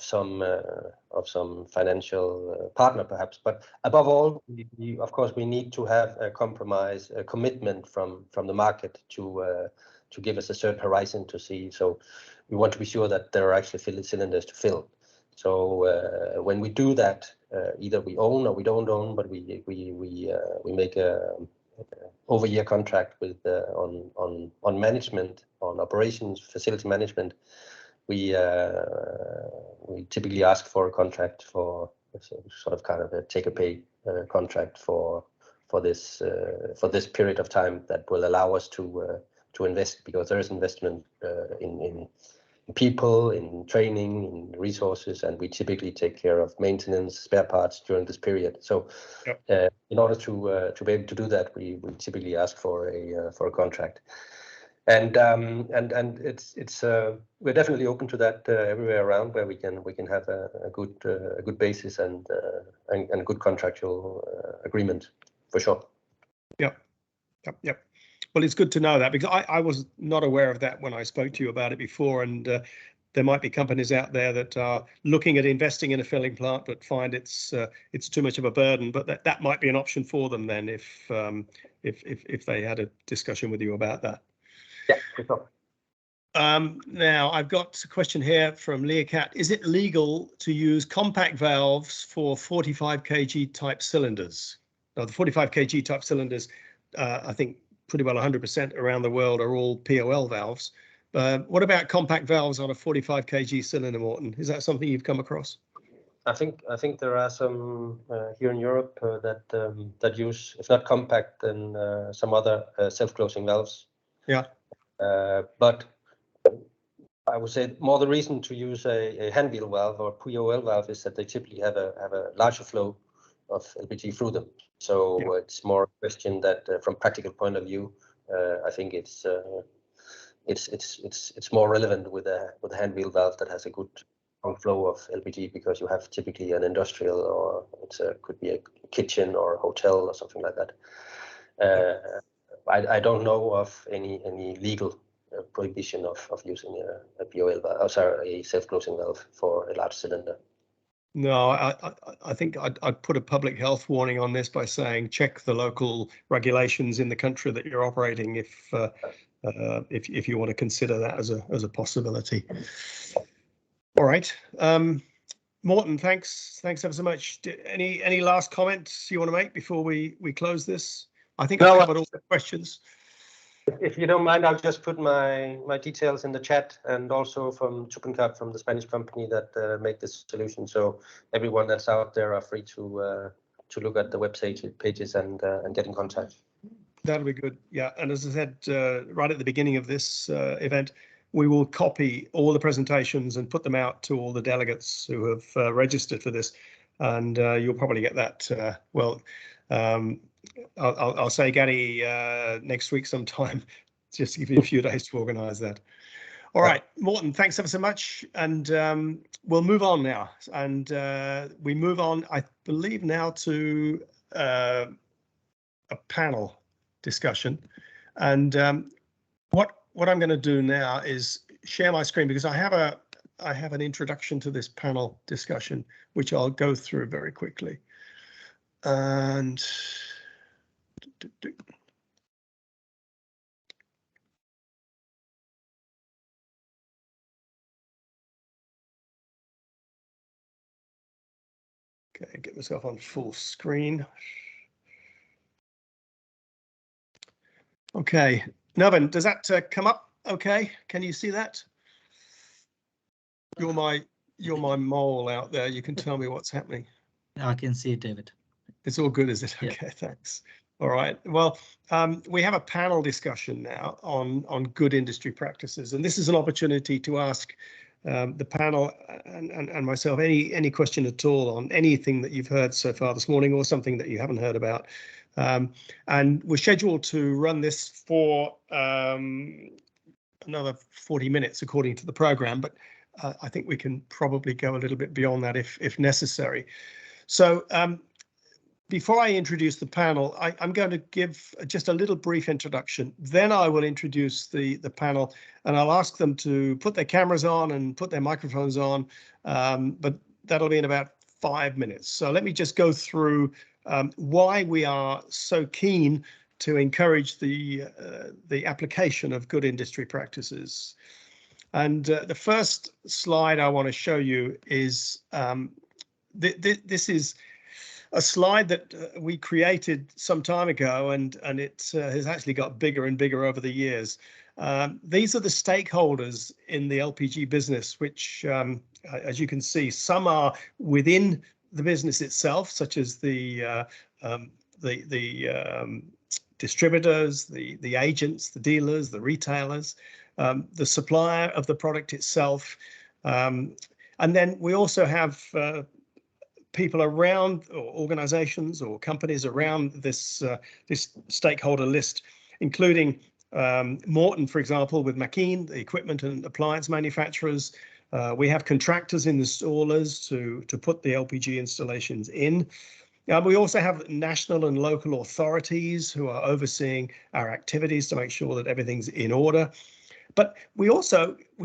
Speaker 6: some financial partner, perhaps. But above all, of course, we need to have a commitment from the market to give us a certain horizon to see. So we want to be sure that there are actually filled cylinders to fill. So when we do that, either we own or we don't own, but we make a over-year contract with on management, on operations, facility management. We typically ask for a contract for sort of kind of a take-or-pay contract for this period of time that will allow us to invest, because there is investment in people, in training, in resources, and we typically take care of maintenance, spare parts during this period. So in order to be able to do that, we typically ask for a contract. And it's we're definitely open to that everywhere around, where we can have a good basis and a good contractual agreement, for sure.
Speaker 2: Yep. Well, it's good to know that, because I was not aware of that when I spoke to you about it before, and there might be companies out there that are looking at investing in a filling plant but find it's too much of a burden. But that might be an option for them then, if they had a discussion with you about that.
Speaker 6: Yeah, for sure.
Speaker 2: Now I've got a question here from Leocat. Is it legal to use compact valves for 45 kg type cylinders? Now, the 45 kg type cylinders, I think pretty well 100% around the world are all POL valves. What about compact valves on a 45 kg cylinder, Morten? Is that something you've come across?
Speaker 6: I think there are some here in Europe that use, if not compact, then some other self-closing valves.
Speaker 2: Yeah.
Speaker 6: But I would say more the reason to use a hand wheel valve or POL valve is that they typically have a larger flow of LPG through them. So it's more a question that from practical point of view, I think it's more relevant with a hand wheel valve that has a good strong flow of LPG, because you have typically an industrial, or could be a kitchen or a hotel or something like that. I don't know of any legal prohibition of using a BOL valve, a self-closing valve for a large cylinder.
Speaker 2: No, I think I'd put a public health warning on this by saying check the local regulations in the country that you're operating if you want to consider that as a possibility. All right, Morten, thanks ever so much. Any last comments you want to make before we close this? I think I've covered all the questions.
Speaker 6: If you don't mind, I'll just put my details in the chat, and also from Tupencap, from the Spanish company that make this solution. So everyone that's out there are free to look at the website pages and get in contact.
Speaker 2: That'll be good. Yeah, and as I said right at the beginning of this event, we will copy all the presentations and put them out to all the delegates who have registered for this, and you'll probably get that. I'll say, Gary, next week sometime, just to give you a few days to organise that. All right, Morten, thanks ever so much, and we'll move on now. And we move on, I believe, now to a panel discussion. And what I'm going to do now is share my screen, because I have an introduction to this panel discussion, which I'll go through very quickly. And okay, get myself on full screen. Okay, Nevin, does that come up okay? Can you see that? You're my mole out there. You can tell me what's happening.
Speaker 4: I can see it, David.
Speaker 2: It's all good, is it?
Speaker 4: Yeah.
Speaker 2: Okay, thanks. All right. Well, we have a panel discussion now on good industry practices, and this is an opportunity to ask the panel and myself any question at all on anything that you've heard so far this morning, or something that you haven't heard about. And we're scheduled to run this for another 40 minutes according to the program, but I think we can probably go a little bit beyond that if necessary. So before I introduce the panel, I'm going to give just a little brief introduction. Then I will introduce the panel, and I'll ask them to put their cameras on and put their microphones on, but that'll be in about 5 minutes. So let me just go through why we are so keen to encourage the application of good industry practices. And the first slide I want to show you is this is a slide that we created some time ago, and it has actually got bigger and bigger over the years. These are the stakeholders in the LPG business, which, as you can see, some are within the business itself, such as the distributors, the agents, the dealers, the retailers, the supplier of the product itself. And then we also have people around, or organizations or companies around this stakeholder list, including Morten, for example, with McKean, the equipment and appliance manufacturers. We have contractors and installers to put the LPG installations in. We also have national and local authorities who are overseeing our activities to make sure that everything's in order. But we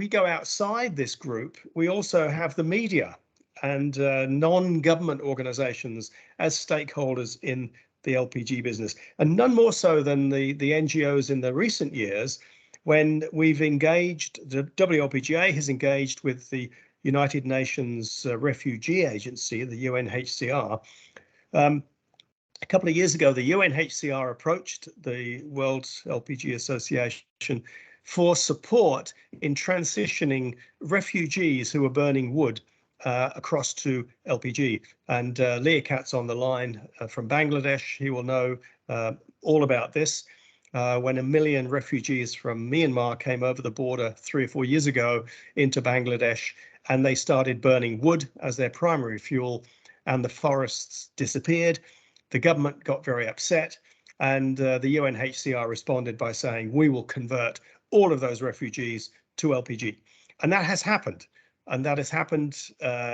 Speaker 2: go outside this group. We also have the media and non-government organizations as stakeholders in the LPG business, and none more so than the NGOs in the recent years, when we've engaged, the WLPGA has engaged with the United Nations Refugee Agency, the UNHCR. A couple of years ago, the UNHCR approached the World LPG Association for support in transitioning refugees who are burning wood across to LPG. And Liakat's on the line from Bangladesh. He will know all about this. When 1 million refugees from Myanmar came over the border 3 or 4 years ago into Bangladesh, and they started burning wood as their primary fuel, and the forests disappeared. The government got very upset. And the UNHCR responded by saying, we will convert all of those refugees to LPG. And that has happened. And that has happened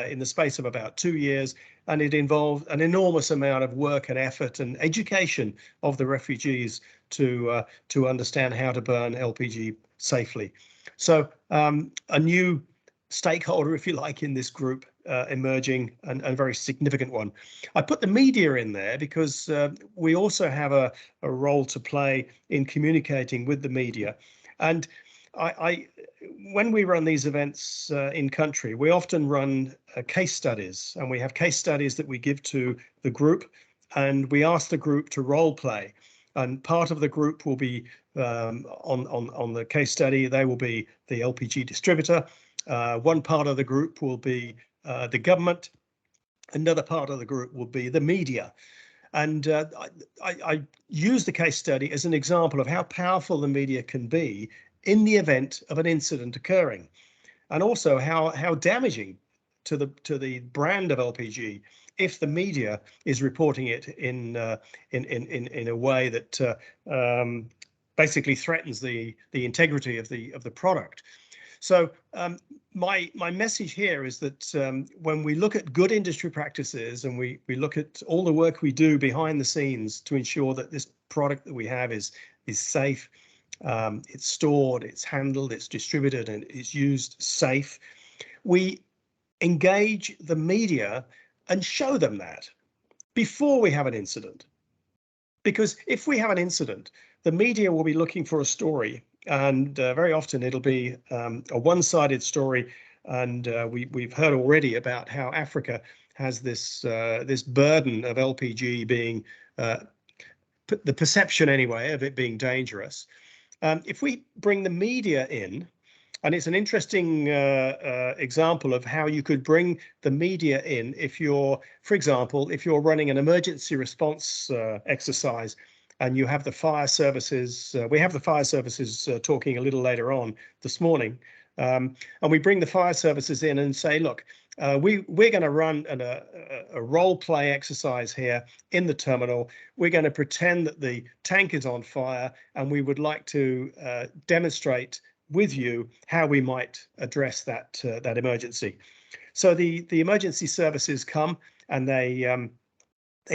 Speaker 2: in the space of about 2 years. And it involved an enormous amount of work and effort and education of the refugees to understand how to burn LPG safely. So a new stakeholder, if you like, in this group emerging, and a very significant one. I put the media in there because we also have a role to play in communicating with the media. And when we run these events in country, we often run case studies, and we have case studies that we give to the group, and we ask the group to role play. And part of the group will be on the case study, they will be the LPG distributor. One part of the group will be the government. Another part of the group will be the media. And I use the case study as an example of how powerful the media can be in the event of an incident occurring, and also how damaging to the brand of LPG if the media is reporting it in a way that basically threatens the integrity of the product. So my message here is that when we look at good industry practices, and we look at all the work we do behind the scenes to ensure that this product that we have is safe, it's stored, it's handled, it's distributed, and it's used safe, we engage the media and show them that before we have an incident. Because if we have an incident, the media will be looking for a story, and very often it'll be a one-sided story. And we've heard already about how Africa has this burden of LPG being the perception anyway of it being dangerous. If we bring the media in, and it's an interesting example of how you could bring the media in if you're, for example, if you're running an emergency response exercise and you have the fire services, we have the fire services talking a little later on this morning, and we bring the fire services in and say, look, we're going to run a role play exercise here in the terminal. We're going to pretend that the tank is on fire, and we would like to demonstrate with you how we might address that emergency. So the emergency services come, and they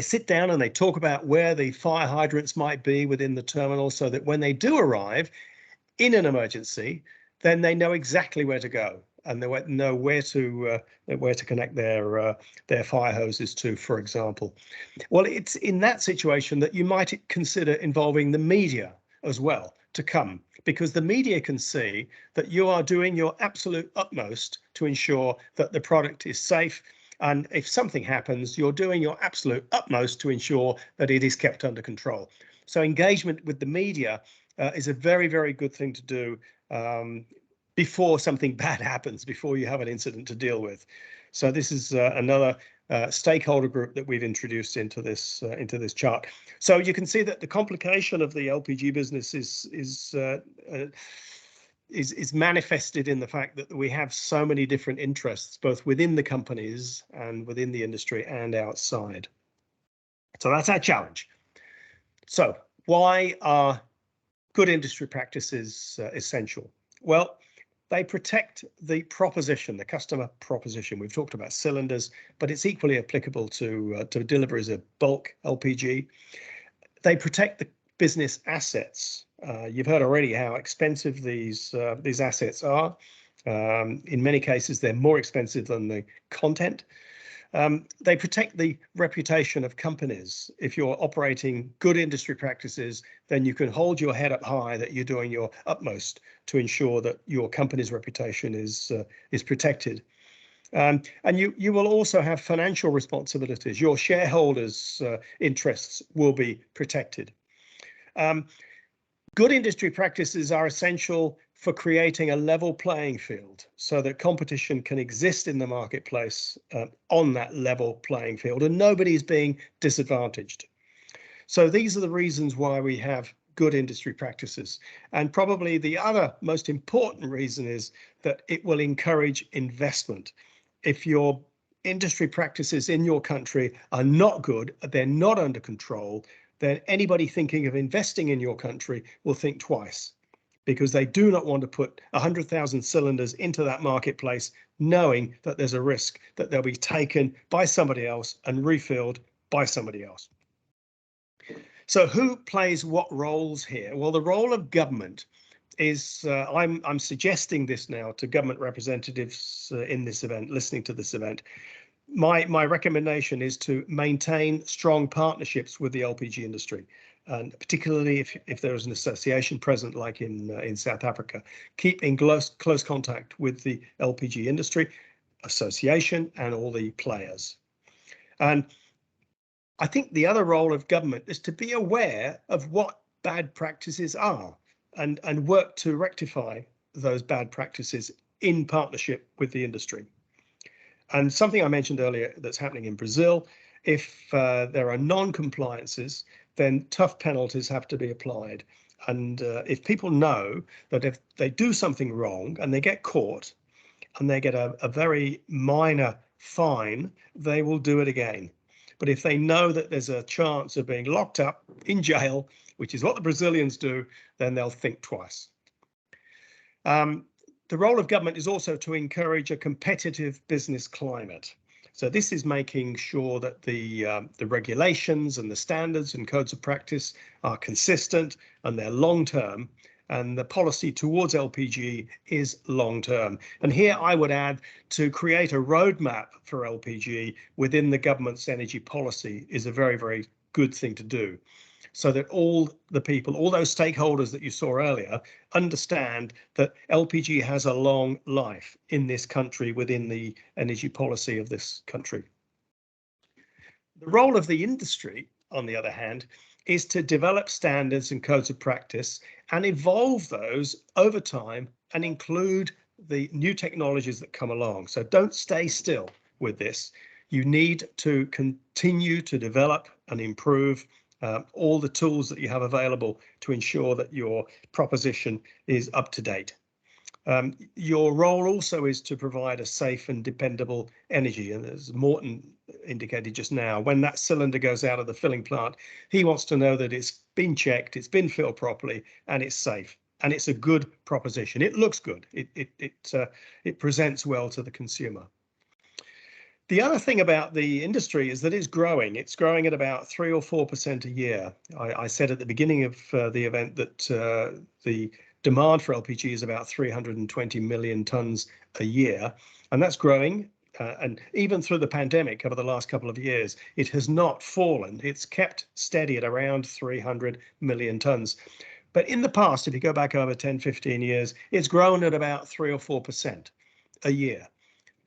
Speaker 2: sit down and they talk about where the fire hydrants might be within the terminal, so that when they do arrive in an emergency, then they know exactly where to go, and they know where to connect their fire hoses to, for example. Well, it's in that situation that you might consider involving the media as well to come, because the media can see that you are doing your absolute utmost to ensure that the product is safe. And if something happens, you're doing your absolute utmost to ensure that it is kept under control. So engagement with the media is a very, very good thing to do before something bad happens, before you have an incident to deal with. So this is another stakeholder group that we've introduced into this chart. So you can see that the complication of the LPG business is manifested in the fact that we have so many different interests, both within the companies and within the industry and outside. So that's our challenge. So why are good industry practices essential? Well, they protect the proposition, the customer proposition. We've talked about cylinders, but it's equally applicable to deliveries of bulk LPG. They protect the business assets. You've heard already how expensive these assets are. In many cases, they're more expensive than the content. They protect the reputation of companies. If you're operating good industry practices, then you can hold your head up high that you're doing your utmost to ensure that your company's reputation is protected. And you will also have financial responsibilities. Your shareholders' interests will be protected. Good industry practices are essential for creating a level playing field so that competition can exist in the marketplace on that level playing field, and nobody's being disadvantaged. So these are the reasons why we have good industry practices. And probably the other most important reason is that it will encourage investment. If your industry practices in your country are not good, they're not under control, then anybody thinking of investing in your country will think twice, because they do not want to put 100,000 cylinders into that marketplace, knowing that there's a risk that they'll be taken by somebody else and refilled by somebody else. So who plays what roles here? Well, the role of government is, I'm suggesting this now to government representatives in this event, listening to this event. My recommendation is to maintain strong partnerships with the LPG industry, and particularly if there is an association present, like in South Africa. Keep in close contact with the LPG industry association and all the players. And I think the other role of government is to be aware of what bad practices are and work to rectify those bad practices in partnership with the industry. And something I mentioned earlier that's happening in Brazil, if there are non-compliances, then tough penalties have to be applied. And if people know that if they do something wrong and they get caught and they get a very minor fine, they will do it again. But if they know that there's a chance of being locked up in jail, which is what the Brazilians do, then they'll think twice. The role of government is also to encourage a competitive business climate. So this is making sure that the regulations and the standards and codes of practice are consistent and they're long term, and the policy towards LPG is long term. And here I would add, to create a roadmap for LPG within the government's energy policy is a very, very good thing to do, so that all the people, all those stakeholders that you saw earlier, understand that LPG has a long life in this country within the energy policy of this country. The role of the industry, on the other hand, is to develop standards and codes of practice and evolve those over time and include the new technologies that come along. So don't stay still with this. You need to continue to develop and improve all the tools that you have available to ensure that your proposition is up to date. Your role also is to provide a safe and dependable energy. And as Morten indicated just now, when that cylinder goes out of the filling plant, he wants to know that it's been checked, it's been filled properly, and it's safe. And it's a good proposition. It looks good. It presents well to the consumer. The other thing about the industry is that it's growing. It's growing at about 3 or 4% a year. I said at the beginning of the event that the demand for LPG is about 320 million tons a year, and that's growing. And even through the pandemic over the last couple of years, it has not fallen. It's kept steady at around 300 million tons. But in the past, if you go back over 10, 15 years, it's grown at about 3 or 4% a year.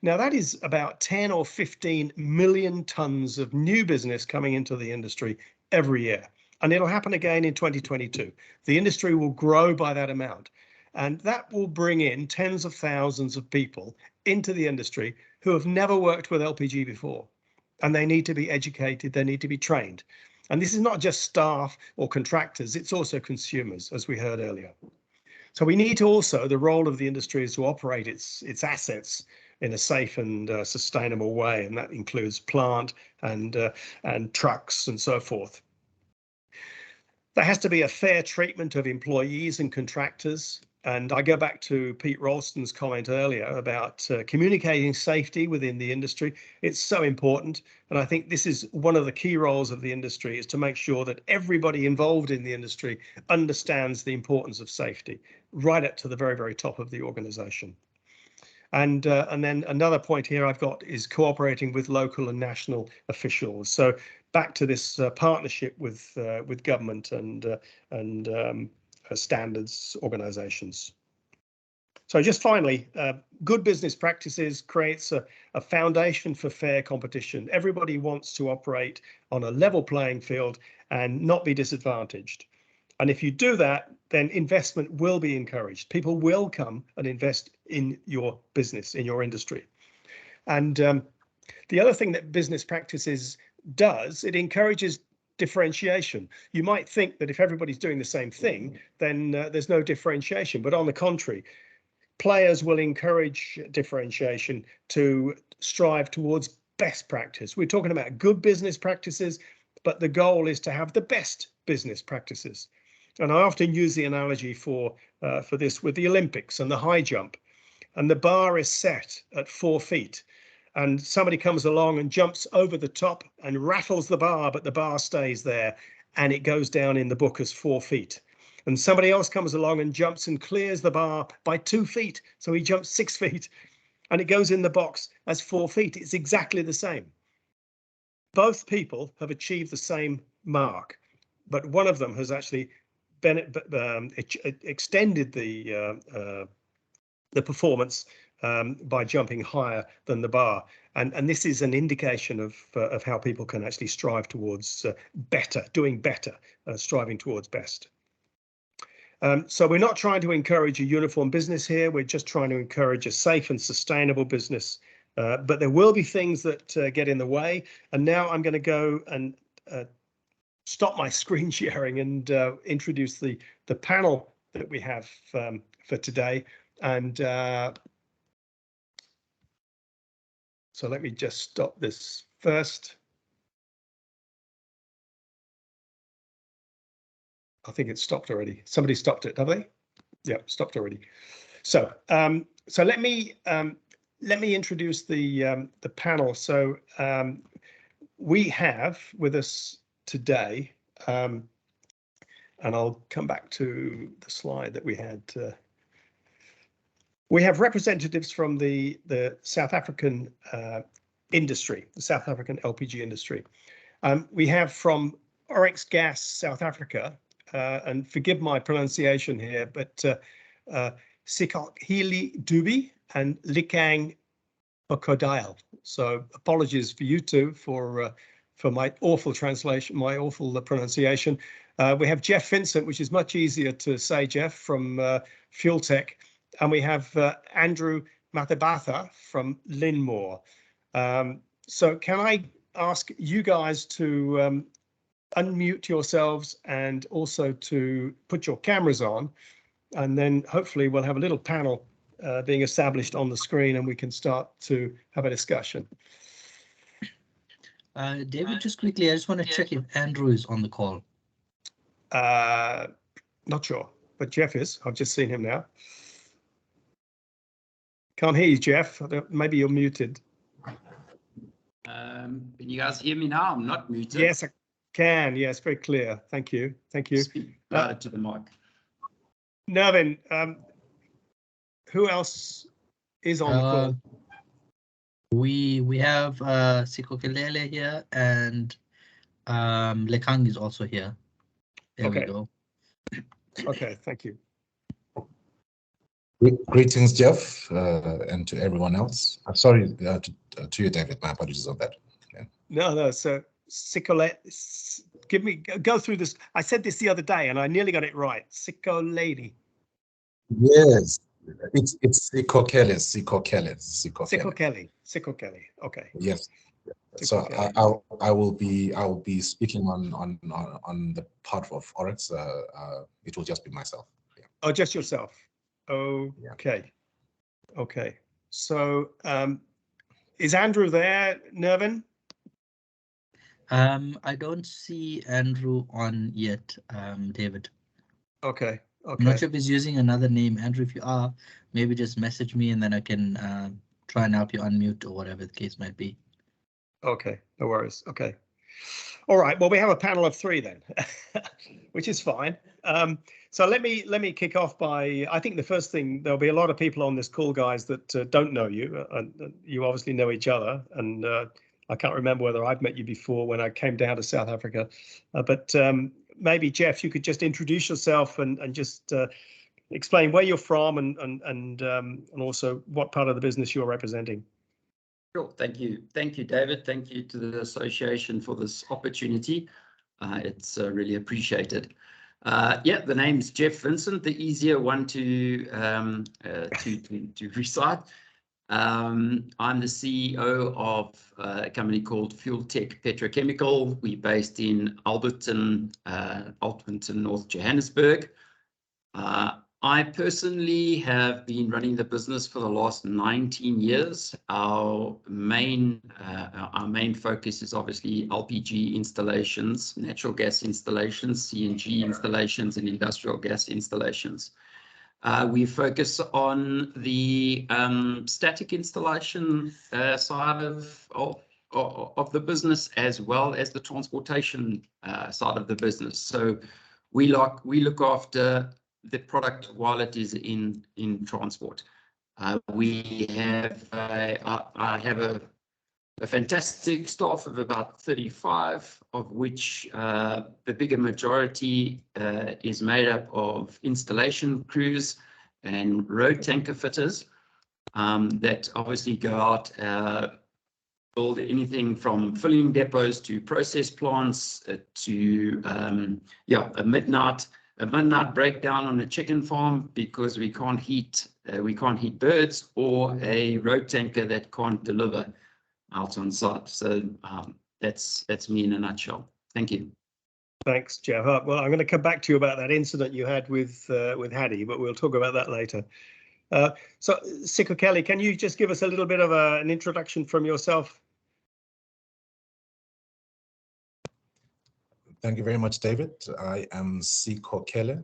Speaker 2: Now, that is about 10 or 15 million tons of new business coming into the industry every year. And it'll happen again in 2022. The industry will grow by that amount. And that will bring in tens of thousands of people into the industry who have never worked with LPG before. And they need to be educated, they need to be trained. And this is not just staff or contractors, it's also consumers, as we heard earlier. So we need to also, the role of the industry is to operate its assets in a safe and sustainable way, and that includes plant and trucks and so forth. There has to be a fair treatment of employees and contractors. And I go back to Pete Ralston's comment earlier about communicating safety within the industry. It's so important. And I think this is one of the key roles of the industry, is to make sure that everybody involved in the industry understands the importance of safety, right up to the very, very top of the organization. And then another point here I've got is cooperating with local and national officials. So back to this partnership with government and standards organizations. So just finally, good business practices creates a foundation for fair competition. Everybody wants to operate on a level playing field and not be disadvantaged. And if you do that, then investment will be encouraged. People will come and invest in your business, in your industry. And the other thing that business practices does, it encourages differentiation. You might think that if everybody's doing the same thing, then there's no differentiation. But on the contrary, players will encourage differentiation to strive towards best practice. We're talking about good business practices but the goal is to have the best business practices. And I often use the analogy for this with the Olympics and the high jump. And the bar is set at 4 feet. And somebody comes along and jumps over the top and rattles the bar, but the bar stays there and it goes down in the book as 4 feet. And somebody else comes along and jumps and clears the bar by 2 feet. So he jumps 6 feet and it goes in the box as 4 feet. It's exactly the same. Both people have achieved the same mark, but one of them has actually extended the performance by jumping higher than the bar, and this is an indication of how people can actually strive towards better, doing better, striving towards best. So we're not trying to encourage a uniform business here. We're just trying to encourage a safe and sustainable business. But there will be things that get in the way. And now I'm going to go and stop my screen sharing and introduce the panel that we have for today. And so let me just stop this first. I think it's stopped already. Somebody stopped it, have they? Yeah, stopped already. So so let me introduce the panel. So we have with us today, and I'll come back to the slide that we had. We have representatives from the South African industry, the South African LPG industry. We have from Oryx Gas South Africa, and forgive my pronunciation here, but Sikokheli Dubi and Likang Okodile. So apologies for you two for my awful translation, my awful pronunciation. We have Jeff Vincent, which is much easier to say, Jeff, from Fuel Tech. And we have Andrew Mathabatha from Linmore. So can I ask you guys to unmute yourselves and also to put your cameras on, and then hopefully we'll have a little panel being established on the screen and we can start to have a discussion.
Speaker 4: David, just quickly, I just want to check if Andrew is on the call.
Speaker 2: Not sure, but Jeff is. I've just seen him now. Can't hear you, Jeff. Maybe you're muted.
Speaker 7: Can you guys hear me now? I'm not muted.
Speaker 2: Yes, I can. Yes, very clear. Thank you. Thank you.
Speaker 7: Speak louder to the mic.
Speaker 2: Nervin, who else is on the call?
Speaker 4: We have Sikokheli here, and Lekang is also here. There we go.
Speaker 2: Okay, thank you.
Speaker 8: Greetings, Jeff, and to everyone else. I'm sorry to you, David. My apologies on that. Yeah.
Speaker 2: No. So Sikokheli, go through this. I said this the other day, and I nearly got it right. Sikokheli.
Speaker 8: Yes, it's Sikokheli.
Speaker 2: Okay.
Speaker 8: Yes. So I will be speaking on the part of Oryx. It will just be myself. Yeah.
Speaker 2: Oh, just yourself. Okay. Yeah. Okay. So is Andrew there, Nervin?
Speaker 4: I don't see Andrew on yet, David.
Speaker 2: Okay.
Speaker 4: I'm not sure if he's using another name. Andrew, if you are, maybe just message me and then I can try and help you unmute or whatever the case might be.
Speaker 2: Okay, no worries. Okay. All right. Well, we have a panel of 3 then, which is fine. So let me kick off by, I think the first thing, there'll be a lot of people on this call, guys, that don't know you. You obviously know each other, and I can't remember whether I've met you before when I came down to South Africa, but maybe Jeff, you could just introduce yourself and just explain where you're from and also what part of the business you're representing.
Speaker 7: Sure. Thank you, David. Thank you to the association for this opportunity. It's really appreciated. Yeah, the name's Jeff Vincent, the easier one to recite. I'm the CEO of a company called Fuel Tech Petrochemical. We're based in Alberton, North Johannesburg. I personally have been running the business for the last 19 years. Our main focus is obviously LPG installations, natural gas installations, CNG installations, and industrial gas installations. We focus on the static installation side of the business, as well as the transportation side of the business. So we look after the product while it is in transport. I have a fantastic staff of about 35, of which the bigger majority is made up of installation crews and road tanker fitters that obviously go out, build anything from filling depots to process plants to a midnight breakdown on a chicken farm because we can't heat birds, or a road tanker that can't deliver out on site. So that's me in a nutshell. Thank you.
Speaker 2: Thanks, Jeff. Well, I'm going to come back to you about that incident you had with Hattie, but we'll talk about that later. So, Siko Kelly, can you just give us a little bit of an introduction from yourself?
Speaker 8: Thank you very much, David. I am Siko Kelly.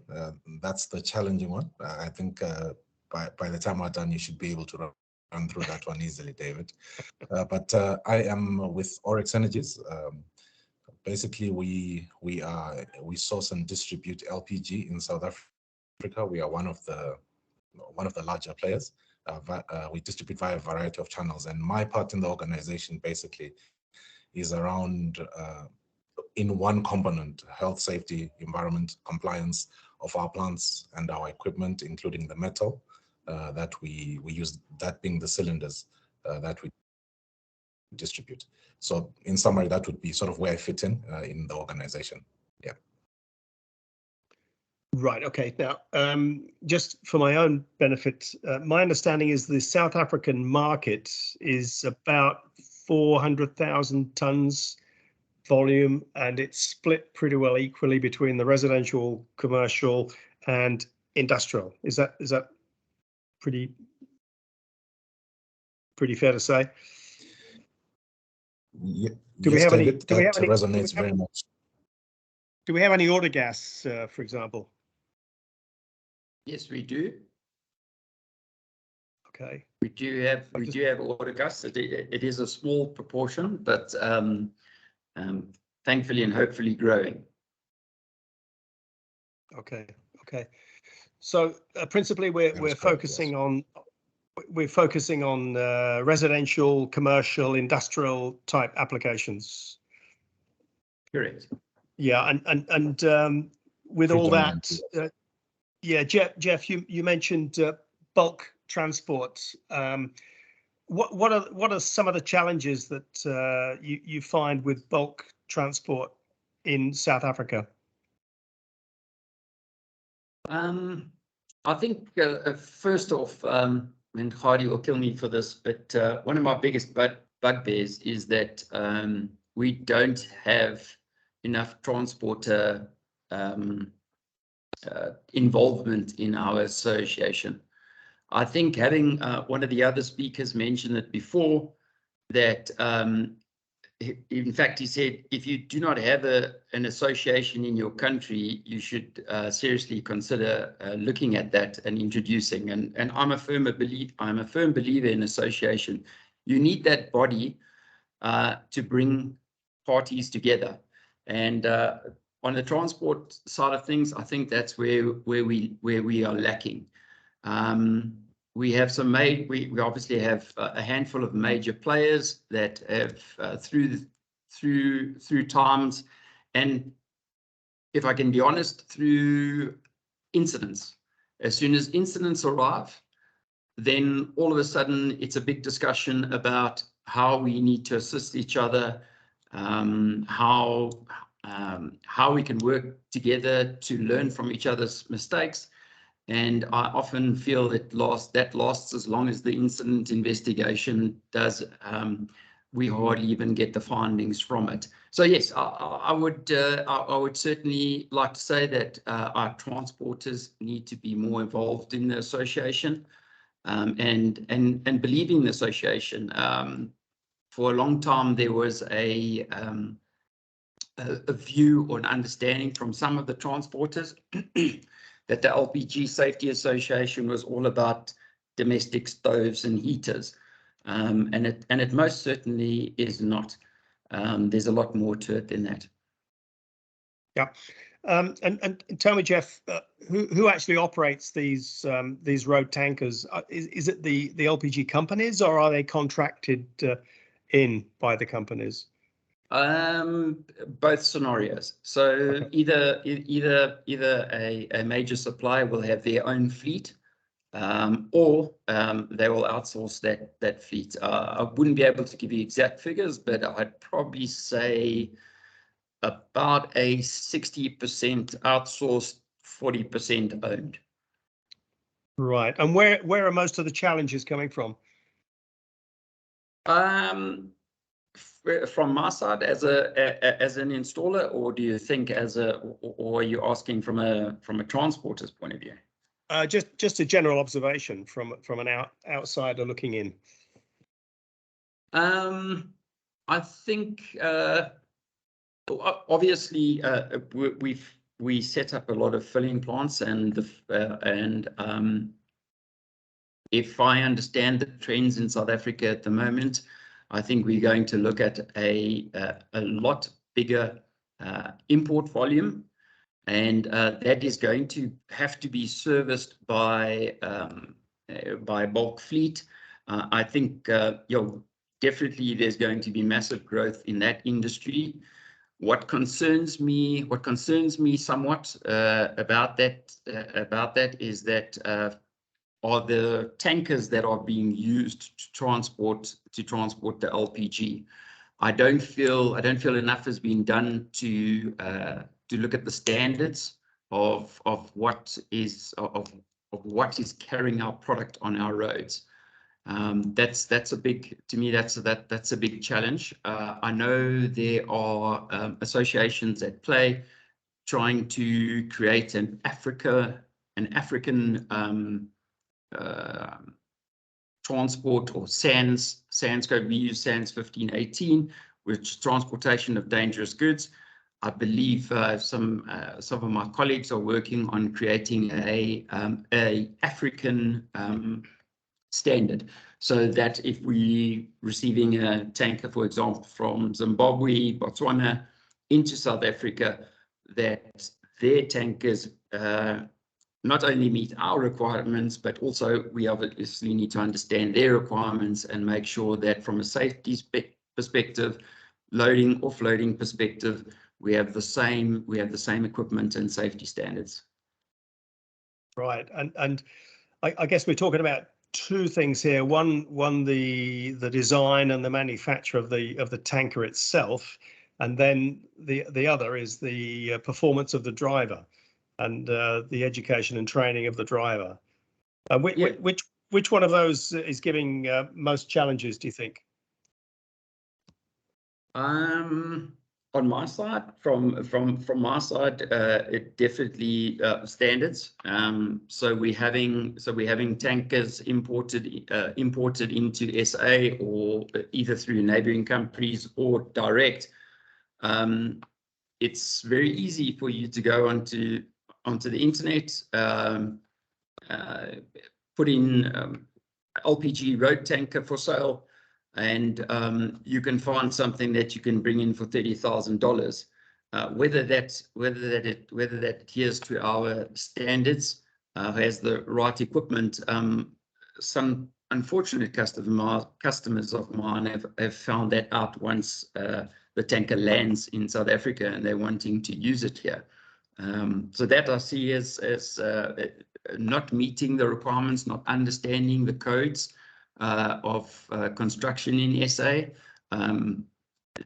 Speaker 8: That's the challenging one. I think by the time we're done, you should be able to run through that one easily, David. But I am with Oryx Energies. Basically, we source and distribute LPG in South Africa. We are one of the larger players. We distribute via a variety of channels, and my part in the organization basically is around in one component: health, safety, environment, compliance of our plants and our equipment, including the metal that we use, that being the cylinders that we distribute. So in summary, that would be sort of where I fit in the organization. Yeah.
Speaker 2: Right. Okay. Now, just for my own benefit, my understanding is the South African market is about 400,000 tons volume, and it's split pretty well equally between the residential, commercial, and industrial. Is that pretty fair to say?
Speaker 8: Yeah, resonates very much.
Speaker 2: Do we have any auto gas, for example?
Speaker 7: Yes, we do.
Speaker 2: Okay.
Speaker 7: We do have auto gas. It is a small proportion, but thankfully and hopefully growing.
Speaker 2: Okay. So principally, we're focusing on residential, commercial, industrial type applications.
Speaker 7: Correct.
Speaker 2: Yeah, and with all that, yeah, Jeff, you mentioned bulk transport. What are some of the challenges that you find with bulk transport in South Africa?
Speaker 7: I think first off, and Hardy will kill me for this, but one of my biggest bugbears is that we don't have enough transporter involvement in our association. I think having one of the other speakers mentioned it before, that in fact, he said, if you do not have an association in your country, you should seriously consider looking at that and introducing. And I'm a firm believer in association. You need that body to bring parties together. And on the transport side of things, I think that's where we are lacking. We have we obviously have a handful of major players that have through times, and if I can be honest, through incidents. As soon as incidents arrive, then all of a sudden it's a big discussion about how we need to assist each other, how we can work together to learn from each other's mistakes. And I often feel that lasts as long as the incident investigation does. we hardly even get the findings from it. So yes, I would certainly like to say that our transporters need to be more involved in the association, and believe in the association. For a long time, there was a view or an understanding from some of the transporters that the LPG Safety Association was all about domestic stoves and heaters. And it most certainly is not. There's a lot more to it than that.
Speaker 2: Yeah. And tell me, Jeff, who actually operates these road tankers? Is it the LPG companies, or are they contracted in by the companies?
Speaker 7: Both scenarios. So
Speaker 2: Okay.
Speaker 7: either a major supplier will have their own fleet, or they will outsource that fleet. I wouldn't be able to give you exact figures, but I'd probably say about a 60% outsourced, 40% owned.
Speaker 2: Right. And where are most of the challenges coming from?
Speaker 7: From my side as an installer, or do you think or are you asking from a transporter's point of view?
Speaker 2: Just a general observation from an outsider looking in.
Speaker 7: I think obviously we set up a lot of filling plants, and if I understand the trends in South Africa at the moment, I think we're going to look at a lot bigger import volume, and that is going to have to be serviced by bulk fleet. I think definitely there's going to be massive growth in that industry. What concerns me somewhat about that is that are the tankers that are being used to transport the LPG. I don't feel enough has been done to look at the standards of what is carrying our product on our roads. That's a big challenge. I know there are associations at play trying to create an African transport or SANS code. We use SANS 1518, which is transportation of dangerous goods. I believe some of my colleagues are working on creating a African standard, so that if we receiving a tanker, for example, from Zimbabwe, Botswana into South Africa, that their tankers not only meet our requirements, but also we obviously need to understand their requirements and make sure that from a safety perspective, loading, offloading perspective, we have the same equipment and safety standards.
Speaker 2: Right, and I guess we're talking about two things here. One the design and the manufacture of the tanker itself, and then the other is the performance of the driver and the education and training of the driver. Which one of those is giving most challenges, do you think?
Speaker 7: On my side, from my side, it definitely standards. So we're having tankers imported into SA, or either through neighboring countries or direct. It's very easy for you to go onto the internet, put in LPG road tanker for sale, and you can find something that you can bring in for $30,000. Whether that adheres to our standards, has the right equipment. Some unfortunate customers of mine have found that out once the tanker lands in South Africa and they're wanting to use it here. So that I see as not meeting the requirements, not understanding the codes of construction in SA.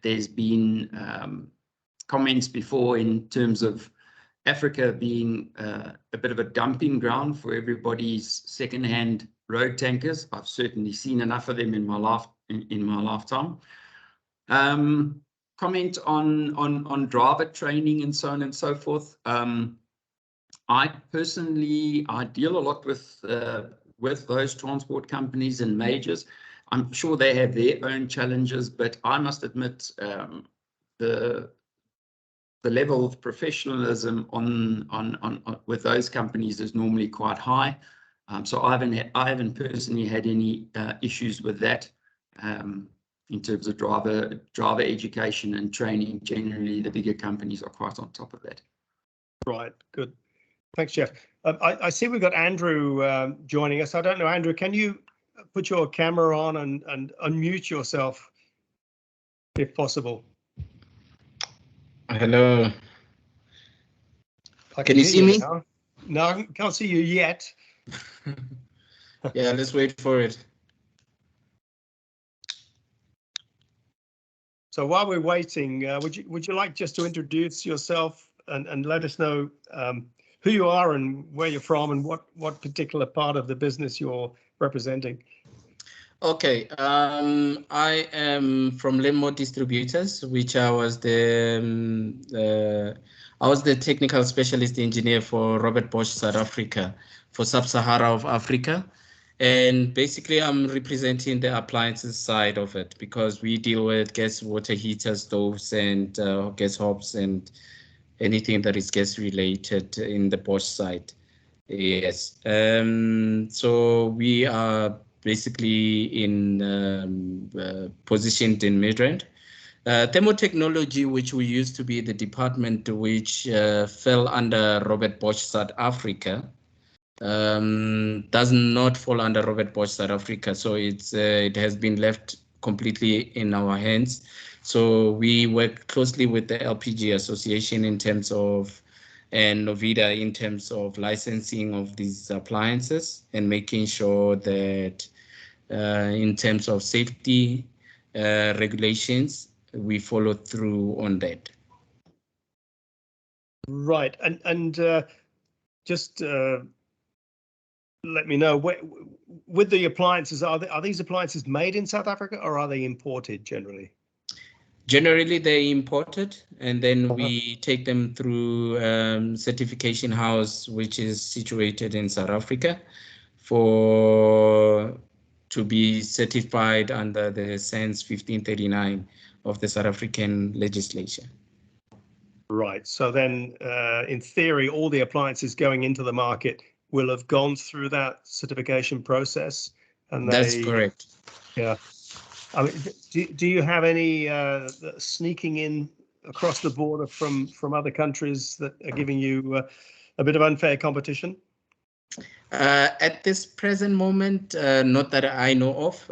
Speaker 7: There's been comments before in terms of Africa being a bit of a dumping ground for everybody's second-hand road tankers. I've certainly seen enough of them in my lifetime. Comment on driver training and so on and so forth. I personally, I deal a lot with those transport companies and majors. I'm sure they have their own challenges, but I must admit the level of professionalism on with those companies is normally quite high. So I haven't personally had any issues with that. In terms of driver education and training, generally the bigger companies are quite on top of that.
Speaker 2: Right, good. Thanks, Jeff. I see we've got Andrew joining us. I don't know, Andrew, can you put your camera on and unmute yourself if possible?
Speaker 9: Hello.
Speaker 2: Can
Speaker 9: you see me?
Speaker 2: Now. No, I can't see you yet.
Speaker 9: Yeah, let's wait for it.
Speaker 2: So while we're waiting, would you like just to introduce yourself and let us know who you are and where you're from and what particular part of the business you're representing?
Speaker 9: Okay, I am from Lemmo Distributors, which I was the technical specialist engineer for Robert Bosch South Africa, for Sub-Sahara of Africa. And basically, I'm representing the appliances side of it because we deal with gas, water heaters, stoves, and gas hobs, and anything that is gas related in the Bosch side. Yes. So we are basically in positioned in Midrand. Thermotechnology, which we used to be the department which fell under Robert Bosch South Africa, does not fall under Robert Bosch South Africa, so it has been left completely in our hands. So we work closely with the LPG Association in terms of, and Novida in terms of licensing of these appliances and making sure that in terms of safety regulations, we follow through on that.
Speaker 2: Right, and just let me know, with the appliances, are these appliances made in South Africa or are they imported generally?
Speaker 9: Generally, they're imported, and then we take them through certification house, which is situated in South Africa, to be certified under the SANS 1539 of the South African legislation.
Speaker 2: Right. So then, in theory, all the appliances going into the market will have gone through that certification process, and
Speaker 9: that's correct.
Speaker 2: Yeah. I mean, do you have any sneaking in across the border from other countries that are giving you a bit of unfair competition?
Speaker 9: At this present moment, not that I know of,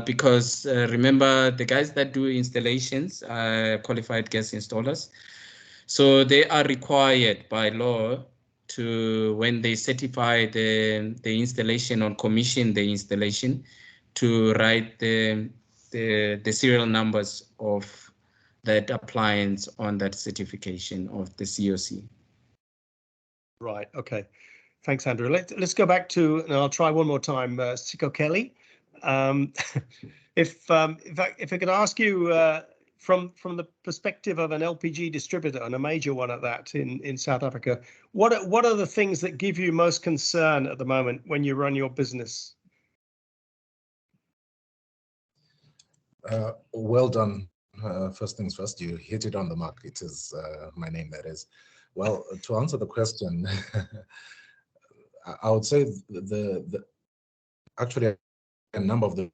Speaker 9: because remember, the guys that do installations are qualified gas installers. So they are required by law to, when they certify the installation or commission the installation, to write the serial numbers of that appliance on that certification of the COC.
Speaker 2: Right. Okay. Thanks, Andrew. Let's go back to, and I'll try one more time, Siko Kelly. If I could ask you from the perspective of an LPG distributor, and a major one at that in South Africa, what are the things that give you most concern at the moment when you run your business?
Speaker 8: Well done. First things first, you hit it on the mark. It is my name, that is. Well, to answer the question, I would say actually a number of the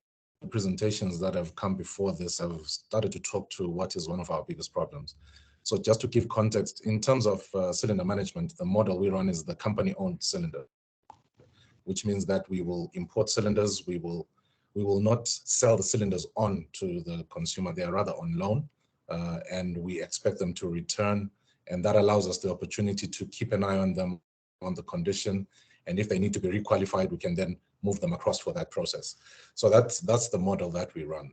Speaker 8: presentations that have come before this have started to talk to what is one of our biggest problems. So just to give context, in terms of cylinder management, the model we run is the company-owned cylinder, which means that we will import cylinders. We will not sell the cylinders on to the consumer. They are rather on loan, and we expect them to return. And that allows us the opportunity to keep an eye on them, on the condition. And if they need to be requalified, we can then move them across for that process. So that's the model that we run.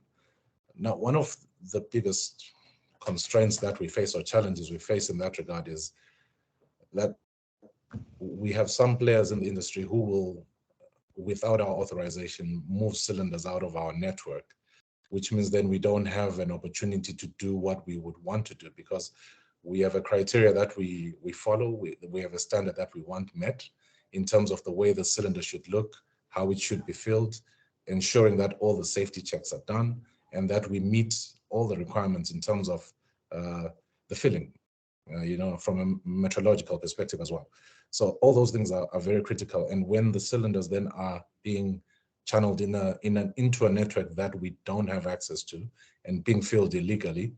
Speaker 8: Now, one of the biggest constraints that we face, or challenges we face in that regard, is that we have some players in the industry who will, without our authorization, move cylinders out of our network. which means then we don't have an opportunity to do what we would want to do, because we have a criteria that we follow. We have a standard that we want met in terms of the way the cylinder should look, how it should be filled, ensuring that all the safety checks are done, and that we meet all the requirements in terms of the filling, from a metrological perspective as well. So all those things are very critical. And when the cylinders then are being channeled into a network that we don't have access to and being filled illegally,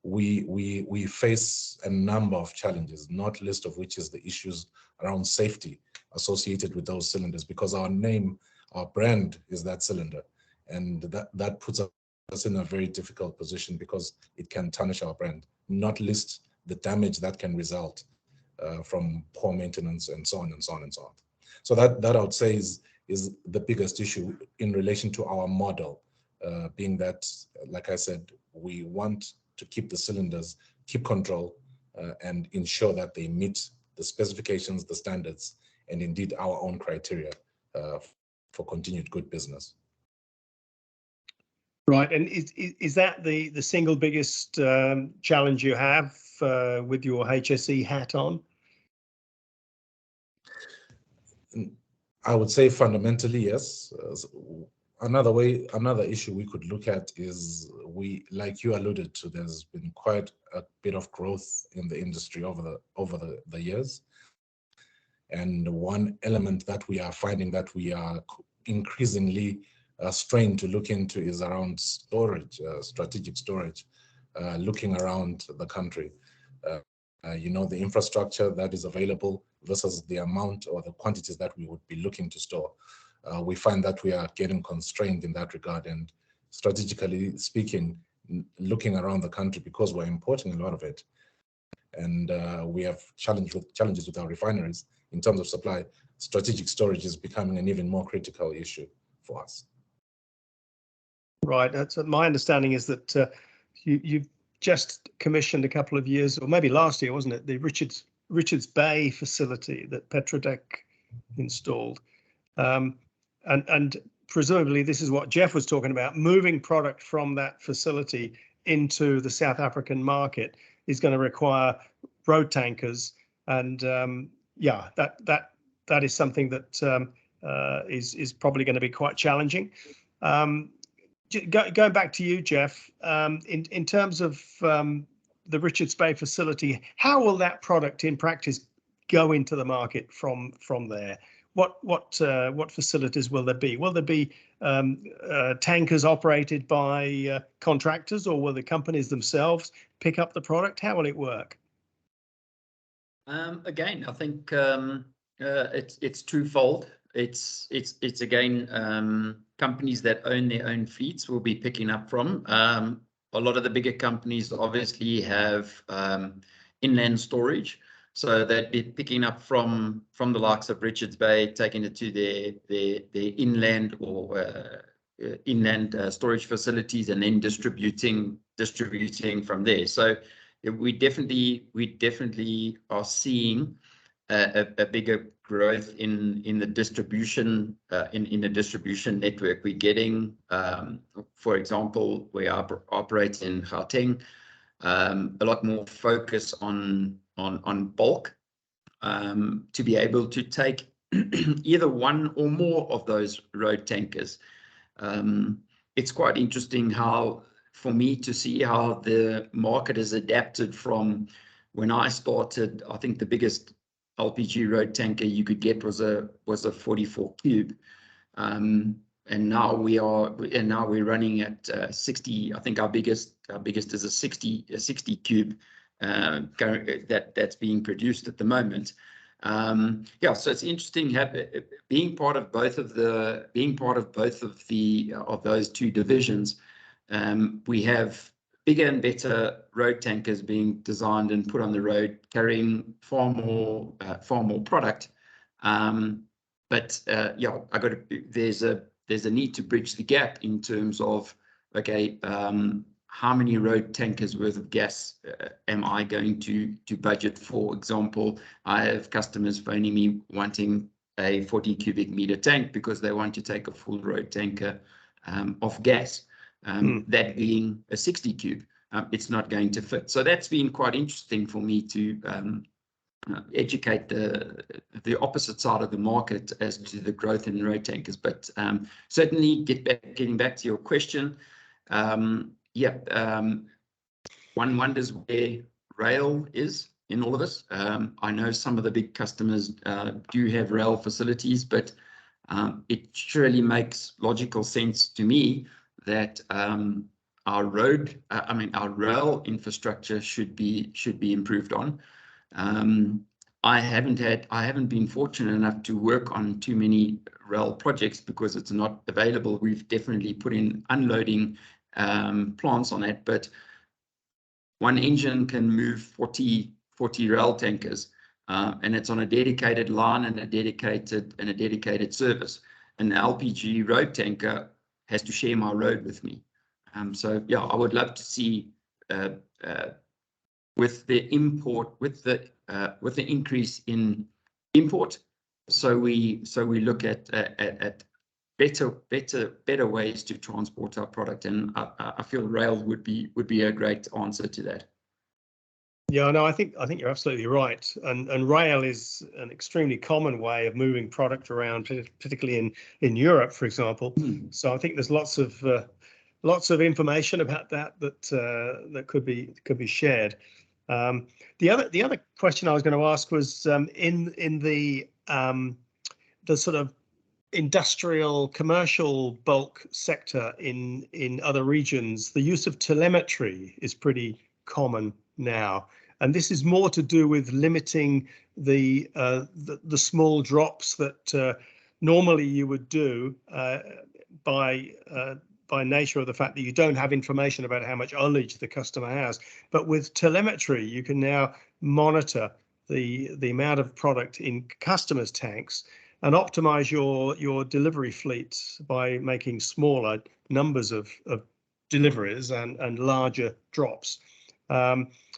Speaker 8: we face a number of challenges, not least of which is the issues around safety associated with those cylinders, because our name, our brand is that cylinder, and that puts us in a very difficult position because it can tarnish our brand, not least the damage that can result from poor maintenance and so on and so on and so on. So that I would say is the biggest issue in relation to our model, being that, like I said, we want to keep the cylinders, keep control, and ensure that they meet the specifications, the standards, and indeed our own criteria for continued good business.
Speaker 2: Right, and is that the single biggest challenge you have with your HSE hat on?
Speaker 8: I would say fundamentally, yes. Another issue we could look at is, like you alluded to, there's been quite a bit of growth in the industry over the years. And one element that we are finding that we are increasingly strained to look into is around storage, strategic storage, looking around the country. The infrastructure that is available versus the amount or the quantities that we would be looking to store. We find that we are getting constrained in that regard, and strategically speaking, looking around the country, because we're importing a lot of it, and we have challenges with our refineries in terms of supply. Strategic storage is becoming an even more critical issue for us.
Speaker 2: Right. That's my understanding is that you've just commissioned a couple of years, or maybe last year, wasn't it, the Richards Bay facility that Petrodec installed. And presumably this is what Jeff was talking about, moving product from that facility into the South African market is going to require road tankers. And yeah, that is something that is probably going to be quite challenging. Going back to you, Jeff, in terms of the Richards Bay facility, how will that product in practice go into the market from there? What facilities will there be? Will there be tankers operated by contractors, or will the companies themselves pick up the product? How will it work?
Speaker 7: Again, I think it's twofold. It's again, companies that own their own fleets will be picking up from. A lot of the bigger companies obviously have inland storage, so they'd be picking up from the likes of Richards Bay, taking it to their inland or inland storage facilities, and then distributing from there. So we definitely are seeing a bigger growth in the distribution in the distribution network. We're getting, for example, we operate in Gauteng, a lot more focus on bulk, to be able to take either one or more of those road tankers. It's quite interesting for me to see how the market has adapted from when I started. I think the biggest LPG road tanker you could get was a 44 cube, and now we're running at 60. I think our biggest is a 60 cube that's being produced at the moment. Yeah, so it's interesting being part of both of those two divisions. We have bigger and better road tankers being designed and put on the road, carrying far more product. But yeah, there's a need to bridge the gap in terms of, okay, how many road tankers worth of gas am I going to budget? For example, I have customers phoning me wanting a 40 cubic meter tank because they want to take a full road tanker of gas. that being a 60 cube. It's not going to fit. So that's been quite interesting for me to educate the opposite side of the market as to the growth in road tankers. But certainly getting back to your question, one wonders where rail is in all of this. I know some of the big customers do have rail facilities, but it surely makes logical sense to me that our rail infrastructure should be improved on. I haven't been fortunate enough to work on too many rail projects because it's not available. We've definitely put in unloading plants on that, but one engine can move 40 rail tankers, and it's on a dedicated line and a dedicated service. An LPG road tanker has to share my road with me. So yeah, I would love to see with the increase in import, so we look at better ways to transport our product, and I feel rail would be a great answer to that.
Speaker 2: Yeah, no, I think you're absolutely right, and rail is an extremely common way of moving product around, particularly in Europe, for example. So I think there's lots of information about that could be shared. The other question I was going to ask was in the sort of industrial commercial bulk sector in other regions, the use of telemetry is pretty common now, and this is more to do with limiting the small drops that normally you would do by nature of the fact that you don't have information about how much ullage the customer has. But with telemetry, you can now monitor the amount of product in customers' tanks and optimize your delivery fleet by making smaller numbers of deliveries and larger drops.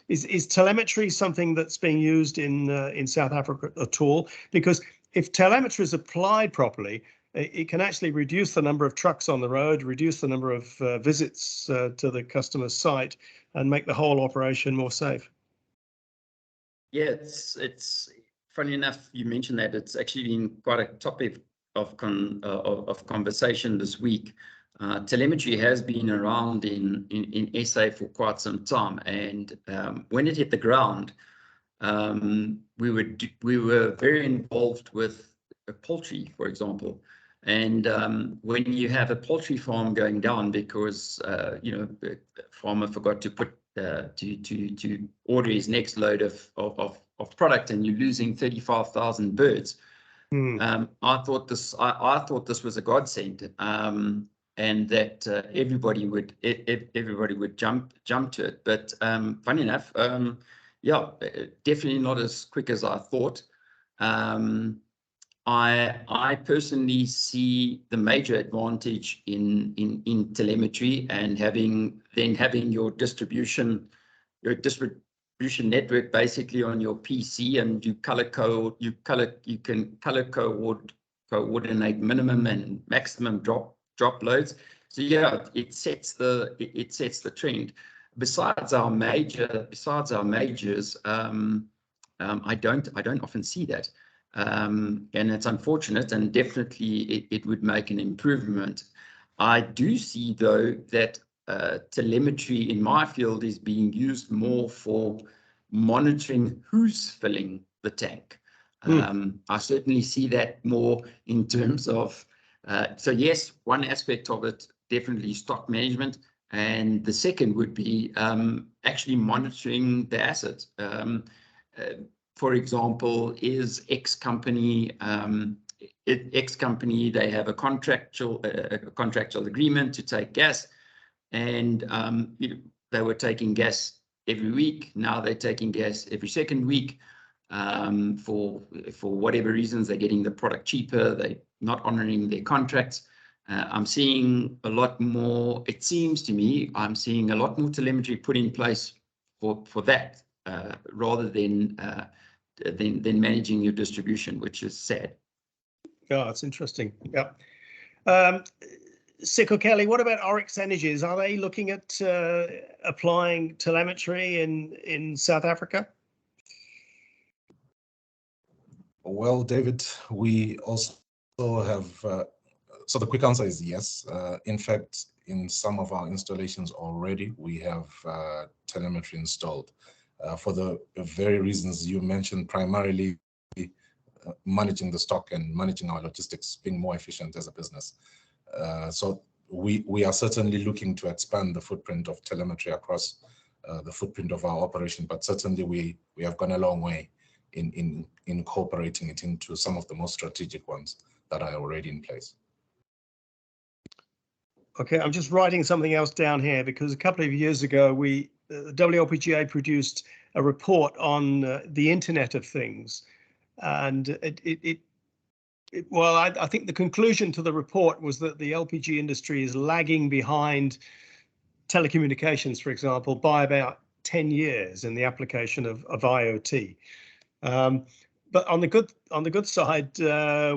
Speaker 2: Is telemetry something that's being used in South Africa at all? Because if telemetry is applied properly, it can actually reduce the number of trucks on the road, reduce the number of visits to the customer's site, and make the whole operation more safe.
Speaker 7: Yeah, it's funny enough you mentioned that. It's actually been quite a topic of conversation this week. Telemetry has been around in SA for quite some time, and when it hit the ground, we were very involved with poultry, for example. And when you have a poultry farm going down because the farmer forgot to put to order his next load of product, and you're losing 35,000 birds. I thought this was a godsend, and that everybody would jump to it. But funny enough, yeah, definitely not as quick as I thought. I personally see the major advantage in telemetry and having your distribution network basically on your PC, and you can color coordinate minimum and maximum drop loads. So yeah, it sets the trend. Besides our majors, I don't often see that. And it's unfortunate, and definitely it would make an improvement. I do see, though, that telemetry in my field is being used more for monitoring who's filling the tank. I certainly see that more in terms of, so yes, one aspect of it, definitely stock management. And the second would be actually monitoring the assets. For example, is X company, they have a contractual agreement to take gas, and they were taking gas every week. Now they're taking gas every second week. For whatever reasons, they're getting the product cheaper. They're not honoring their contracts. I'm seeing a lot more. It seems to me I'm seeing a lot more telemetry put in place for that rather than managing your distribution, which is sad.
Speaker 2: Yeah, it's interesting. Yeah. Siko Kelly, what about Oryx Energies? Are they looking at applying telemetry in South Africa?
Speaker 8: Well, David, we also have, so the quick answer is yes. In fact, in some of our installations already, we have telemetry installed for the very reasons you mentioned, primarily managing the stock and managing our logistics, being more efficient as a business. So we are certainly looking to expand the footprint of telemetry across the footprint of our operation, but certainly we have gone a long way in incorporating it into some of the most strategic ones that are already in place.
Speaker 2: Okay, I'm just writing something else down here because a couple of years ago, the WLPGA produced a report on the Internet of Things, and I think the conclusion to the report was that the LPG industry is lagging behind telecommunications, for example, by about 10 years in the application of IoT. But on the good side,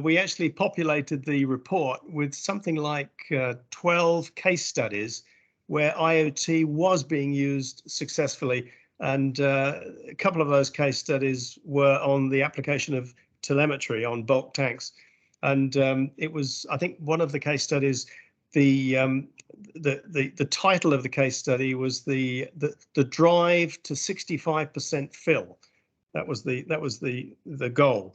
Speaker 2: we actually populated the report with something like 12 case studies where IoT was being used successfully, and a couple of those case studies were on the application of telemetry on bulk tanks, and it was, I think, one of the case studies. The title of the case study was the drive to 65% fill. That was the goal,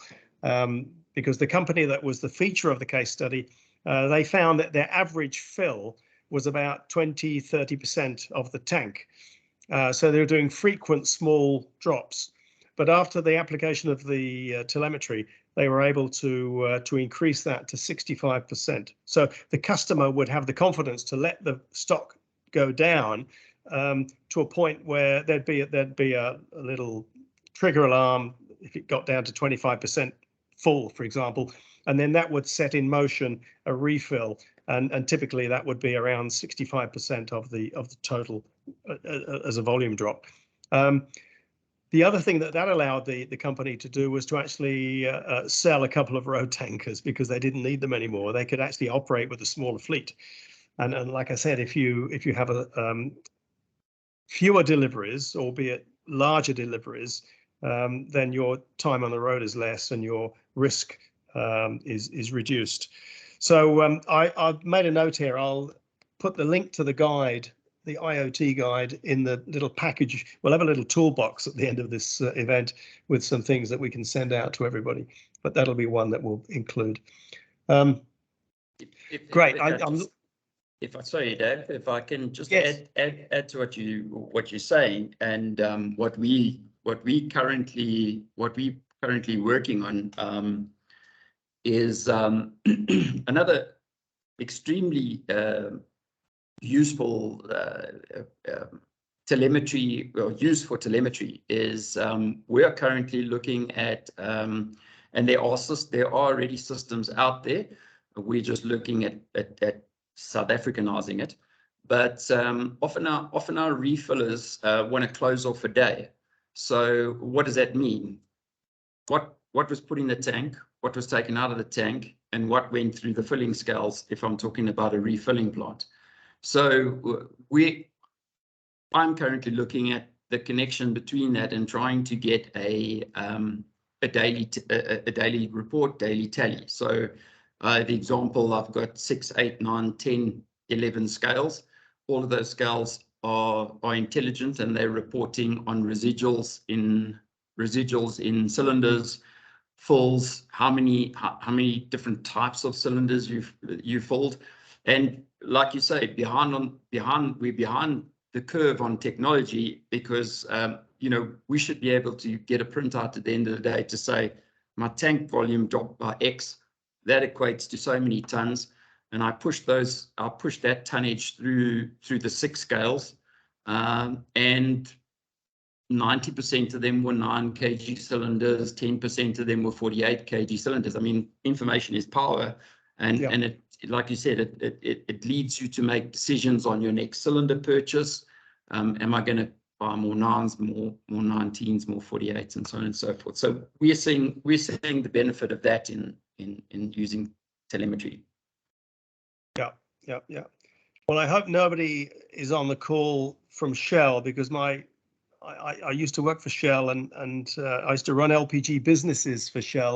Speaker 2: because the company that was the feature of the case study, they found that their average fill was about 20–30% of the tank. So they were doing frequent small drops. But after the application of the telemetry, they were able to increase that to 65%. So the customer would have the confidence to let the stock go down to a point where there'd be a little trigger alarm if it got down to 25% full, for example, and then that would set in motion a refill, and typically that would be around 65% of the total as a volume drop. The other thing that allowed the company to do was to actually sell a couple of road tankers because they didn't need them anymore. They could actually operate with a smaller fleet, and like I said, if you have fewer deliveries, albeit larger deliveries, then your time on the road is less and your risk is reduced. So I've made a note here. I'll put the link to the guide, the IoT guide, in the little package. We'll have a little toolbox at the end of this event with some things that we can send out to everybody, but that'll be one that we'll include. Great.
Speaker 7: Sorry, Dave, if I can just
Speaker 2: yes.
Speaker 7: add to what you're saying, and what we currently working on is another extremely useful telemetry, or use for telemetry, is we are currently looking at, and there are already systems out there. We're just looking at South Africanizing it, but often our refillers want to close off a day. So what does that mean? What was put in the tank, what was taken out of the tank, and what went through the filling scales if I'm talking about a refilling plant. So I'm currently looking at the connection between that and trying to get a daily report, daily tally. So the example, I've got 6, 8, 9, 10, 11 scales. All of those scales are intelligent, and they're reporting on residuals in cylinders, fills, how many different types of cylinders you've filled. And like you say, we're behind the curve on technology, because we should be able to get a printout at the end of the day to say my tank volume dropped by X. That equates to so many tons, and I'll push that tonnage through the 6 scales, and 90% of them were 9 kg cylinders, 10% of them were 48 kg cylinders. I mean, information is power, and it, like you said, it leads you to make decisions on your next cylinder purchase. Am I going to buy more 9s, more 19s, more 48s, and so on and so forth? So we're seeing the benefit of that in using telemetry.
Speaker 2: Yeah. Well, I hope nobody is on the call from Shell, because I used to work for Shell, and I used to run LPG businesses for Shell.